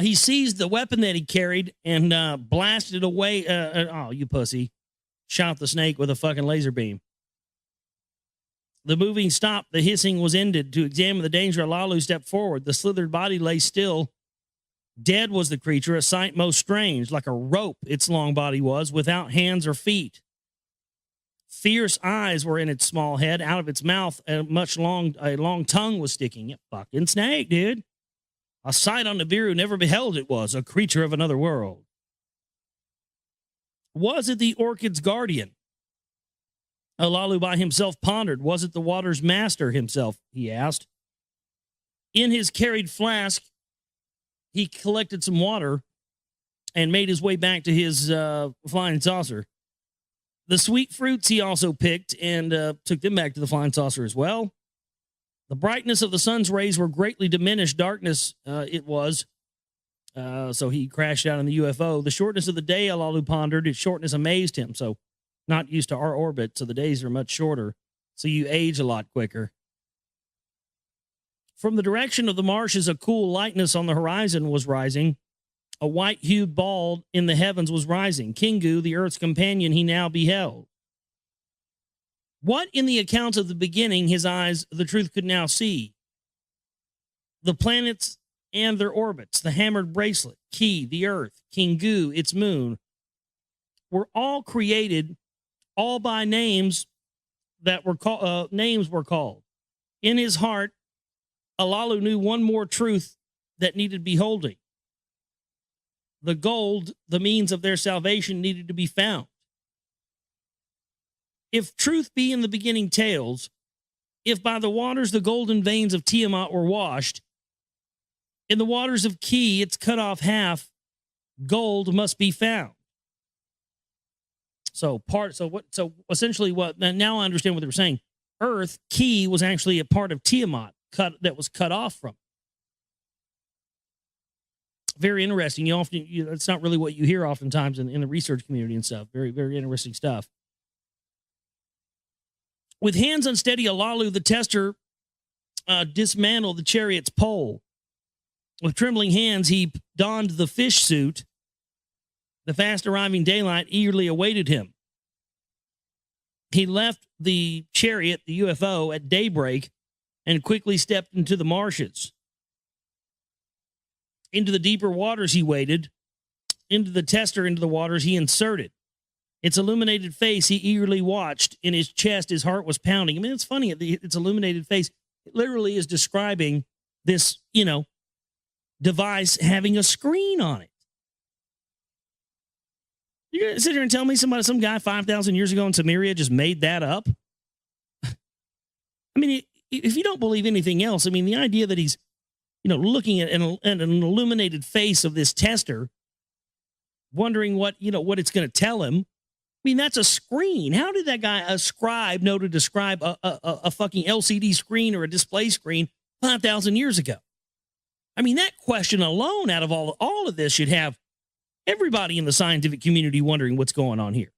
He seized the weapon that he carried and blasted it away. Oh, you pussy. Shot the snake with a fucking laser beam. The moving stopped. The hissing was ended. To examine the danger, Alalu stepped forward. The slithered body lay still. Dead was the creature, a sight most strange, like a rope its long body was, without hands or feet. Fierce eyes were in its small head. Out of its mouth, a long tongue was sticking. Yeah, fucking snake, dude. A sight on Nibiru never beheld it was, a creature of another world. Was it the orchid's guardian? Alalu by himself pondered. Was it the water's master himself, he asked. In his carried flask, he collected some water and made his way back to his flying saucer. The sweet fruits he also picked and took them back to the flying saucer as well. The brightness of the sun's rays were greatly diminished. Darkness it was. So he crashed out in the UFO. The shortness of the day, Alalu pondered. Its shortness amazed him. So not used to our orbit, so the days are much shorter. So you age a lot quicker. From the direction of the marshes, a cool lightness on the horizon was rising. A white-hued ball in the heavens was rising. Kingu, the Earth's companion, he now beheld. What in the accounts of the beginning his eyes, the truth could now see? The planets and their orbits, the hammered bracelet, Ki, the Earth, Kingu, its moon, were all created, all by names that were called, names were called. In his heart, Alalu knew one more truth that needed to be holding. The gold, the means of their salvation, needed to be found. If truth be in the beginning tales, if by the waters the golden veins of Tiamat were washed, in the waters of Ki it's cut off half, gold must be found. So essentially now I understand what they were saying. Earth, Ki, was actually a part of Tiamat that was cut off from. Very interesting. It's not really what you hear oftentimes in the research community and stuff. Very, very interesting stuff. With hands unsteady, Alalu, the tester, dismantled the chariot's pole. With trembling hands, he donned the fish suit. The fast arriving daylight eagerly awaited him. He left the chariot, the UFO, at daybreak and quickly stepped into the marshes. Into the deeper waters he waded. Into the tester, into the waters he inserted. Its illuminated face he eagerly watched. In his chest, his heart was pounding. I mean, it's funny. Its illuminated face, it literally is describing this, device having a screen on it. You're going to sit here and tell me some guy 5,000 years ago in Samaria just made that up? I mean, if you don't believe anything else, I mean, the idea that he's, looking at an illuminated face of this tester, wondering what it's going to tell him. I mean, that's a screen. How did that guy know to describe a fucking LCD screen or a display screen 5,000 years ago? I mean, that question alone, out of all of this, should have everybody in the scientific community wondering what's going on here.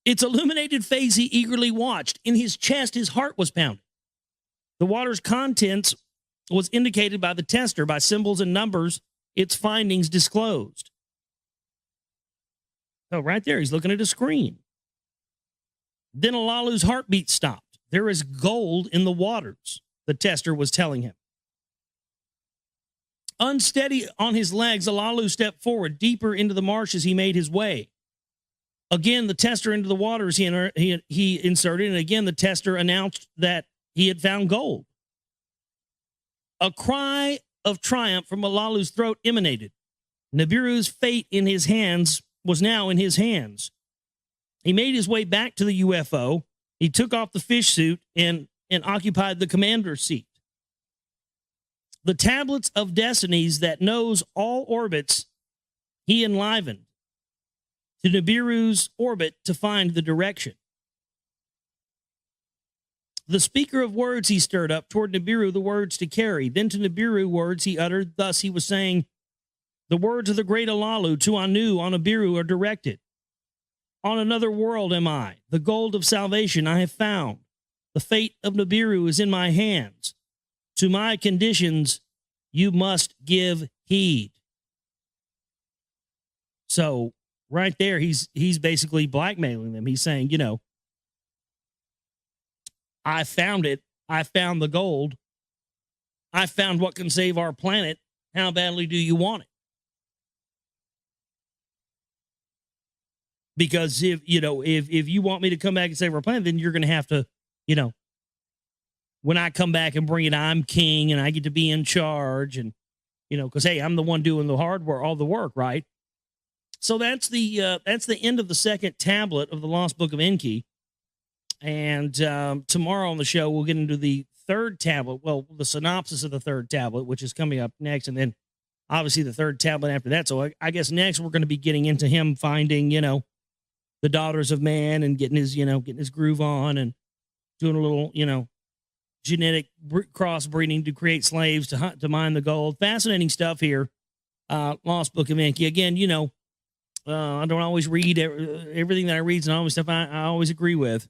Its illuminated face he eagerly watched. In his chest, his heart was pounding. The water's contents was indicated by the tester by symbols and numbers its findings disclosed. So right there, he's looking at a screen. Then Alalu's heartbeat stopped. There is gold in the waters, the tester was telling him. Unsteady on his legs, Alalu stepped forward. Deeper into the marshes he made his way. Again, the tester into the waters he inserted, and again the tester announced that he had found gold. A cry of triumph from Alalu's throat emanated. Nibiru's fate in his hands was now in his hands. He made his way back to the UFO. He took off the fish suit and occupied the commander's seat. The tablets of destinies that knows all orbits he enlivened to Nibiru's orbit to find the direction. The speaker of words he stirred up toward Nibiru the words to carry. Then to Nibiru words he uttered. Thus he was saying, the words of the great Alalu to Anu on Nibiru are directed. On another world am I. The gold of salvation I have found. The fate of Nibiru is in my hands. To my conditions you must give heed. So right there, he's basically blackmailing them. He's saying, I found it. I found the gold. I found what can save our planet. How badly do you want it? Because if you want me to come back and save our planet, then you're going to have to, when I come back and bring it, I'm king and I get to be in charge. And, because, hey, I'm the one doing the hard work, all the work, right? So that's the end of the second tablet of the Lost Book of Enki. And tomorrow on the show, we'll get into the third tablet. Well, the synopsis of the third tablet, which is coming up next. And then obviously the third tablet after that. So I guess next we're going to be getting into him finding, the daughters of man and getting his groove on and doing a little, genetic crossbreeding to create slaves to mine the gold. Fascinating stuff here. Lost Book of Enki. Again, I don't always read everything that I read, and always stuff I always agree with.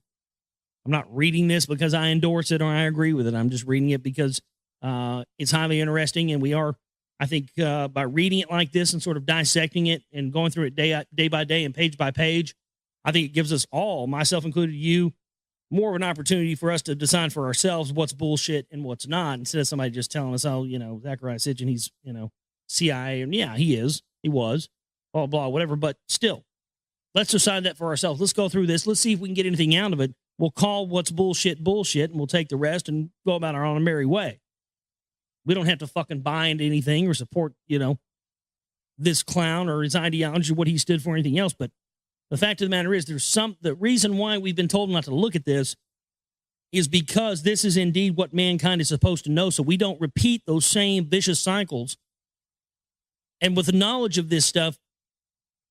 I'm not reading this because I endorse it or I agree with it. I'm just reading it because it's highly interesting, and we are, I think, by reading it like this and sort of dissecting it and going through it day by day and page by page, I think it gives us all, myself included, you, more of an opportunity for us to decide for ourselves what's bullshit and what's not, instead of somebody just telling us, oh, Zechariah Sitchin, he's, CIA, and yeah, he was, blah, blah, whatever, but still, Let's decide that for ourselves. Let's go through this. Let's see if we can get anything out of it. We'll call what's bullshit, and we'll take the rest and go about our own merry way. We don't have to fucking bind anything or support, this clown or his ideology, what he stood for, or anything else. But the fact of the matter is, the reason why we've been told not to look at this is because this is indeed what mankind is supposed to know, so we don't repeat those same vicious cycles. And with the knowledge of this stuff,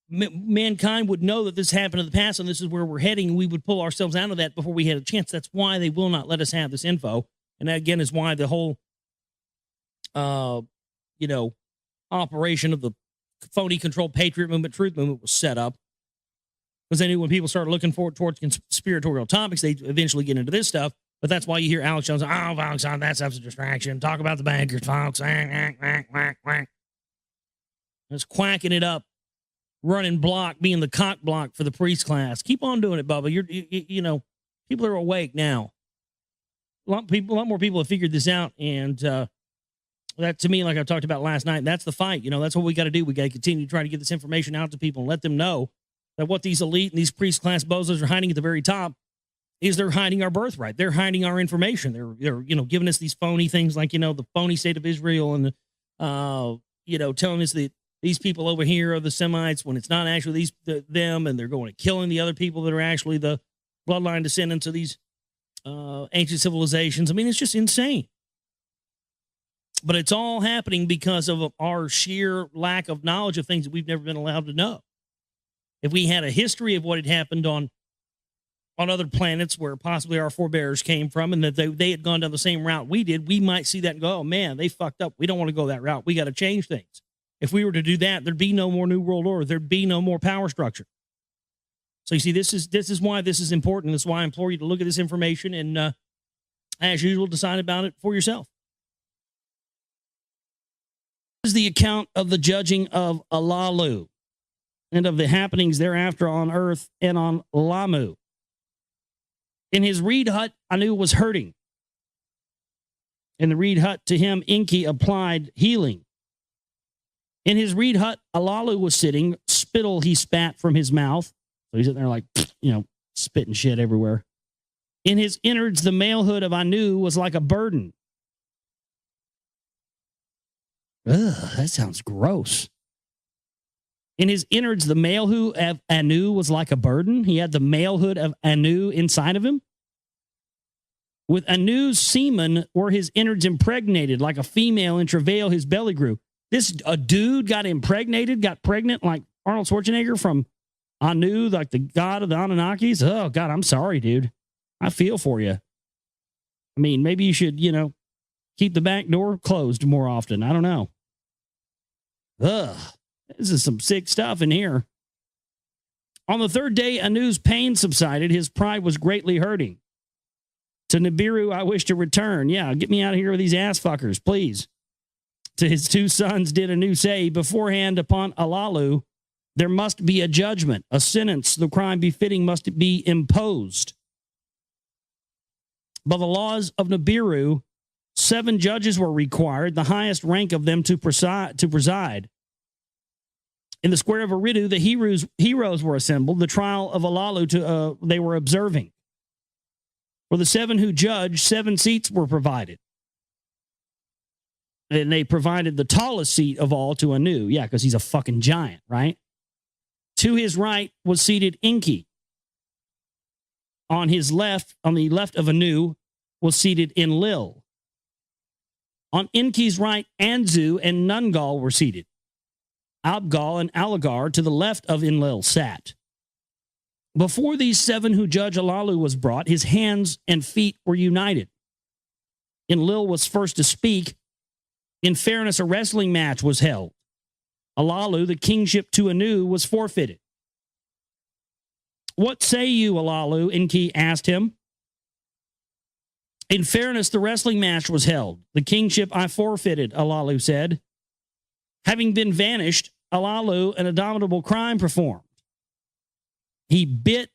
mankind would know that this happened in the past and this is where we're heading, and we would pull ourselves out of that before we had a chance. That's why they will not let us have this info. And that, again, is why the whole, operation of the phony controlled patriot movement, truth movement was set up. Because they knew when people started looking towards conspiratorial topics, they'd eventually get into this stuff. But that's why you hear Alex Jones, oh, folks, that stuff's a distraction. Talk about the bankers, folks. Just quacking it up. Running block, being the cock block for the priest class. Keep on doing it, Bubba. People are awake now. A lot more people have figured this out, and that, to me, like I talked about last night, that's the fight. That's what we got to do. We got to continue to try to get this information out to people and let them know that what these elite and these priest class bozos are hiding at the very top is they're hiding our birthright. They're hiding our information. They're giving us these phony things like the phony state of Israel and telling us that these people over here are the Semites when it's not actually them, and they're going and killing the other people that are actually the bloodline descendants of these ancient civilizations. I mean, it's just insane. But it's all happening because of our sheer lack of knowledge of things that we've never been allowed to know. If we had a history of what had happened on other planets where possibly our forebears came from, and that they had gone down the same route we did, we might see that and go, oh, man, they fucked up. We don't want to go that route. We got to change things. If we were to do that, there'd be no more New World Order. There'd be no more power structure. So you see, this is why this is important. That's why I implore you to look at this information and, as usual, decide about it for yourself. This is the account of the judging of Alalu and of the happenings thereafter on earth and on Lamu. In his reed hut, Anu was hurting. In the reed hut, to him, Enki applied healing. In his reed hut, Alalu was sitting. Spittle he spat from his mouth. So he's sitting there like, spitting shit everywhere. In his innards, the malehood of Anu was like a burden. Ugh, that sounds gross. In his innards, the malehood of Anu was like a burden. He had the malehood of Anu inside of him. With Anu's semen were his innards impregnated, like a female in travail his belly grew. A dude got pregnant like Arnold Schwarzenegger from Anu, like the god of the Anunnakis. Oh, God, I'm sorry, dude. I feel for you. I mean, maybe you should, keep the back door closed more often. I don't know. Ugh, this is some sick stuff in here. On the third day, Anu's pain subsided. His pride was greatly hurting. To Nibiru, I wish to return. Yeah, get me out of here with these ass fuckers, please. To his two sons did Anu say, beforehand upon Alalu, there must be a judgment, a sentence, the crime befitting must be imposed. By the laws of Nibiru, 7 judges were required, the highest rank of them to preside. In the square of Eridu, the heroes were assembled. The trial of Alalu they were observing. For the 7 who judged, 7 seats were provided. And they provided the tallest seat of all to Anu. Yeah, because he's a fucking giant, right? To his right was seated Enki. On the left of Anu was seated Enlil. On Enki's right, Anzu and Nungal were seated. Abgal and Alagar to the left of Enlil sat. Before these 7 who judge Alalu was brought, his hands and feet were united. Enlil was first to speak. In fairness, a wrestling match was held. Alalu, the kingship to Anu, was forfeited. What say you, Alalu? Enki asked him. In fairness, the wrestling match was held. The kingship I forfeited, Alalu said. Having been vanished, Alalu, an abominable crime performed. He bit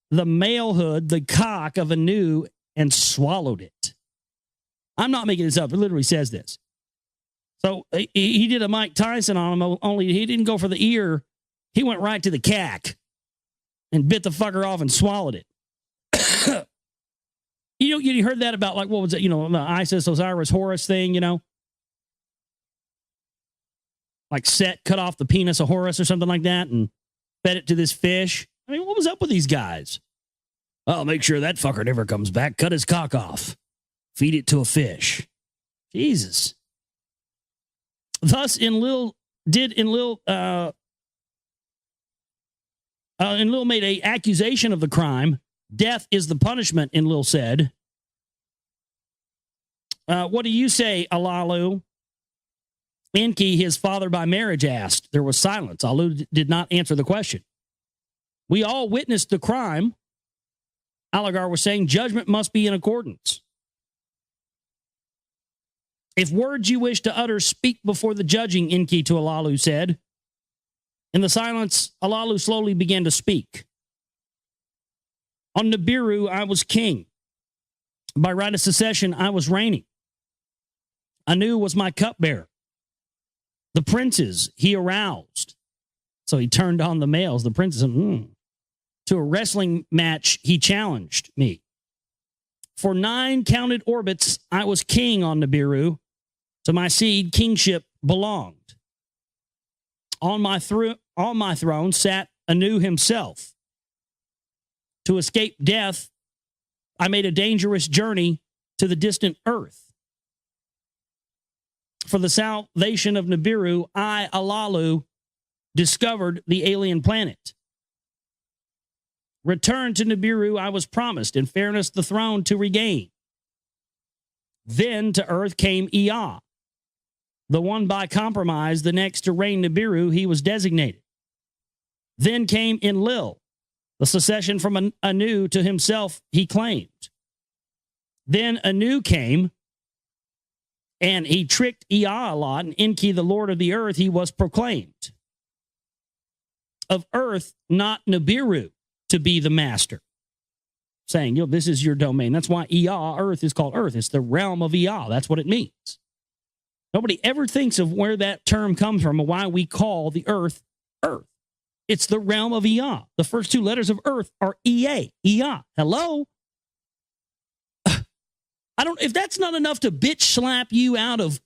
the malehood, the cock of Anu, and swallowed it. I'm not making this up. It literally says this. So he did a Mike Tyson on him, only he didn't go for the ear. He went right to the cack. and bit the fucker off and swallowed it. You heard that about, like, what was it? The Isis, Osiris, Horus thing, like Set cut off the penis of Horus or something like that and fed it to this fish. I mean, what was up with these guys? I'll make sure that fucker never comes back. Cut his cock off. Feed it to a fish. Jesus. Thus, Enlil made a accusation of the crime. Death is the punishment, Enlil said. What do you say, Alalu? Enki, his father by marriage, asked. There was silence. Alu did not answer the question. We all witnessed the crime. Alagar was saying judgment must be in accordance. If words you wish to utter, speak before the judging, Enki to Alalu said. In the silence, Alalu slowly began to speak. On Nibiru, I was king. By right of succession, I was reigning. Anu was my cupbearer. The princes he aroused. So he turned on the males, the princes. To a wrestling match, he challenged me. For 9 counted orbits, I was king on Nibiru. To my seed, kingship belonged. On my throne sat Anu himself. To escape death, I made a dangerous journey to the distant earth. For the salvation of Nibiru, I, Alalu, discovered the alien planet. Return to Nibiru I was promised, in fairness the throne to regain. Then to earth came Ea, the one by compromise, the next to reign Nibiru he was designated. Then came Enlil, the succession from Anu to himself he claimed. Then Anu came, and he tricked Ea a lot, and Enki, the Lord of the earth, he was proclaimed. Of earth, not Nibiru, to be the master. Saying, this is your domain. That's why Ea, earth, is called earth. It's the realm of Ea. That's what it means. Nobody ever thinks of where that term comes from or why we call the earth, earth. It's the realm of Ea. The first 2 letters of earth are Ea. Ea. Hello? If that's not enough to bitch slap you out of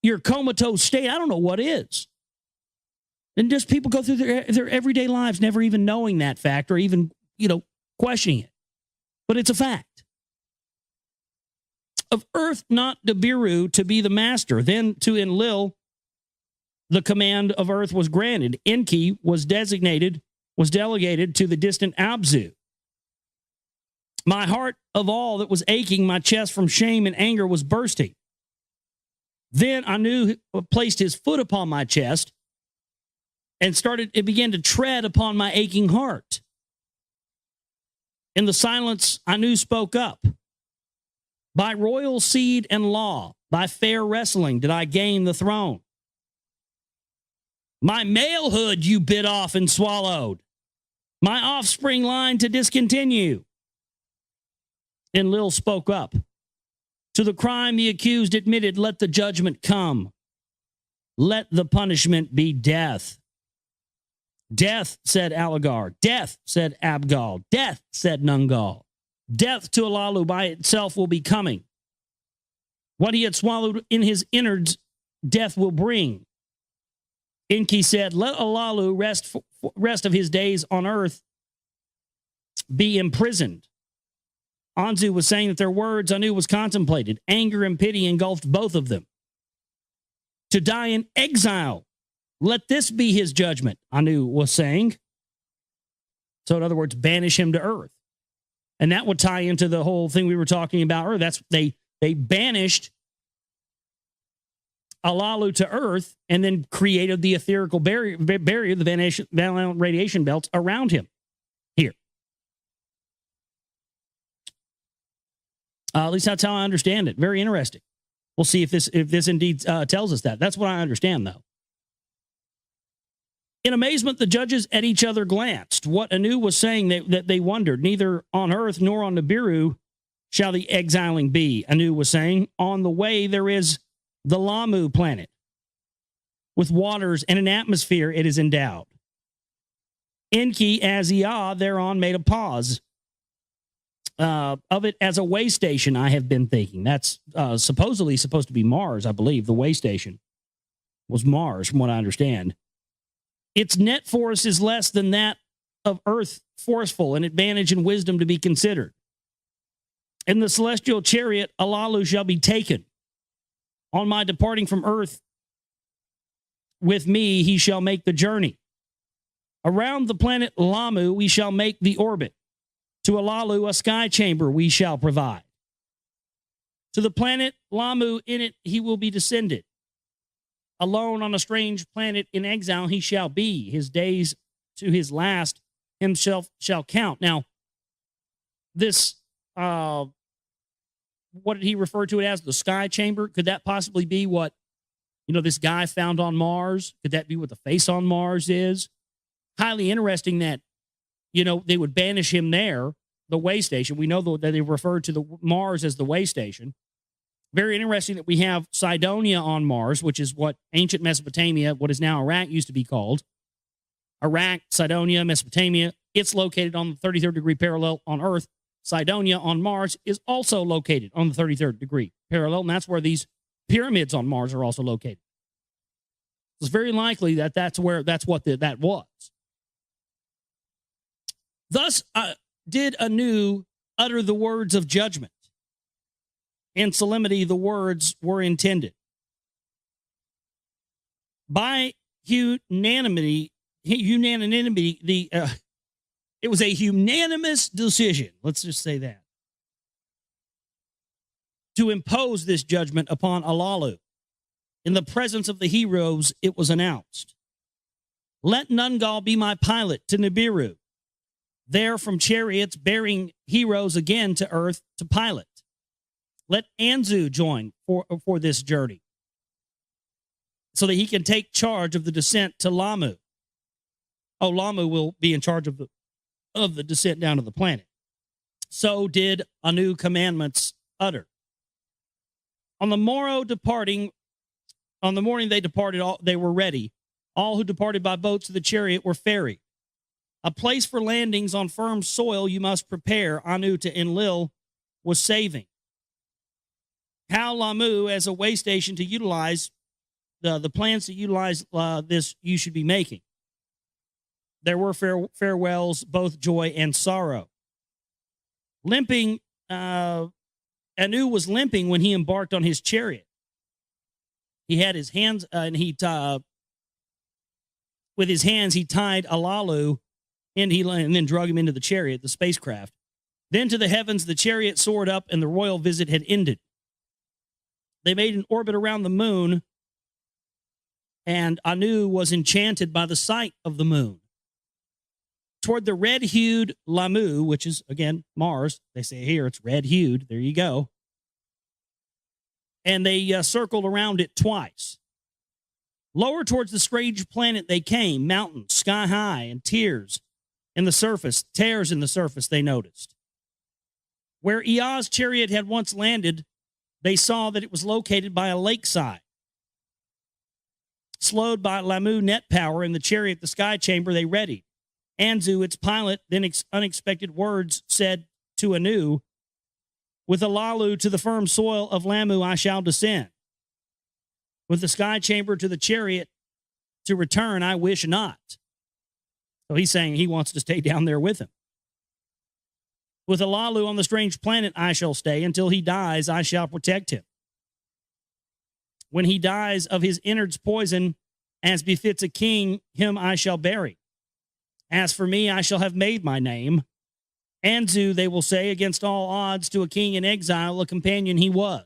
your comatose state, I don't know what is. And just people go through their everyday lives never even knowing that fact or even, questioning it. But it's a fact. Of earth, not Nibiru, to be the master. Then to Enlil, the command of earth was granted. Enki was delegated to the distant Abzu. My heart of all that was aching, my chest from shame and anger was bursting. Then Anu placed his foot upon my chest and it began to tread upon my aching heart. In the silence, Anu spoke up. By royal seed and law, by fair wrestling, did I gain the throne. My malehood you bit off and swallowed. My offspring line to discontinue. Enlil spoke up. To the crime the accused admitted, let the judgment come. Let the punishment be death. Death, said Alagar. Death, said Abgal. Death, said Nungal. Death to Alalu by itself will be coming. What he had swallowed in his innards, death will bring. Enki said, let Alalu rest of his days on earth be imprisoned. Anzu was saying that their words Anu was contemplated. Anger and pity engulfed both of them. To die in exile, let this be his judgment, Anu was saying. So in other words, banish him to earth. And that would tie into the whole thing we were talking about earlier. They banished Alalu to earth and then created the etherical barrier the Valent radiation belts around him here. At least that's how I understand it. Very interesting. We'll see if this indeed tells us that. That's what I understand, though. In amazement, the judges at each other glanced. What Anu was saying that they wondered, neither on earth nor on Nibiru shall the exiling be, Anu was saying. On the way there is the Lamu planet. With waters and an atmosphere it is endowed. Enki, as Ea, thereon made a pause of it as a way station, I have been thinking. That's supposedly supposed to be Mars, I believe. The way station was Mars, from what I understand. Its net force is less than that of Earth, forceful, an advantage and wisdom to be considered. In the celestial chariot, Alalu shall be taken. On my departing from Earth, with me he shall make the journey. Around the planet Lamu we shall make the orbit. To Alalu a sky chamber we shall provide. To the planet Lamu in it he will be descended. Alone on a strange planet in exile he shall be. His days to his last himself shall count. Now, this, what did he refer to it as? The sky chamber? Could that possibly be what, this guy found on Mars? Could that be what the face on Mars is? Highly interesting that, they would banish him there, the way station. We know that they referred to the Mars as the way station. Very interesting that we have Cydonia on Mars, which is what ancient Mesopotamia, what is now Iraq, used to be called. Iraq, Cydonia, Mesopotamia. It's located on the 33rd degree parallel on Earth. Cydonia on Mars is also located on the 33rd degree parallel, and that's where these pyramids on Mars are also located. It's very likely that that's what that was. Thus did Anu utter the words of judgment. In solemnity, the words were intended. By unanimity, it was a unanimous decision, let's just say that, to impose this judgment upon Alalu. In the presence of the heroes, it was announced. Let Nungal be my pilot to Nibiru. There from chariots bearing heroes again to earth to pilot. Let Anzu join for this journey so that he can take charge of the descent to Lamu. Oh, Lamu will be in charge of the descent down to the planet. So did Anu commandments utter. On the morning they departed, they were ready. All who departed by boats to the chariot were ferried. A place for landings on firm soil you must prepare, Anu to Enlil was saving. How Lamu as a way station to utilize the plans to utilize this you should be making. There were farewells, both joy and sorrow. Limping, Anu was limping when he embarked on his chariot. He had his hands, with his hands he tied Alalu, and then drug him into the chariot, the spacecraft. Then to the heavens the chariot soared up, and the royal visit had ended. They made an orbit around the moon, and Anu was enchanted by the sight of the moon. Toward the red-hued Lamu, which is, again, Mars. They say here it's red-hued. There you go. And they circled around it twice. Lower towards the strange planet they came, mountains, sky high, and tears in the surface, they noticed. Where Ea's chariot had once landed, they saw that it was located by a lakeside. Slowed by Lamu net power in the chariot, the sky chamber, they readied. Anzu, its pilot, then unexpected words said to Anu, with Alalu to the firm soil of Lamu I shall descend. With the sky chamber to the chariot to return, I wish not. So he's saying he wants to stay down there with him. With Alalu on the strange planet I shall stay. Until he dies, I shall protect him. When he dies of his innards poison, as befits a king, him I shall bury. As for me, I shall have made my name. Anzu, they will say, against all odds, to a king in exile, a companion he was.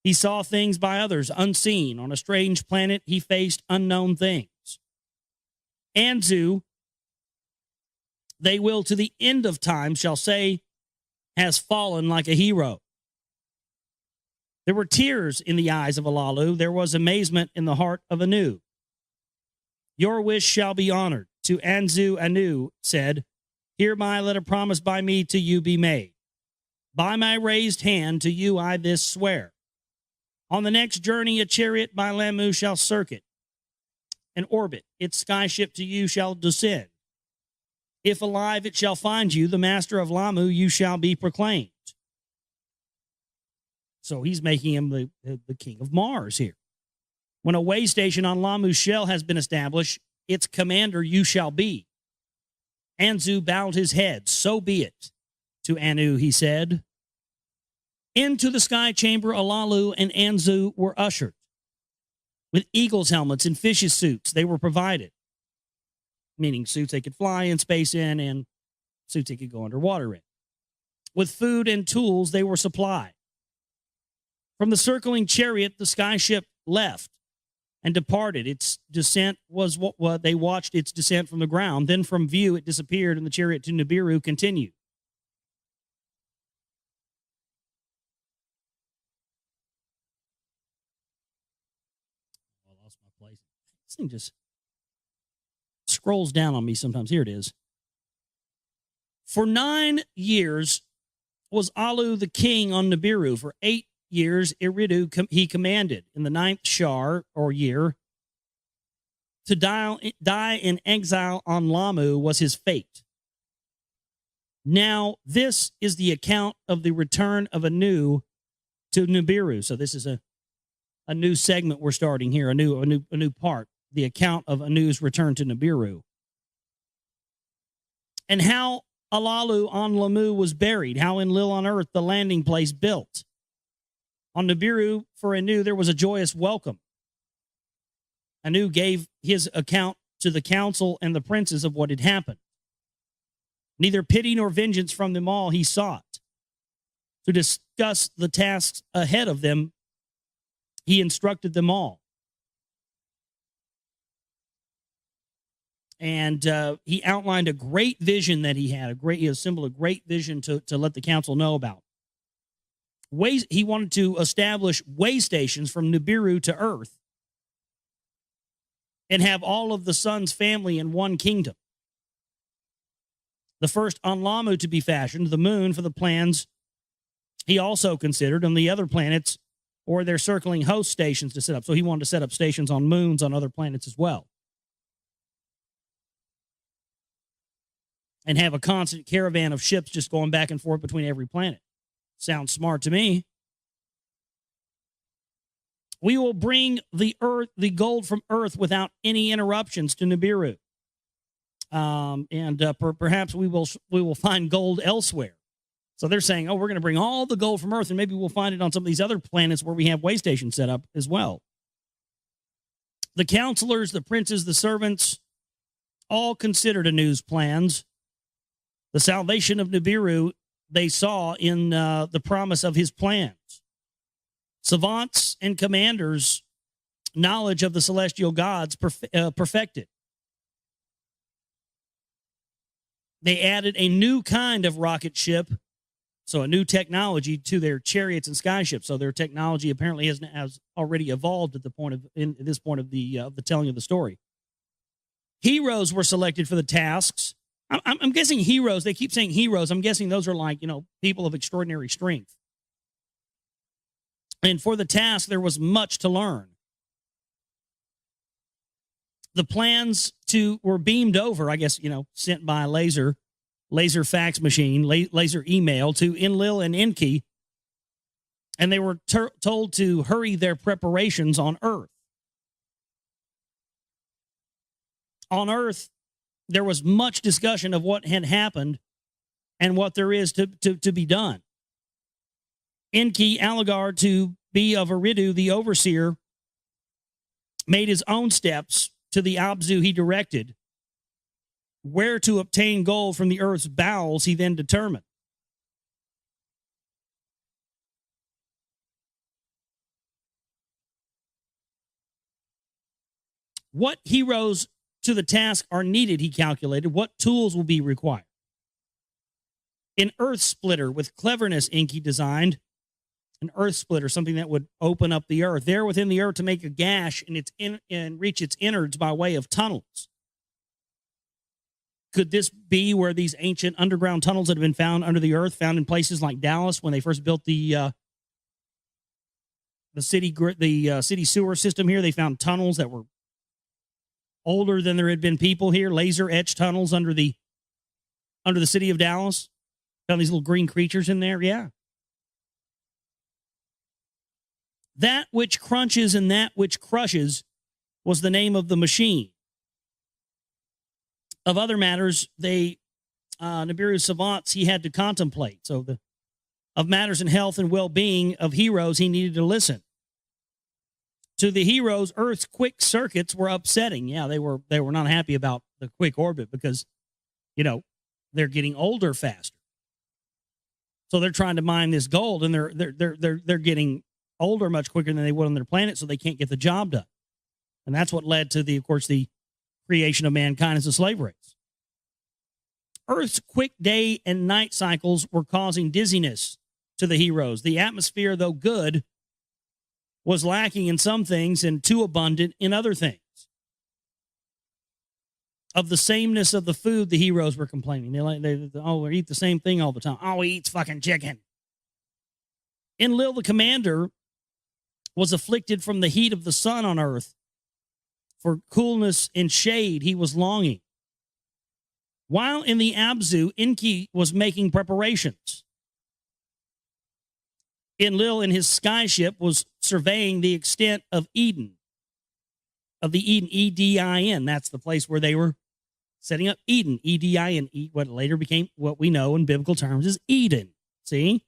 He saw things by others unseen. On a strange planet, he faced unknown things. Anzu, they will to the end of time shall say, has fallen like a hero. There were tears in the eyes of Alalu. There was amazement in the heart of Anu. Your wish shall be honored. To Anzu, Anu said, hereby let a promise by me to you be made. By my raised hand to you I this swear. On the next journey a chariot by Lamu shall circuit and orbit. Its skyship to you shall descend. If alive it shall find you, the master of Lamu you shall be proclaimed. So he's making him the king of Mars here. When a way station on Lamu's shell has been established, its commander you shall be. Anzu bowed his head. So be it. To Anu he said. Into the sky chamber Alalu and Anzu were ushered. With eagle's helmets and fish's suits they were provided. Meaning suits they could fly in space in and suits they could go underwater in. With food and tools they were supplied. From the circling chariot the sky ship left and departed. Its descent was what they watched its descent from the ground. Then from view it disappeared, and the chariot to Nibiru continued. I lost my place. This thing just scrolls down on me sometimes. Here it is. For 9 years was Alu the king on Nibiru. For 8 years, Iridu he commanded. In the 9th Shar, or year, to die in exile on Lamu was his fate. Now, this is the account of the return of Anu to Nibiru. So this is a new segment we're starting here, a new part, the account of Anu's return to Nibiru. And how Alalu on Lamu was buried, how Enlil on earth the landing place built. On Nibiru, for Anu, there was a joyous welcome. Anu gave his account to the council and the princes of what had happened. Neither pity nor vengeance from them all he sought. To discuss the tasks ahead of them, he instructed them all. And he outlined a great vision that he had. He assembled a great vision to let the council know about. He wanted to establish way stations from Nibiru to Earth and have all of the sun's family in one kingdom. The first on Lamu to be fashioned, the moon for the plans he also considered, and the other planets or their circling host stations to set up. So he wanted to set up stations on moons on other planets as well. And have a constant caravan of ships just going back and forth between every planet. Sounds smart to me. We will bring the gold from Earth without any interruptions to Nibiru. Perhaps we will find gold elsewhere. So they're saying, we're going to bring all the gold from Earth, and maybe we'll find it on some of these other planets where we have way stations set up as well. The counselors, the princes, the servants, all considered Anu's plans. The salvation of Nibiru they saw in the promise of his plans. Savants and commanders' knowledge of the celestial gods perfected. They added a new kind of rocket ship, so a new technology to their chariots and skyships. So their technology apparently has already evolved at this point of the telling of the story. Heroes were selected for the tasks. I'm guessing heroes. They keep saying heroes. I'm guessing those are like, people of extraordinary strength. And for the task, there was much to learn. The plans were beamed over, I guess, sent by laser fax machine, laser email to Enlil and Enki. And they were told to hurry their preparations on Earth. On Earth, there was much discussion of what had happened and what there is to be done. Enki, Algar, to be of Eridu, the overseer, made his own steps to the Abzu he directed. Where to obtain gold from the earth's bowels, he then determined. What heroes to the task are needed, he calculated. What tools will be required? An earth splitter with cleverness, Enki designed. An earth splitter, something that would open up the earth. There within the earth to make a gash and reach its innards by way of tunnels. Could this be where these ancient underground tunnels that have been found under the earth, found in places like Dallas when they first built the city sewer system here? They found tunnels that were older than there had been people here, laser etched tunnels under the under the city of Dallas. Found these little green creatures in there. Yeah. That which crunches and that which crushes was the name of the machine. Of other matters, Nibiru's savants he had to contemplate. So of matters in health and well-being of heroes, he needed to listen. To the heroes, Earth's quick circuits were upsetting. Yeah, they were not happy about the quick orbit because, they're getting older faster. So they're trying to mine this gold, and they're getting older much quicker than they would on their planet, so they can't get the job done. And that's what led to the creation of mankind as a slave race. Earth's quick day and night cycles were causing dizziness to the heroes. The atmosphere, though good, was lacking in some things and too abundant in other things. Of the sameness of the food, the heroes were complaining. We eat the same thing all the time. All we eat's fucking chicken. Enlil, the commander, was afflicted from the heat of the sun on Earth. For coolness and shade, he was longing. While in the Abzu, Enki was making preparations. Enlil in his skyship was surveying the extent of Eden. Of the Eden, E-D-I-N. That's the place where they were setting up Eden, E-D-I-N, what later became what we know in biblical terms as Eden. See?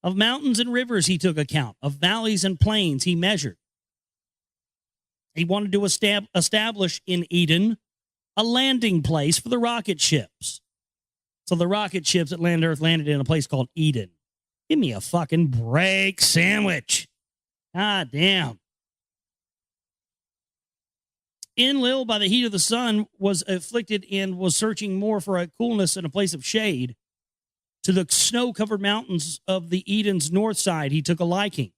Of mountains and rivers he took account. Of valleys and plains he measured. He wanted to establish in Eden a landing place for the rocket ships. So the rocket ships that landed Earth landed in a place called Eden. Give me a fucking break sandwich. God damn. Enlil, by the heat of the sun, was afflicted and was searching more for a coolness and a place of shade. To the snow-covered mountains of the Eden's north side, he took a liking.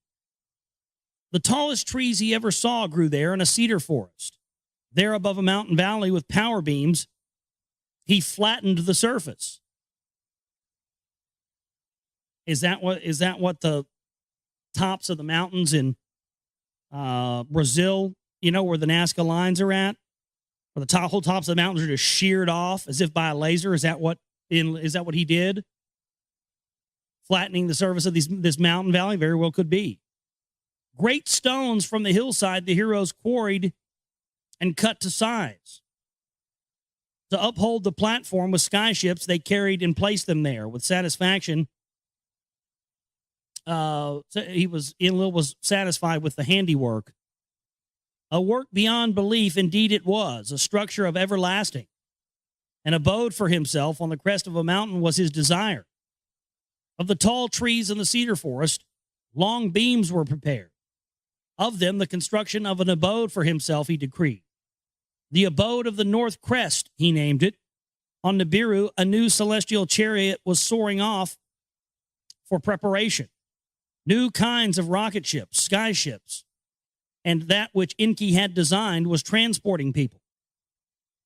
The tallest trees he ever saw grew there in a cedar forest. There above a mountain valley with power beams, he flattened the surface. Is that what the tops of the mountains in Brazil, where the Nazca lines are at? Where the whole tops of the mountains are just sheared off as if by a laser? Is that what he did? Flattening the surface of this mountain valley? Very well could be. Great stones from the hillside the heroes quarried and cut to size. To uphold the platform with skyships, they carried and placed them there with satisfaction. Enlil was satisfied with the handiwork. A work beyond belief, indeed it was, a structure of everlasting. An abode for himself on the crest of a mountain was his desire. Of the tall trees in the cedar forest, long beams were prepared. Of them, the construction of an abode for himself he decreed. The abode of the north crest, he named it. On Nibiru, a new celestial chariot was soaring off for preparation. New kinds of rocket ships, skyships, and that which Enki had designed was transporting people.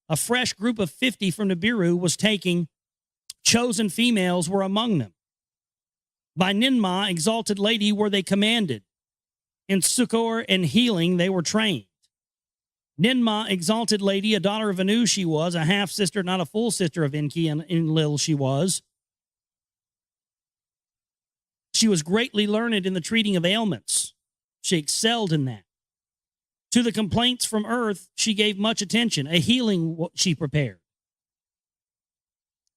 A fresh group of 50 from Nibiru was taking. Chosen females were among them. By Ninmah, exalted lady, were they commanded. In succor and healing they were trained. Ninmah, exalted lady, a daughter of Anu she was, a half-sister, not a full sister of Enki and Enlil she was. She was greatly learned in the treating of ailments. She excelled in that. To the complaints from earth, she gave much attention. A healing she prepared.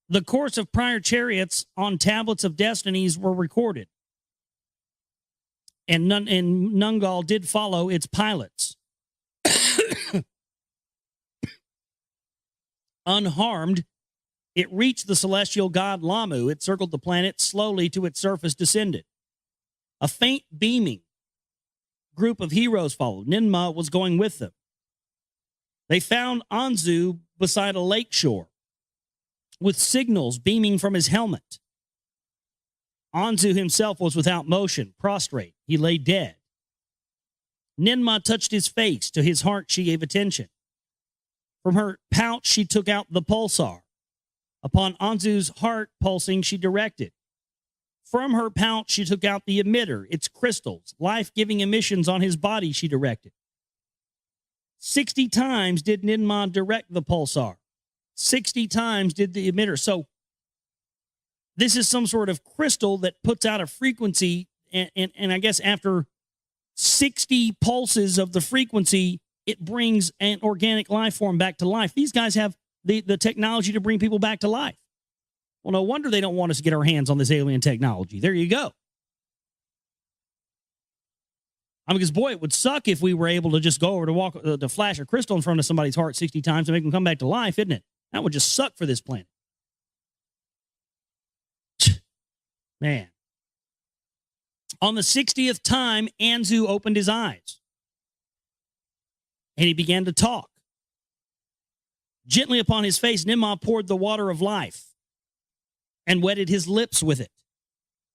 The course of prior chariots on tablets of destinies were recorded. And Nungal did follow its pilots. Unharmed, it reached the celestial god Lamu. It circled the planet, slowly to its surface descended. A faint beaming group of heroes followed. Ninmah was going with them. They found Anzu beside a lake shore with signals beaming from his helmet. Anzu himself was without motion, prostrate. He lay dead. Ninmah touched his face. To his heart she gave attention. From her pouch she took out the pulsar. Upon Anzu's heart pulsing she directed. From her pouch she took out the emitter, its crystals, life-giving emissions on his body she directed. 60 times did Ninmah direct the pulsar. 60 times did the emitter. So This is some sort of crystal that puts out a frequency, and I guess after 60 pulses of the frequency, it brings an organic life form back to life. These guys have the technology to bring people back to life. Well, no wonder they don't want us to get our hands on this alien technology. There you go. I mean, because, boy, it would suck if we were able to just go over to flash a crystal in front of somebody's heart 60 times and make them come back to life, isn't it? That would just suck for this planet. Man. On the 60th time, Anzu opened his eyes. And he began to talk. Gently upon his face, Nimma poured the water of life and wetted his lips with it.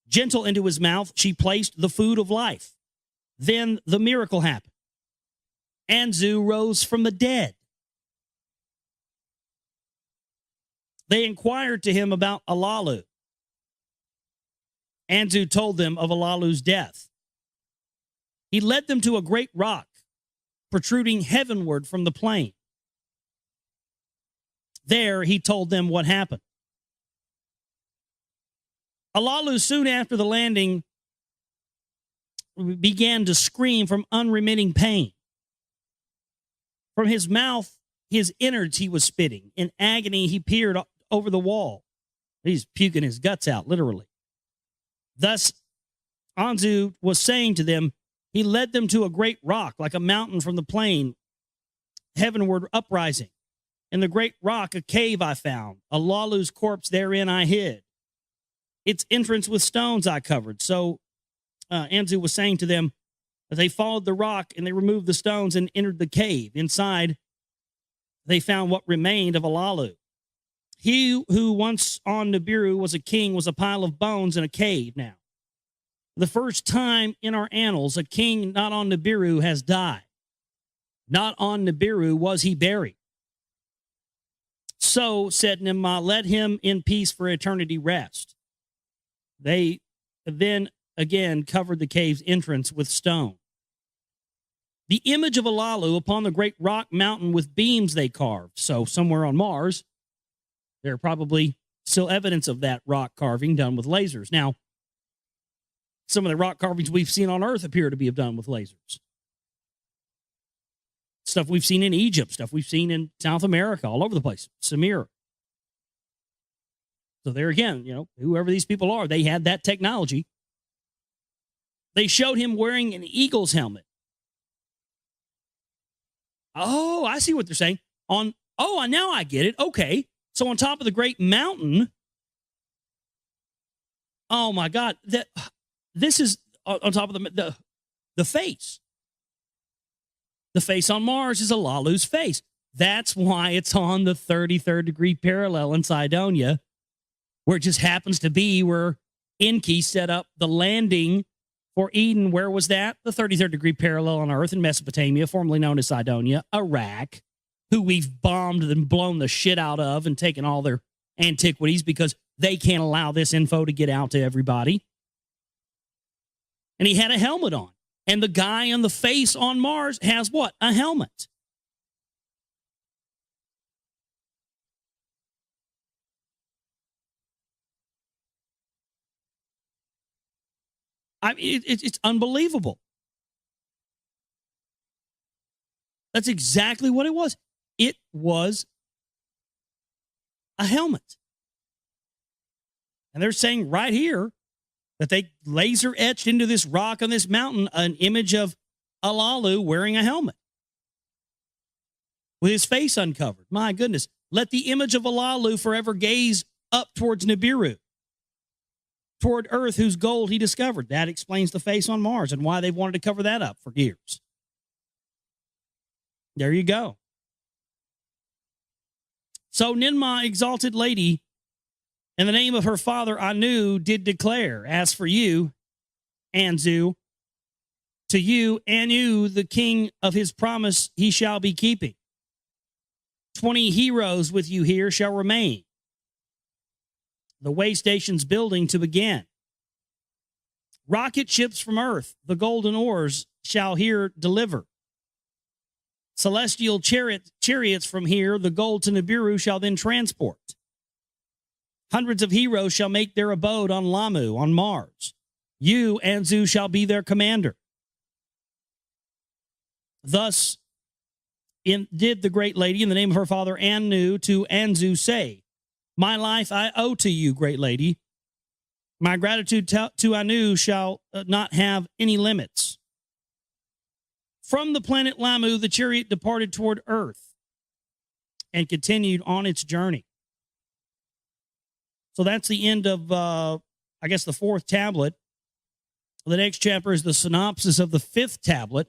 Gentle into his mouth, she placed the food of life. Then the miracle happened. Anzu rose from the dead. They inquired to him about Alalu. Anzu told them of Alalu's death. He led them to a great rock protruding heavenward from the plain. There he told them what happened. Alalu, soon after the landing, began to scream from unremitting pain. From his mouth, his innards he was spitting. In agony, he peered over the wall. He's puking his guts out, literally. Thus, Anzu was saying to them, he led them to a great rock, like a mountain from the plain, heavenward uprising. In the great rock, a cave I found. Alalu's corpse therein I hid. Its entrance with stones I covered. So Anzu was saying to them that they followed the rock and they removed the stones and entered the cave. Inside, they found what remained of Alalu. He who once on Nibiru was a king was a pile of bones in a cave now. For the first time in our annals, a king not on Nibiru has died. Not on Nibiru was he buried. So, said Nimma, let him in peace for eternity rest. They then again covered the cave's entrance with stone. The image of Alalu upon the great rock mountain with beams they carved. So, somewhere on Mars, there are probably still evidence of that rock carving done with lasers. Now, some of the rock carvings we've seen on Earth appear to be done with lasers. Stuff we've seen in Egypt, stuff we've seen in South America, all over the place. Sumer. So there again, whoever these people are, they had that technology. They showed him wearing an eagle's helmet. Oh, I see what they're saying. Now I get it. Okay. So on top of the great mountain, oh my God, this is on top of the face. The face on Mars is Alalu's face. That's why it's on the 33rd degree parallel in Cydonia, where it just happens to be where Enki set up the landing for Eden. Where was that? The 33rd degree parallel on Earth in Mesopotamia, formerly known as Cydonia, Iraq, who we've bombed and blown the shit out of and taken all their antiquities because they can't allow this info to get out to everybody. And he had a helmet on. And the guy on the face on Mars has what? A helmet. I mean, it's unbelievable. That's exactly what it was. It was a helmet. And they're saying right here that they laser etched into this rock on this mountain an image of Alalu wearing a helmet with his face uncovered. My goodness. Let the image of Alalu forever gaze up towards Nibiru, toward Earth, whose gold he discovered. That explains the face on Mars and why they've wanted to cover that up for years. There you go. So Ninmah, exalted lady, in the name of her father Anu, did declare, as for you, Anzu, to you, Anu, the king of his promise, he shall be keeping. 20 heroes with you here shall remain. The way station's building to begin. Rocket ships from Earth, the golden oars, shall here deliver. Celestial chariots from here, the gold to Nibiru shall then transport. Hundreds of heroes shall make their abode on Lamu, on Mars. You, Anzu, shall be their commander. Thus did the great lady, in the name of her father Anu, to Anzu say, my life I owe to you, great lady. My gratitude to Anu shall not have any limits. From the planet Lamu, the chariot departed toward Earth and continued on its journey. So that's the end of, I guess, the fourth tablet. The next chapter is the synopsis of the fifth tablet.